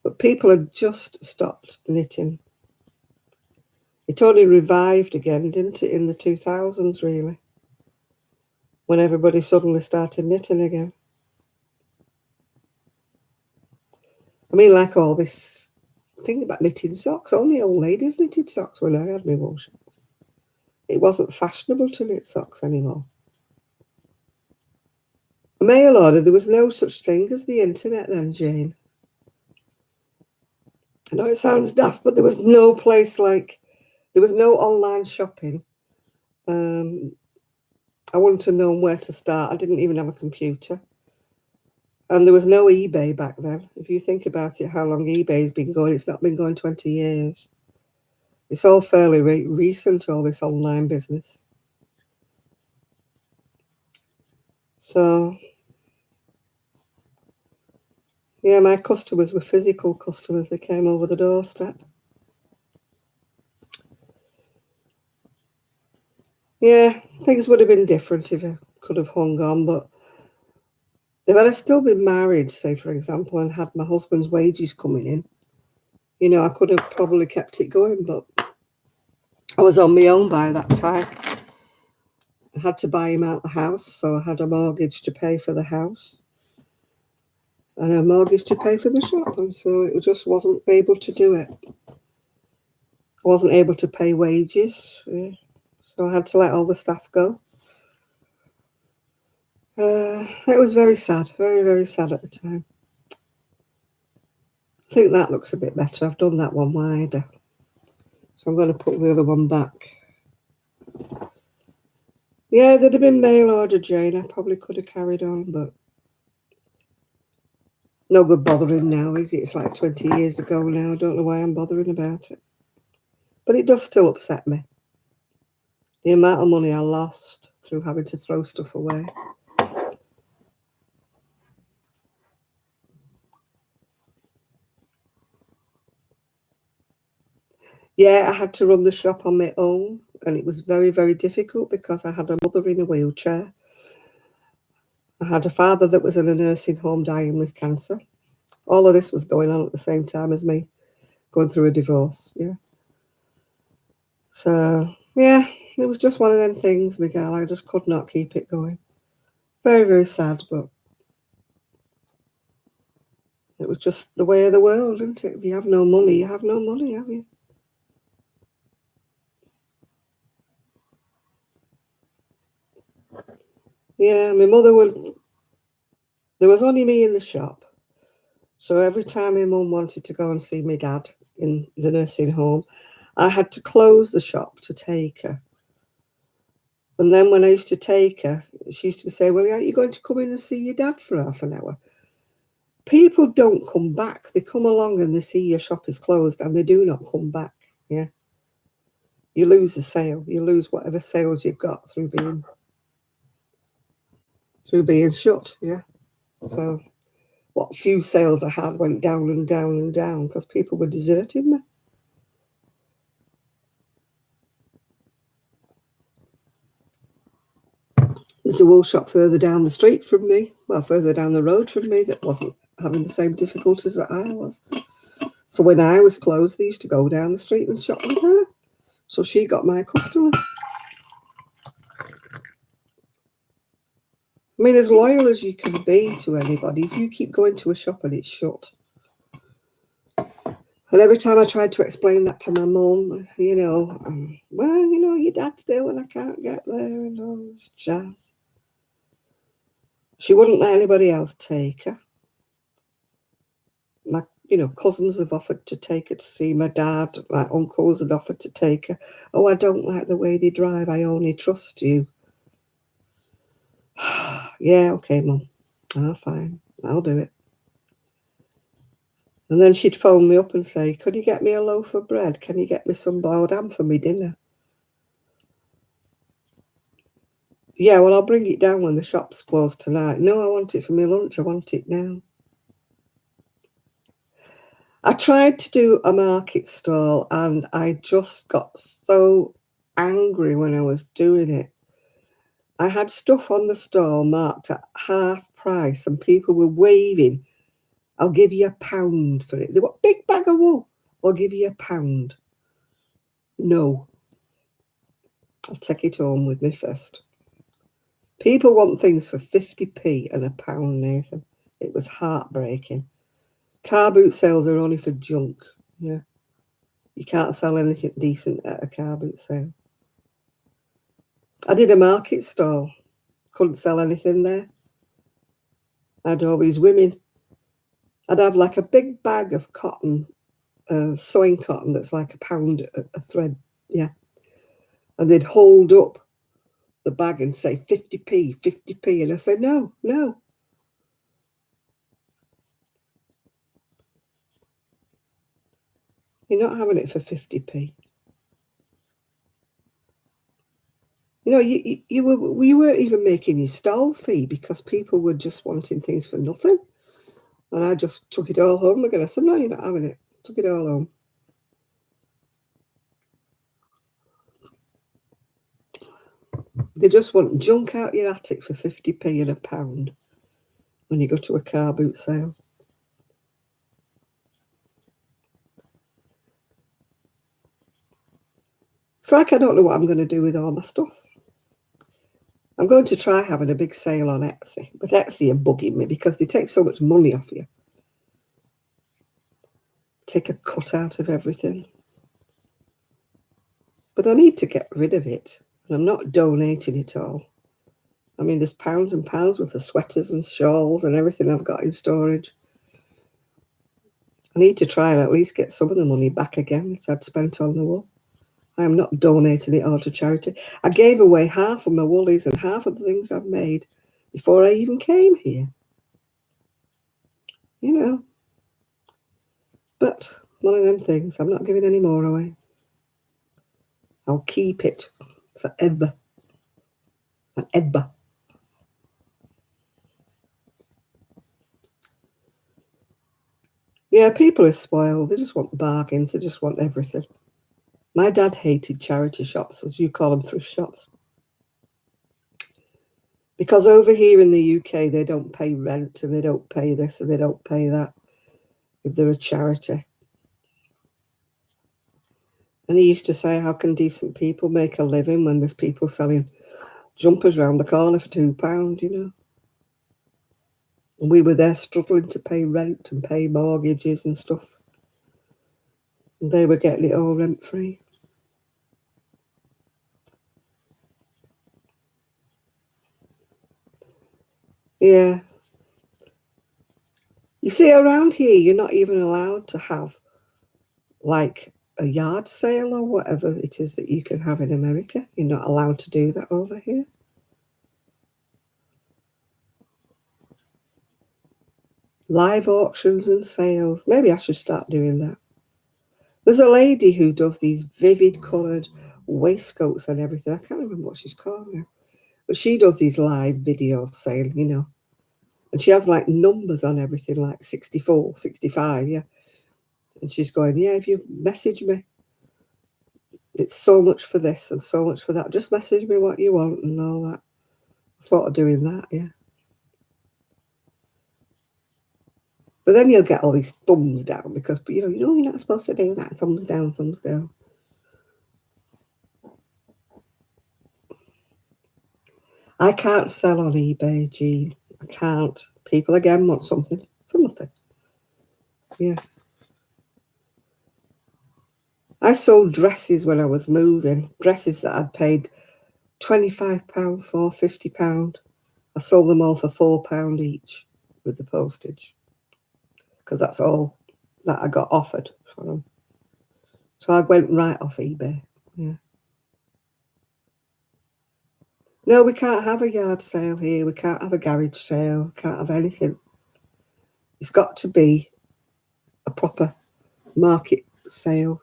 But people had just stopped knitting. It only revived again, didn't it, in the 2000s, really, when everybody suddenly started knitting again. I mean, like all this thing about knitting socks, only old ladies knitted socks when I had my wool shop. It wasn't fashionable to knit socks anymore. A mail order, there was no such thing as the internet then, Jane. I know it sounds daft, but there was no place like, there was no online shopping. I wouldn't have known where to start. I didn't even have a computer. And there was no eBay back then. If you think about it, how long eBay's been going, it's not been going 20 years. It's all fairly recent, all this online business. So, yeah, my customers were physical customers. They came over the doorstep. Yeah, things would have been different if I could have hung on, but if I'd still been married, say, for example, and had my husband's wages coming in, you know, I could have probably kept it going, but I was on my own by that time. I had to buy him out the house, so I had a mortgage to pay for the house and a mortgage to pay for the shop, and so it just wasn't able to do it. I wasn't able to pay wages, so I had to let all the staff go. It was very sad, very, very sad at the time. I think that looks a bit better. I've done that one wider. So I'm going to put the other one back. Yeah, there'd have been mail order, Jane. I probably could have carried on, but no good bothering now, is it? It's like 20 years ago now. I don't know why I'm bothering about it. But it does still upset me. The amount of money I lost through having to throw stuff away. Yeah, I had to run the shop on my own, and it was very, very difficult because I had a mother in a wheelchair. I had a father that was in a nursing home dying with cancer. All of this was going on at the same time as me going through a divorce, yeah. So, yeah, it was just one of them things, Miguel. I just could not keep it going. Very, very sad, but it was just the way of the world, isn't it? If you have no money, you have no money, have you? Yeah, my mother would. There was only me in the shop. So every time my mum wanted to go and see my dad in the nursing home, I had to close the shop to take her. And then when I used to take her, she used to say, well, aren't you going to come in and see your dad for half an hour? People don't come back. They come along and they see your shop is closed and they do not come back. Yeah. You lose a sale. You lose whatever sales you've got through being shut. Yeah. So what few sales I had went down and down and down because people were deserting me. There's a wool shop further down the street from me, well, further down the road from me, that wasn't having the same difficulties that I was. So when I was closed, they used to go down the street and shop with her. So she got my customers. I mean, as loyal as you can be to anybody, if you keep going to a shop and it's shut. And every time I tried to explain that to my mum, well, your dad's still and I can't get there and all this jazz. She wouldn't let anybody else take her. My, cousins have offered to take her to see my dad. My uncles had offered to take her. Oh, I don't like the way they drive. I only trust you. Yeah, okay, Mum. Oh, fine. I'll do it. And then she'd phone me up and say, could you get me a loaf of bread? Can you get me some boiled ham for me dinner? Yeah, well, I'll bring it down when the shop's closed tonight. No, I want it for my lunch. I want it now. I tried to do a market stall and I just got so angry when I was doing it. I had stuff on the stall marked at half price and people were waving, I'll give you £1 for it. They want a big bag of wool. I'll give you £1. No. I'll take it home with me first. People want things for 50p and £1, Nathan. It was heartbreaking. Car boot sales are only for junk. Yeah. You can't sell anything decent at a car boot sale. I did a market stall. Couldn't sell anything there. I had all these women. I'd have like a big bag of cotton, sewing cotton that's like £1 a thread. Yeah. And they'd hold up the bag and say 50p, 50p. And I said, no. You're not having it for 50p. You weren't even making your stall fee because people were just wanting things for nothing. And I just took it all home again. I said, no, you're not having it. Took it all home. They just want junk out your attic for 50p and £1 when you go to a car boot sale. It's like I don't know what I'm going to do with all my stuff. I'm going to try having a big sale on Etsy, but Etsy are bugging me because they take so much money off you. Take a cut out of everything. But I need to get rid of it, and I'm not donating it all. I mean, there's pounds and pounds worth of sweaters and shawls and everything I've got in storage. I need to try and at least get some of the money back again that I'd spent on the wool. I am not donating it all to charity. I gave away half of my woolies and half of the things I've made before I even came here. But one of them things, I'm not giving any more away. I'll keep it forever and ever. Yeah, people are spoiled. They just want bargains. They just want everything. My dad hated charity shops, as you call them, thrift shops. Because over here in the UK, they don't pay rent and they don't pay this and they don't pay that if they're a charity. And he used to say, how can decent people make a living when there's people selling jumpers round the corner for £2, you know? And we were there struggling to pay rent and pay mortgages and stuff. And they were getting it all rent-free. Yeah. You see, around here, you're not even allowed to have, like, a yard sale or whatever it is that you can have in America. You're not allowed to do that over here. Live auctions and sales. Maybe I should start doing that. There's a lady who does these vivid coloured waistcoats and everything. I can't remember what she's called now. But she does these live video sale, you know. And she has like numbers on everything, like 64, 65, yeah. And she's going, yeah, if you message me, it's so much for this and so much for that. Just message me what you want and all that. I thought of doing that, yeah. But then you'll get all these thumbs down because, you know, you're not supposed to do that. Thumbs down, thumbs down. I can't sell on eBay, Jean. I can't. People, again, want something for nothing. Yeah. I sold dresses when I was moving, dresses that I'd paid £25 for, £50. I sold them all for £4 each with the postage because that's all that I got offered for them. So I went right off eBay. Yeah. No, we can't have a yard sale here. We can't have a garage sale. Can't have anything. It's got to be a proper market sale.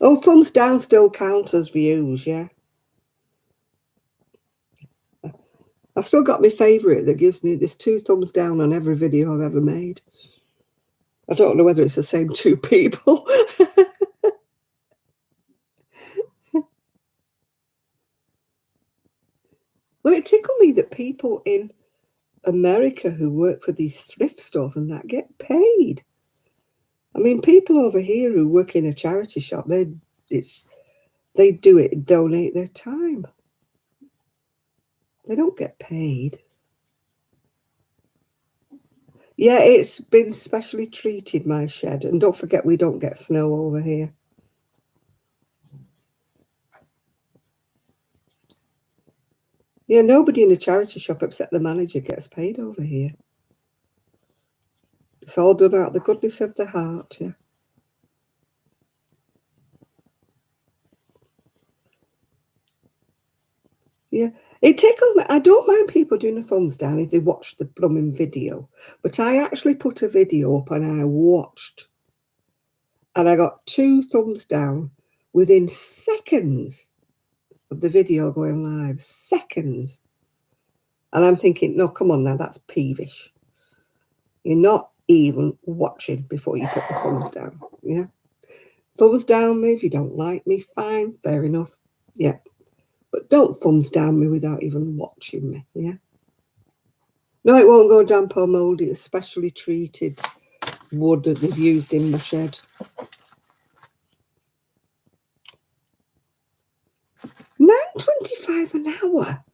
Oh, thumbs down still count as views, yeah. I've still got my favourite that gives me, there's 2 thumbs down on every video I've ever made. I don't know whether it's the same 2 people. Well, it tickled me that people in America who work for these thrift stores and that get paid. I mean, people over here who work in a charity shop, they do it and donate their time. They don't get paid. Yeah, it's been specially treated, my shed. And don't forget, we don't get snow over here. Yeah, nobody in a charity shop except the manager gets paid over here. It's all done out of the goodness of the heart, yeah. Yeah, it tickles me. I don't mind people doing a thumbs down if they watch the blooming video. But I actually put a video up and I watched. And I got 2 thumbs down within seconds of the video going live. Seconds. And I'm thinking, no, come on now, that's peevish. You're not even watching before you put the thumbs down. Yeah. Thumbs down me if you don't like me. Fine, fair enough. Yeah. But don't thumbs down me without even watching me. Yeah. No, it won't go damp or mouldy. It's specially treated wood that they've used in my shed. £9.25 an hour.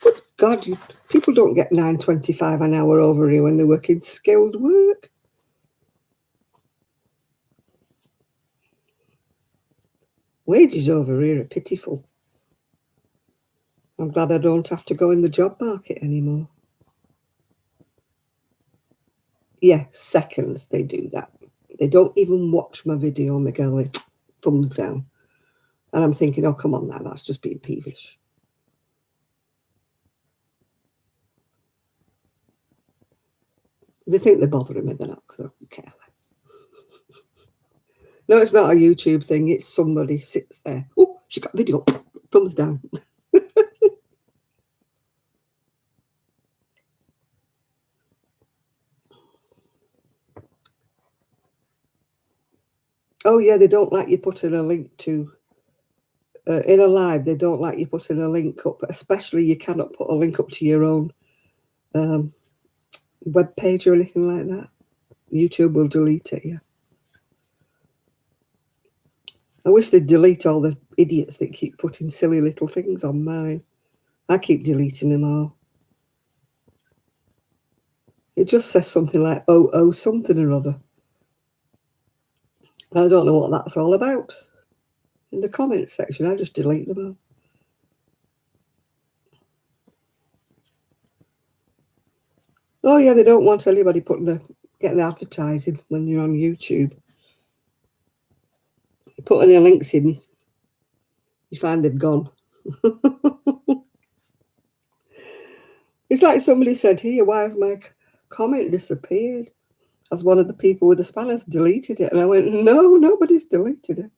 Good God, people don't get £9.25 an hour over here when they're working skilled work. Wages over here are pitiful. I'm glad I don't have to go in the job market anymore. Yeah, seconds they do that. They don't even watch my video, Miguel. They thumbs down. And I'm thinking, oh, come on now, that's just being peevish. They think they're bothering me, they're not, because I don't care less. No, it's not a YouTube thing. It's somebody sits there. Oh, she got a video. Thumbs down. Oh, yeah, they don't like you putting a link to, in a live, they don't like you putting a link up, especially you cannot put a link up to your own web page or anything like that. YouTube will delete it, yeah. I wish they'd delete all the idiots that keep putting silly little things on mine. I keep deleting them all. It just says something like, oh, something or other. I don't know what that's all about. In the comments section, I just delete them all. Oh yeah, they don't want anybody getting advertising when you're on YouTube. You put any links in, you find they've gone. It's like somebody said here, why has my comment disappeared? As one of the people with the spanners deleted it. And I went, no, nobody's deleted it.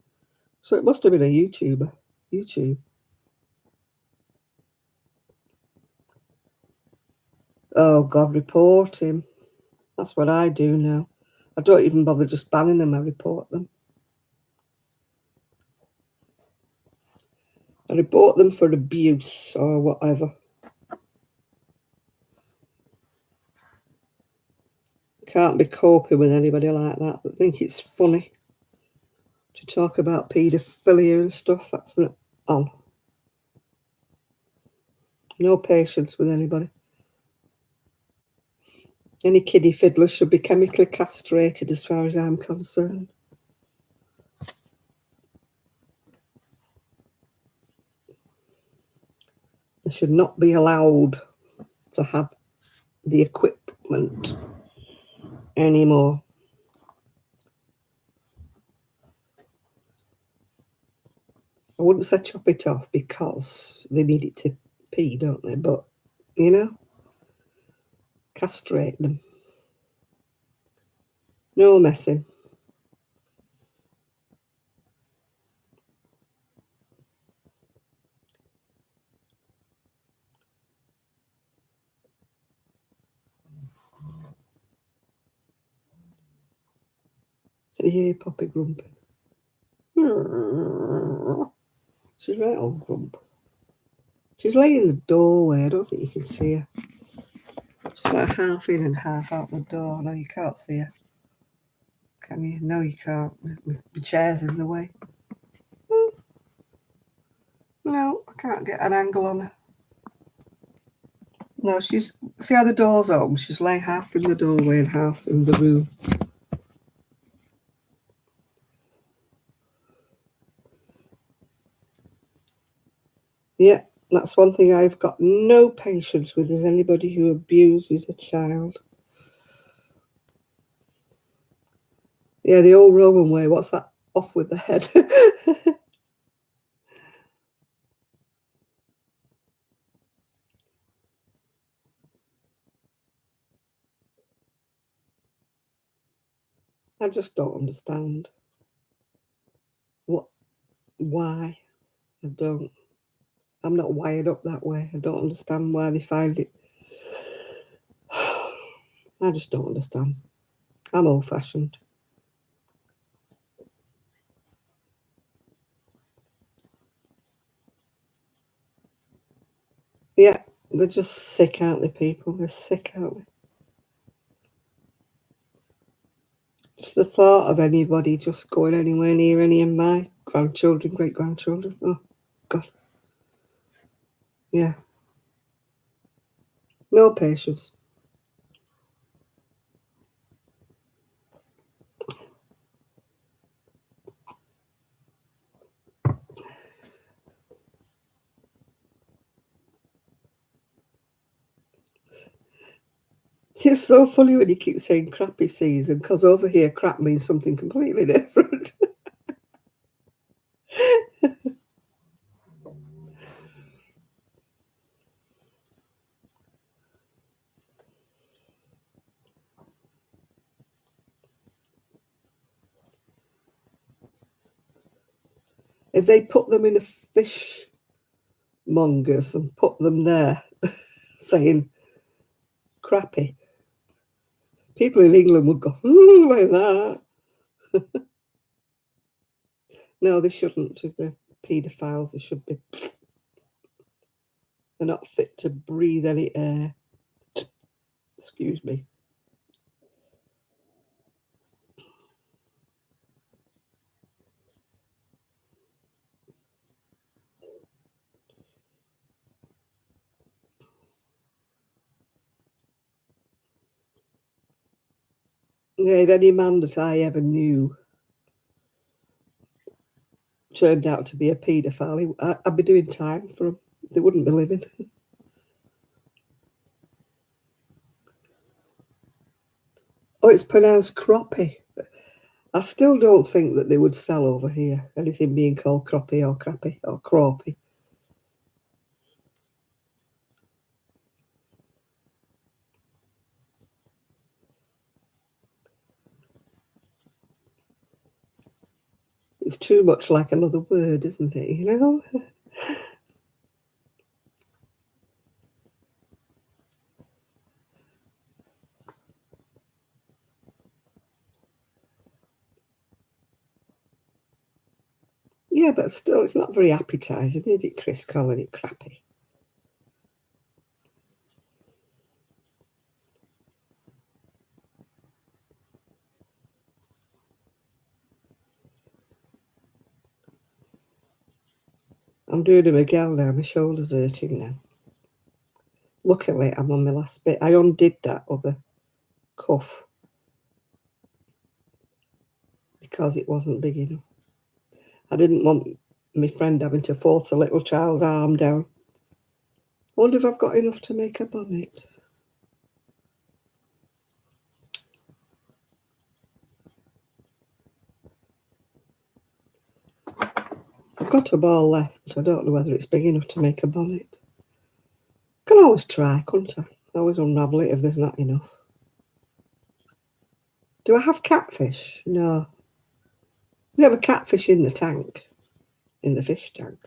So it must have been a YouTuber. YouTube. Oh, God, report him. That's what I do now. I don't even bother just banning them, I report them. I report them for abuse or whatever. Can't be coping with anybody like that. I think it's funny to talk about paedophilia and stuff. That's not on. No patience with anybody. Any kiddie fiddler should be chemically castrated as far as I'm concerned. They should not be allowed to have the equipment anymore. I wouldn't say chop it off because they need it to pee, don't they? But, you know, castrate them. No messing. Can you hear Poppy grumping? She's right on grump. She's laying in the doorway. I don't think you can see her. She's like half in and half out the door. No, you can't see her. Can you? No, you can't. The chair's in the way. No, I can't get an angle on her. No, see how the door's open? She's laying half in the doorway and half in the room. Yeah, that's one thing I've got no patience with, is anybody who abuses a child. Yeah, the old Roman way. What's that? Off with the head. I just don't understand. Why? I don't. I'm not wired up that way. I don't understand why they find it. I just don't understand. I'm old-fashioned. Yeah, they're just sick, aren't they, people? They're sick, aren't they? Just the thought of anybody just going anywhere near any of my grandchildren, great-grandchildren. Oh, God. Yeah. No patience. It's so funny when you keep saying crappy season, because over here crap means something completely different. If they put them in a fish mongers and put them there saying crappy, people in England would go, like that. No, they shouldn't. If they're paedophiles, they should be. They're not fit to breathe any air. Excuse me. Yeah, if any man that I ever knew turned out to be a paedophile, I'd be doing time for them. They wouldn't be living. Oh, it's pronounced croppy. I still don't think that they would sell over here anything being called croppy or crappy or crawpy. It's too much like another word, isn't it? You know? Yeah, but still, it's not very appetising, is it, Chris, calling it crappy? I'm doing a Miguel now. My shoulder's hurting now. Luckily, I'm on my last bit. I undid that other cuff because it wasn't big enough. I didn't want my friend having to force a little child's arm down. I wonder if I've got enough to make a bonnet. I've got a ball left, but I don't know whether it's big enough to make a bonnet. I can always try, couldn't I? I always unravel it if there's not enough. Do I have catfish? No. We have a catfish in the tank, in the fish tank.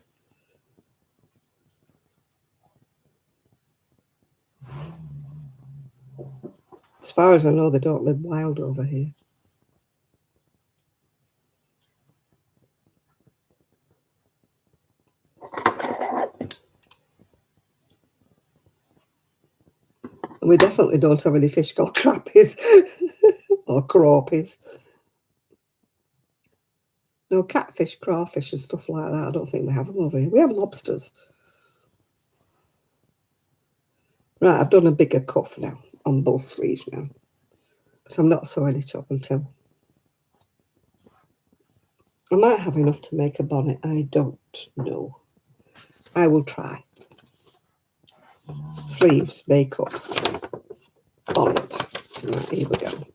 As far as I know, they don't live wild over here. And we definitely don't have any fish called crappies or crawpies. No, catfish, crawfish and stuff like that. I don't think we have them over here. We have lobsters. Right, I've done a bigger cuff now on both sleeves now. But I'm not sewing it up until... I might have enough to make a bonnet. I don't know. I will try. Sleeves, makeup, bonnet. Right, here we go.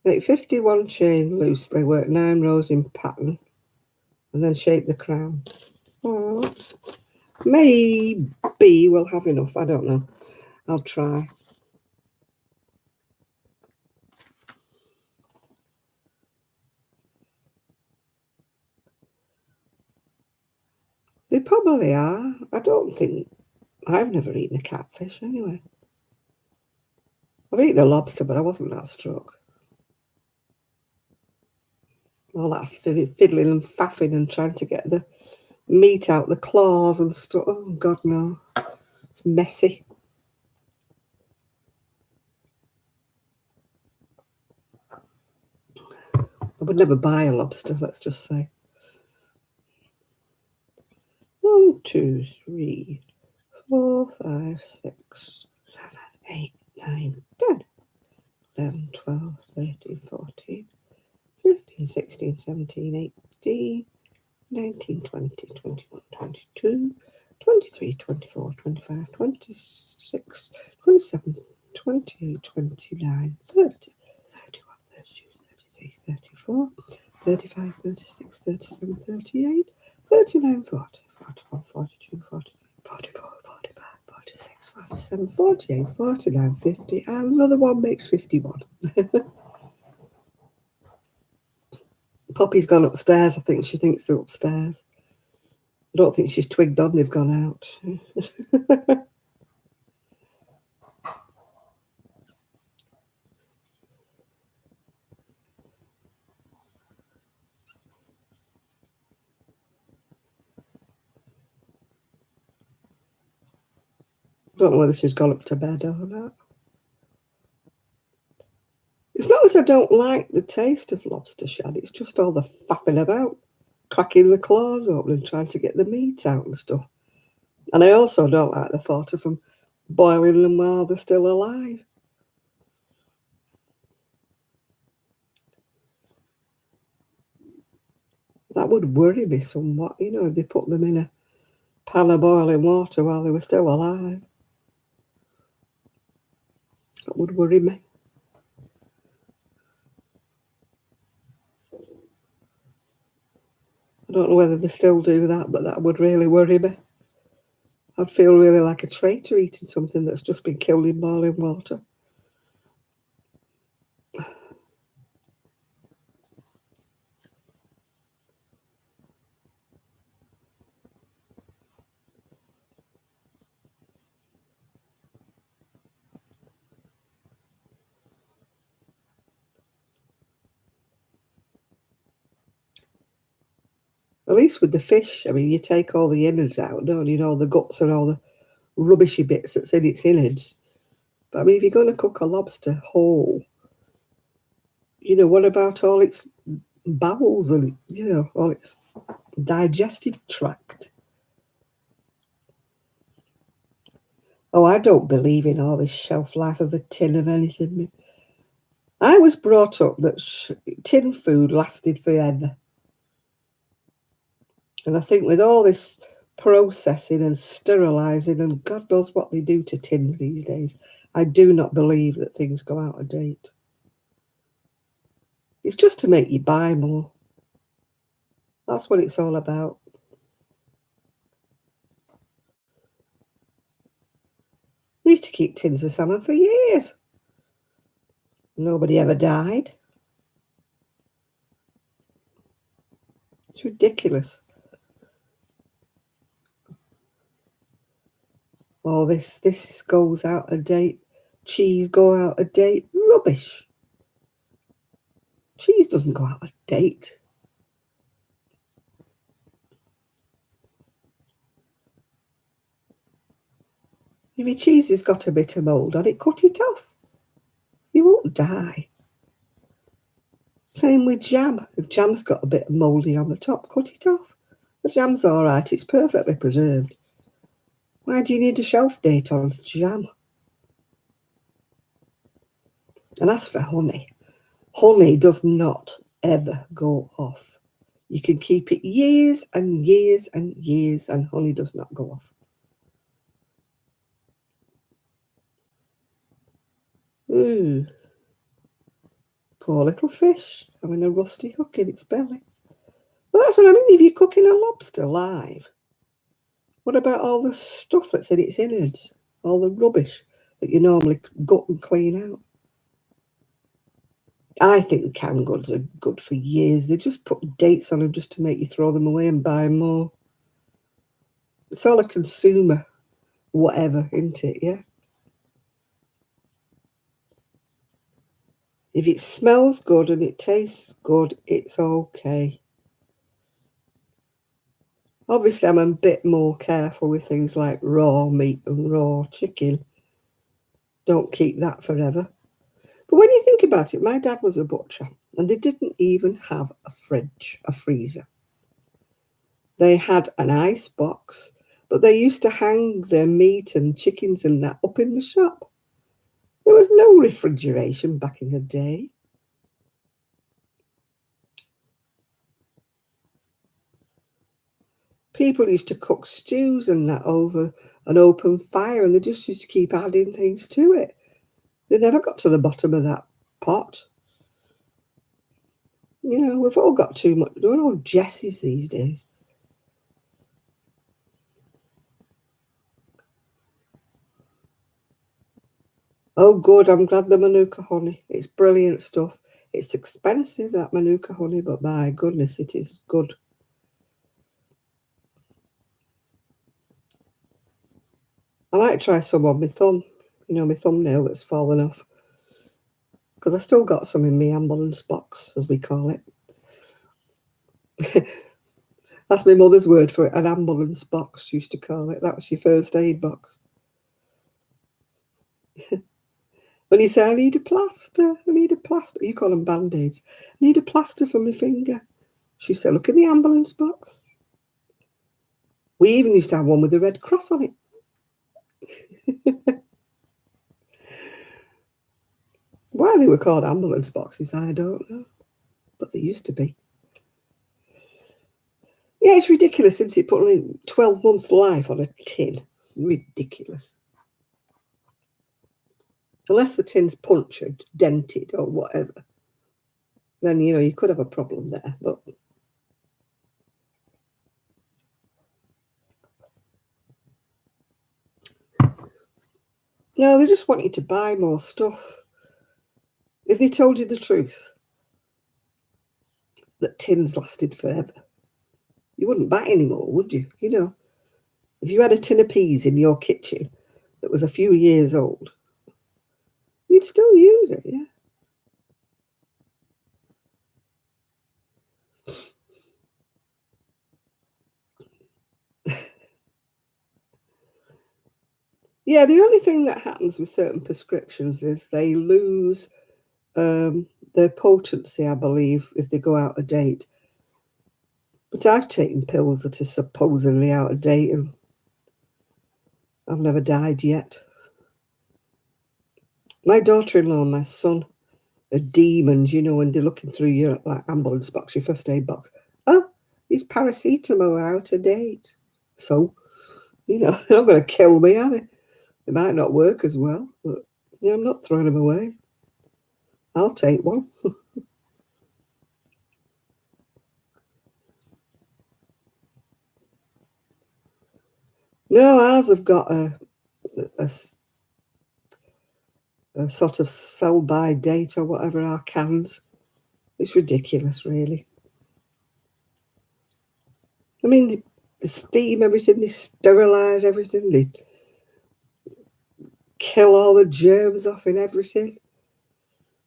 Make 51 chain loosely, work 9 rows in pattern, and then shape the crown. Oh, maybe we'll have enough. I don't know. I'll try. They probably are. I don't think... I've never eaten a catfish anyway. I've eaten a lobster, but I wasn't that struck. All that fiddling and faffing and trying to get the meat out the claws and stuff. Oh, God, no. It's messy. I would never buy a lobster, let's just say. 1, 2, 3, 4, 5, 6, 7, 8, 9, 10, 11, 12, 13, 14, 15, 16, 17, 18, 19, 20, 21, 22, 23, 24, 25, 26, 27, 28, 29, 30, 31, 32, 33, 34, 35, 36, 37, 38, 39, 40, 41, 42, 43, 44, 45, 46, 47, 48, 49, 50, and another one makes 51. Poppy's gone upstairs. I think she thinks they're upstairs. I don't think she's twigged on they've gone out. I don't know whether she's gone up to bed or not. It's not that I don't like the taste of lobster shad, it's just all the faffing about, cracking the claws open and trying to get the meat out and stuff. And I also don't like the thought of them boiling them while they're still alive. That would worry me somewhat, you know, if they put them in a pan of boiling water while they were still alive. That would worry me. I don't know whether they still do that, but that would really worry me. I'd feel really like a traitor eating something that's just been killed in boiling water. At least with the fish, I mean, you take all the innards out, don't you? All the guts and all the rubbishy bits that's in its innards. But I mean, if you're going to cook a lobster whole, you know, what about all its bowels and, you know, all its digestive tract? Oh, I don't believe in all this shelf life of a tin of anything. I was brought up that tin food lasted forever. And I think with all this processing and sterilising and God knows what they do to tins these days, I do not believe that things go out of date. It's just to make you buy more. That's what it's all about. We used to keep tins of salmon for years. Nobody ever died. It's ridiculous. Oh, this goes out of date. Cheese go out of date. Rubbish. Cheese doesn't go out of date. If your cheese has got a bit of mould on it, cut it off. You won't die. Same with jam. If jam's got a bit of mouldy on the top, cut it off. The jam's all right. It's perfectly preserved. Why do you need a shelf date on jam? And as for honey, honey does not ever go off. You can keep it years and years and years, and honey does not go off. Ooh, poor little fish having a rusty hook in its belly. Well, that's what I mean. If you're cooking a lobster live, what about all the stuff that's in its innards? All the rubbish that you normally gut and clean out? I think canned goods are good for years. They just put dates on them just to make you throw them away and buy more. It's all a consumer whatever, isn't it? Yeah. If it smells good and it tastes good, it's okay. Obviously, I'm a bit more careful with things like raw meat and raw chicken. Don't keep that forever. But when you think about it, my dad was a butcher and they didn't even have a fridge, a freezer. They had an ice box, but they used to hang their meat and chickens and that up in the shop. There was no refrigeration back in the day. People used to cook stews and that over an open fire, and they just used to keep adding things to it. They never got to the bottom of that pot. You know, we've all got too much. We're all Jessies these days. Oh, good. I'm glad the Manuka honey. It's brilliant stuff. It's expensive, that Manuka honey, but my goodness, it is good. I might try some on my thumb, you know, my thumbnail that's fallen off. Because I still got some in my ambulance box, as we call it. That's my mother's word for it, an ambulance box, she used to call it. That was your first aid box. When you say, I need a plaster, you call them band-aids. I need a plaster for my finger. She said, look in the ambulance box. We even used to have one with a red cross on it. Why they were called ambulance boxes, I don't know. But they used to be. Yeah, it's ridiculous, isn't it? Putting 12 months life on a tin. Ridiculous. Unless the tin's punctured, dented, or whatever, then, you know, you could have a problem there. But no, they just want you to buy more stuff. If they told you the truth, that tins lasted forever, you wouldn't buy any more, would you? You know, if you had a tin of peas in your kitchen that was a few years old, you'd still use it, yeah. Yeah, the only thing that happens with certain prescriptions is they lose their potency, I believe, if they go out of date. But I've taken pills that are supposedly out of date and I've never died yet. My daughter-in-law and my son are demons, you know, when they're looking through your like ambulance box, your first aid box. Oh, these paracetamol are out of date. So, you know, they're not going to kill me, are they? They might not work as well, but yeah, I'm not throwing them away. I'll take one. No, ours have got a, a sort of sell by date or whatever, our cans. It's ridiculous, really. I mean, they steam everything, they sterilise everything, they kill all the germs off in everything.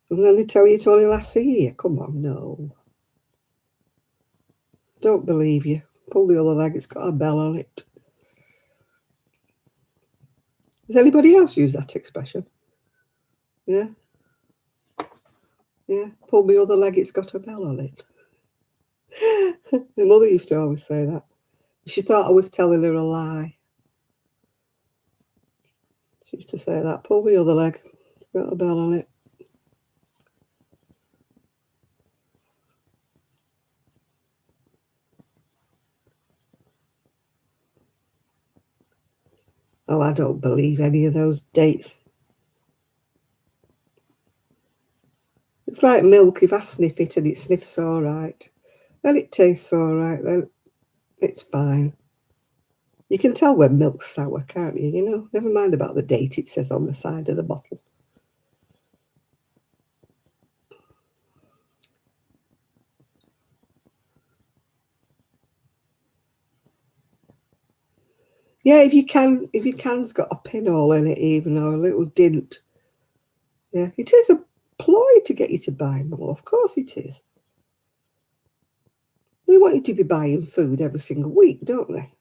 And then they tell you it only lasts a year. Come on, no. Don't believe you. Pull the other leg, it's got a bell on it. Does anybody else use that expression? Yeah? Yeah. Pull the other leg, it's got a bell on it. My mother used to always say that. She thought I was telling her a lie. She used to say that. Pull the other leg, it's got a bell on it. Oh, I don't believe any of those dates. It's like milk. If I sniff it and it sniffs all right, and it tastes all right, then it's fine. You can tell when milk's sour, can't you? You know, never mind about the date it says on the side of the bottle. Yeah, if your can's got a pinhole in it, even or a little dint. Yeah, it is a ploy to get you to buy more. Of course, it is. They want you to be buying food every single week, don't they?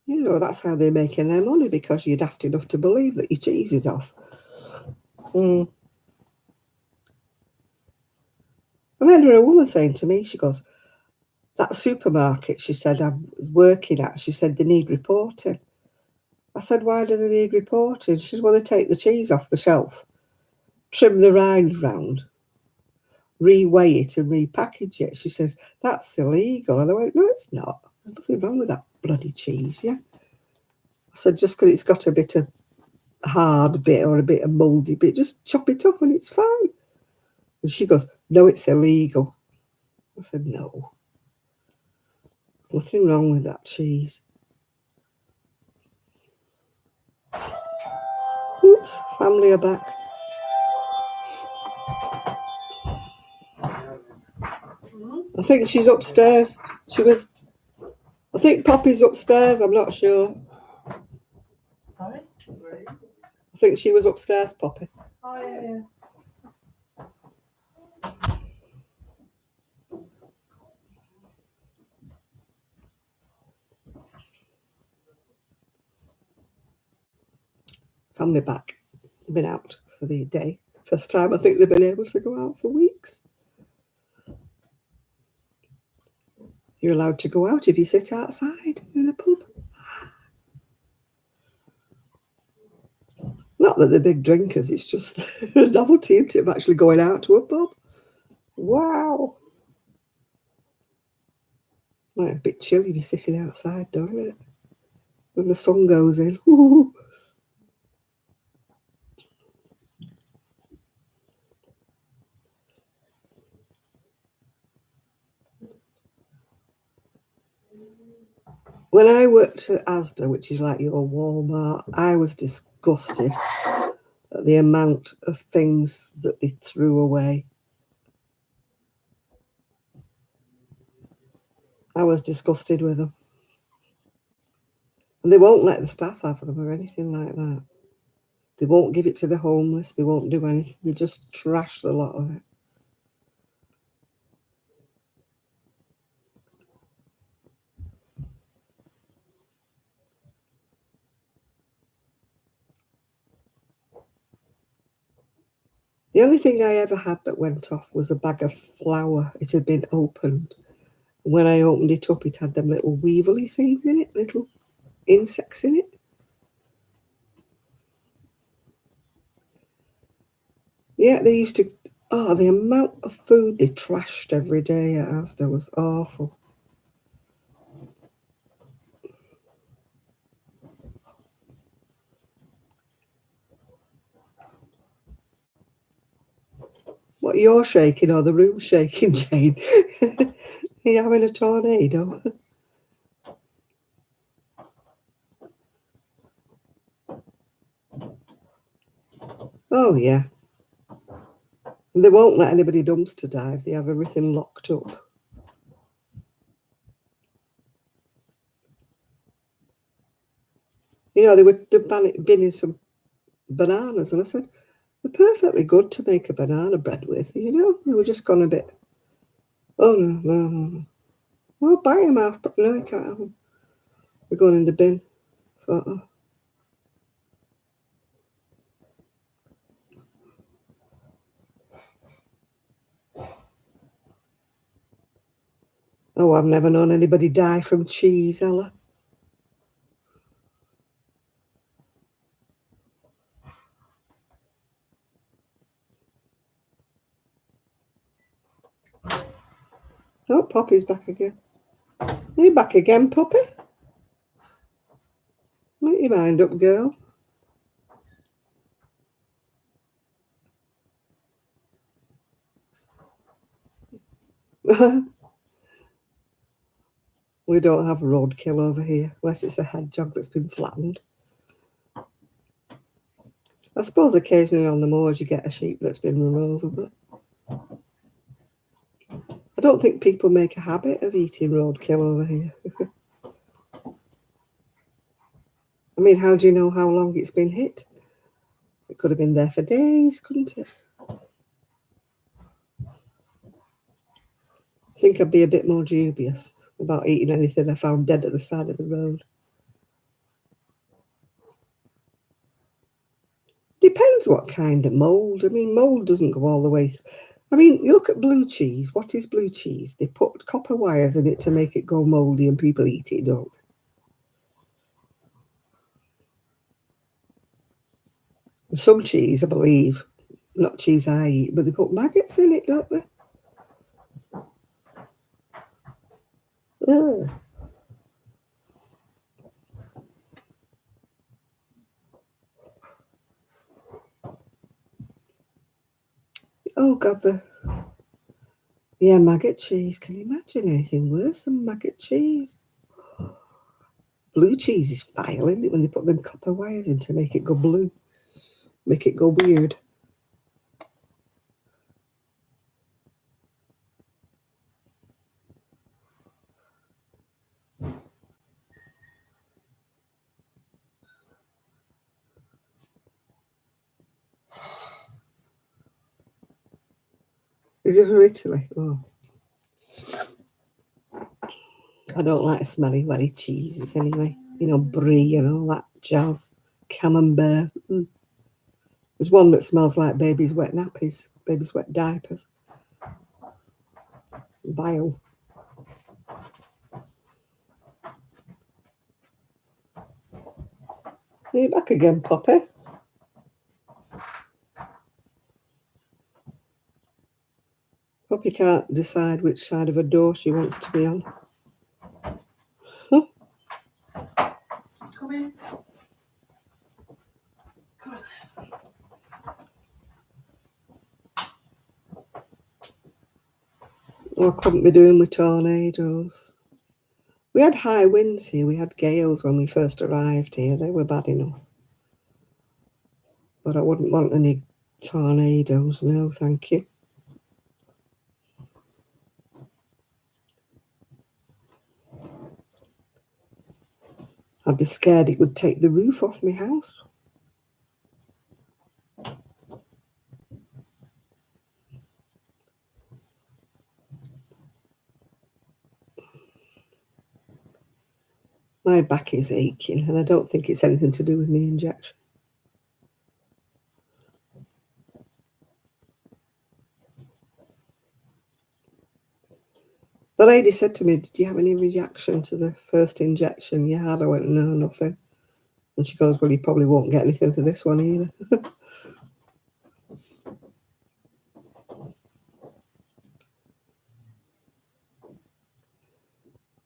You know, that's how they're making their money because you're daft enough to believe that your cheese is off. Mm. I remember a woman saying to me, she goes, that supermarket, she said, I was working at, she said, they need reporting. I said, why do they need reporting? She said, well, they take the cheese off the shelf, trim the rinds round, reweigh it and repackage it. She says, that's illegal. And I went, no, it's not. There's nothing wrong with that bloody cheese, yeah? I said, just because it's got a bit of hard bit or a bit of mouldy bit, just chop it off and it's fine. And she goes, no, it's illegal. I said, no. Nothing wrong with that cheese. Oops, family are back. I think she's upstairs. I think Poppy's upstairs, I'm not sure. Sorry? I think she was upstairs, Poppy. Oh, yeah. Family back. They've been out for the day. First time I think they've been able to go out for weeks. You're allowed to go out if you sit outside in a pub. Not that they're big drinkers, it's just a novelty, isn't it, of actually going out to a pub. Wow. Well, it's a bit chilly if you're sitting outside, don't it? When the sun goes in. Ooh. When I worked at Asda, which is like your Walmart, I was disgusted at the amount of things that they threw away. I was disgusted with them. And they won't let the staff have them or anything like that. They won't give it to the homeless. They won't do anything. They just trash a lot of it. The only thing I ever had that went off was a bag of flour. It had been opened. When I opened it up, it had them little weevily things in it, little insects in it. Yeah, they used to. Oh, the amount of food they trashed every day at Asda was awful. What, you're shaking or the room's shaking, Jane? Are you having a tornado? Oh, yeah. They won't let anybody dumpster dive. They have everything locked up. You know, they were binning some bananas, and I said, they're perfectly good to make a banana bread with, you know? They were just gone a bit, oh, no. Well, buy them half, but no, I can't have them. They're going in the bin. So, oh, I've never known anybody die from cheese, Ella. Oh, Poppy's back again. Are you back again, Poppy? Make your mind up, girl. We don't have roadkill over here, unless it's a hedgehog that's been flattened. I suppose occasionally on the moors you get a sheep that's been run over, but I don't think people make a habit of eating roadkill over here. I mean, how do you know how long it's been hit? It could have been there for days, couldn't it? I think I'd be a bit more dubious about eating anything I found dead at the side of the road. Depends what kind of mould. I mean, mould doesn't go all the way. I mean, you look at blue cheese. What is blue cheese? They put copper wires in it to make it go mouldy and people eat it, don't they? Some cheese, I believe, not cheese I eat, but they put maggots in it, don't they? Ugh. Oh, God, yeah, maggot cheese. Can you imagine anything worse than maggot cheese? Blue cheese is vile, isn't it, when they put them copper wires in to make it go blue, make it go weird. Is it from Italy? Oh, I don't like smelly, welly cheeses anyway. You know, brie and all that jazz. Camembert. There's one that smells like baby's wet nappies, baby's wet diapers. Vile. Are you back again, Poppy? Poppy can't decide which side of a door she wants to be on. Come in. Come on. I couldn't be doing with tornadoes. We had high winds here. We had gales when we first arrived here. They were bad enough. But I wouldn't want any tornadoes. No, thank you. I'd be scared it would take the roof off my house. My back is aching, and I don't think it's anything to do with my injection. The lady said to me, "Did you have any reaction to the first injection you had?" I went, "No, nothing." And she goes, "Well, you probably won't get anything for this one either."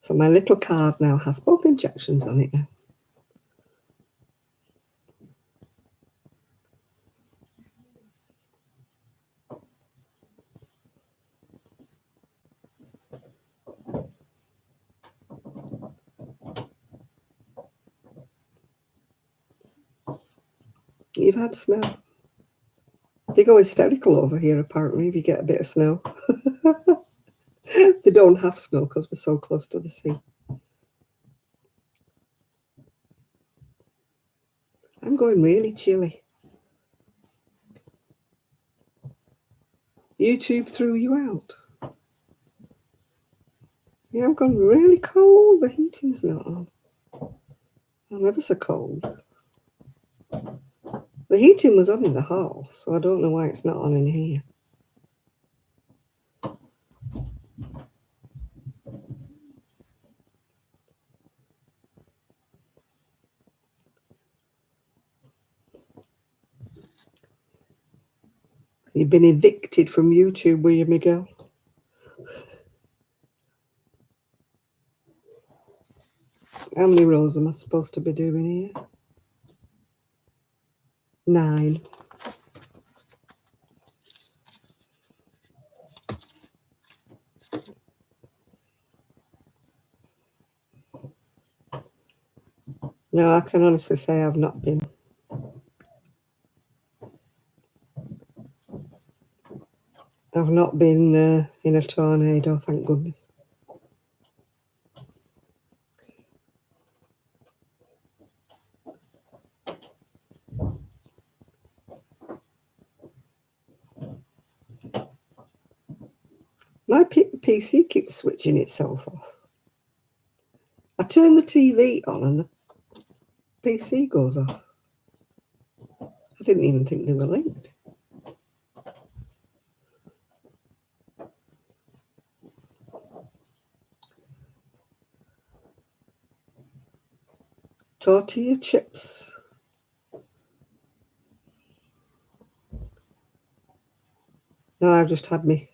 So my little card now has both injections on it now. You've had snow. They go hysterical over here, apparently, if you get a bit of snow. They don't have snow because we're so close to the sea. I'm going really chilly. YouTube threw you out. Yeah, I'm going really cold. The heating's not on. I'm ever so cold. The heating was on in the hall, so I don't know why it's not on in here. You've been evicted from YouTube, were you, Miguel? How many rows am I supposed to be doing here? 9. No, I can honestly say I've not been. I've not been in a tornado, thank goodness. My PC keeps switching itself off. I turn the TV on and the PC goes off. I didn't even think they were linked. Tortilla chips. No, I've just had me.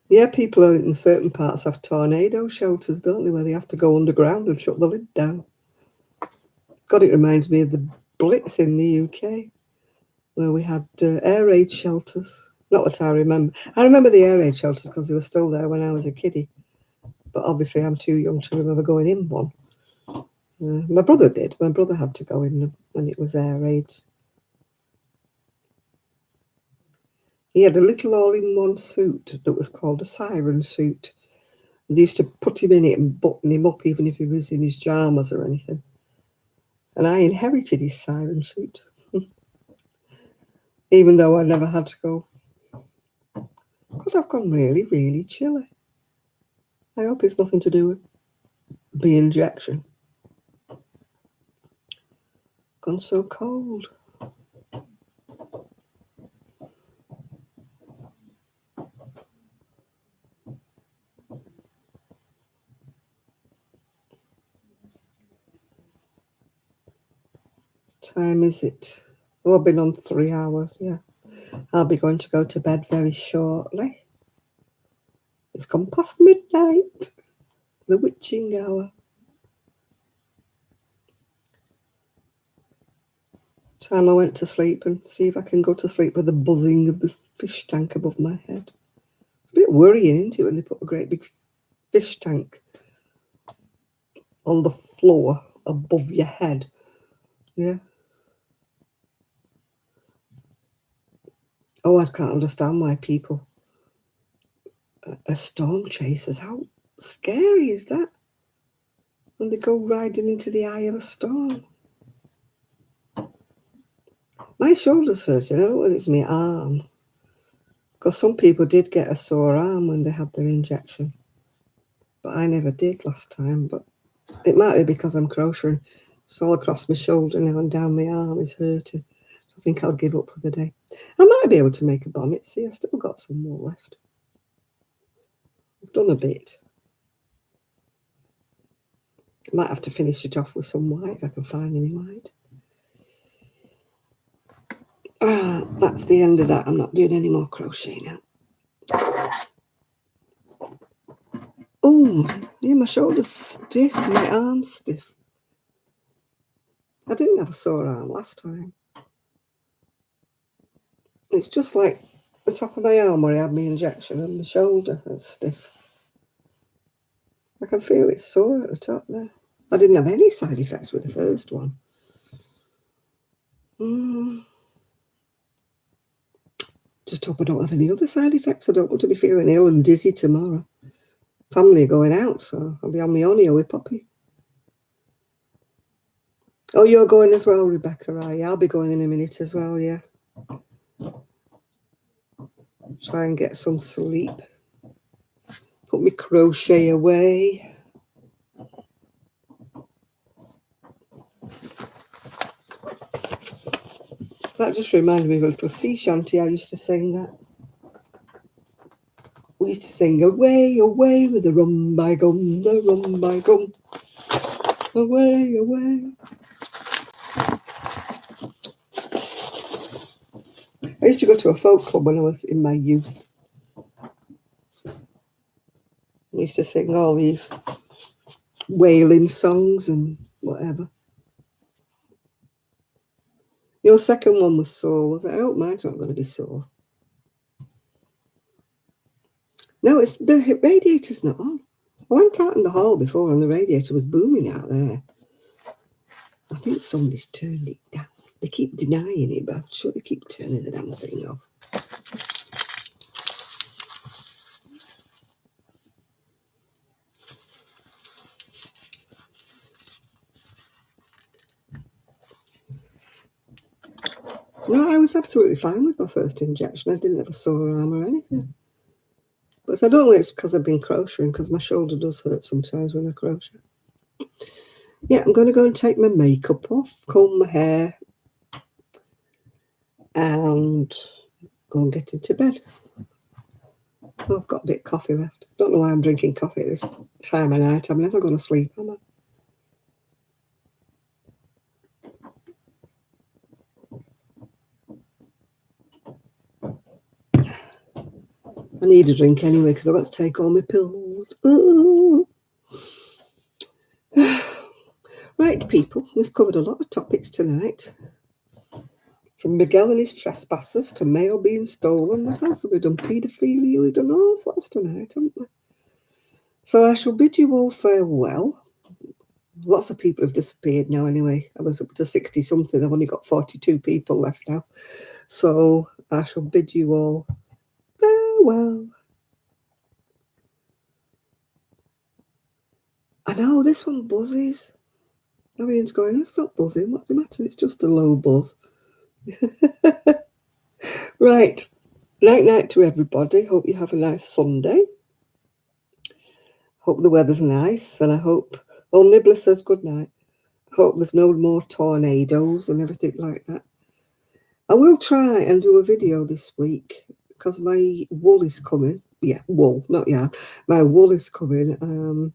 Yeah, people in certain parts have tornado shelters, don't they, where they have to go underground and shut the lid down. God, it reminds me of the Blitz in the UK, where we had air raid shelters. Not that I remember. I remember the air raid shelters because they were still there when I was a kiddie. But obviously I'm too young to remember going in one. My brother did. My brother had to go in them when it was air raids. He had a little all-in-one suit that was called a siren suit. They used to put him in it and button him up even if he was in his pyjamas or anything. And I inherited his siren suit, even though I never had to go. God, I've gone really, really chilly. I hope it's nothing to do with the injection. Gone so cold. Time is it? Oh, I've been on 3 hours, yeah. I'll be going to go to bed very shortly. It's gone past midnight, the witching hour. Time I went to sleep and see if I can go to sleep with the buzzing of the fish tank above my head. It's a bit worrying, isn't it, when they put a great big fish tank on the floor above your head. Yeah. Oh, I can't understand why people are storm chasers. How scary is that? When they go riding into the eye of a storm. My shoulder's hurting. I don't know whether it's my arm. Because some people did get a sore arm when they had their injection. But I never did last time. But it might be because I'm crocheting. It's all across my shoulder now and down my arm is hurting. So I think I'll give up for the day. I might be able to make a bonnet. See, I've still got some more left. I've done a bit. I might have to finish it off with some white if I can find any white. That's the end of that. I'm not doing any more crochet now. Oh, yeah, my shoulder's stiff, my arm's stiff. I didn't have a sore arm last time. It's just like the top of my arm where I had my injection and the shoulder is stiff. I can feel it sore at the top there. I didn't have any side effects with the first one. Just hope I don't have any other side effects. I don't want to be feeling ill and dizzy tomorrow. Family are going out, so I'll be on my own here with Poppy. Oh, you're going as well, Rebecca, right? I'll be going in a minute as well, yeah. Try and get some sleep. Put my crochet away. That just reminded me of a little sea shanty I used to sing that. We used to sing, away, away with the rum by gum, the rum by gum. Away, away. I used to go to a folk club when I was in my youth. We used to sing all these wailing songs and whatever. Your second one was sore, was it? I hope mine's not going to be sore. No, it's the radiator's not on. I went out in the hall before and the radiator was booming out there. I think somebody's turned it down. They keep denying it, but I'm sure they keep turning the damn thing off. No, I was absolutely fine with my first injection. I didn't have a sore arm or anything. But I don't know if it's because I've been crocheting, because my shoulder does hurt sometimes when I crochet. Yeah, I'm going to go and take my makeup off, comb my hair, and go and get into bed. Oh, I've got a bit of coffee left. Don't know why I'm drinking coffee at this time of night. I'm never going to sleep, am I? I need a drink anyway because I've got to take all my pills. Right, people, we've covered a lot of topics tonight. From Miguel and his trespassers to mail being stolen. What else have we done? Paedophilia. We've done all sorts tonight, haven't we? So I shall bid you all farewell. Lots of people have disappeared now anyway. I was up to 60 something. I've only got 42 people left now. So I shall bid you all farewell. I know this one buzzes. Marian's going, it's not buzzing. What's the matter? It's just a low buzz. Right. Night to everybody. Hope you have a nice Sunday. Hope the weather's nice. And I hope, Nibbler says good night. Hope there's no more tornadoes and everything like that. I will try and do a video this week because my wool is coming. Yeah, wool, not yarn. My wool is coming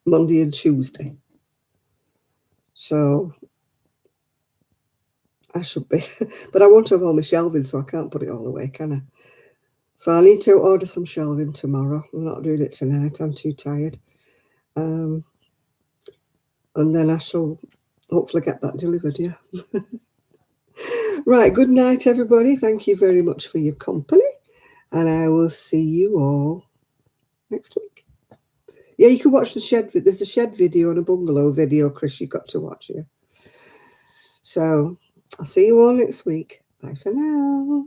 Monday and Tuesday. So I should be. But I won't have all my shelving, so I can't put it all away, can I? So I need to order some shelving tomorrow. I'm not doing it tonight. I'm too tired. And then I shall hopefully get that delivered, yeah. Right, good night, everybody. Thank you very much for your company. And I will see you all next week. Yeah, you can watch the shed. There's a shed video and a bungalow video, Chris, you've got to watch, yeah. So I'll see you all next week. Bye for now.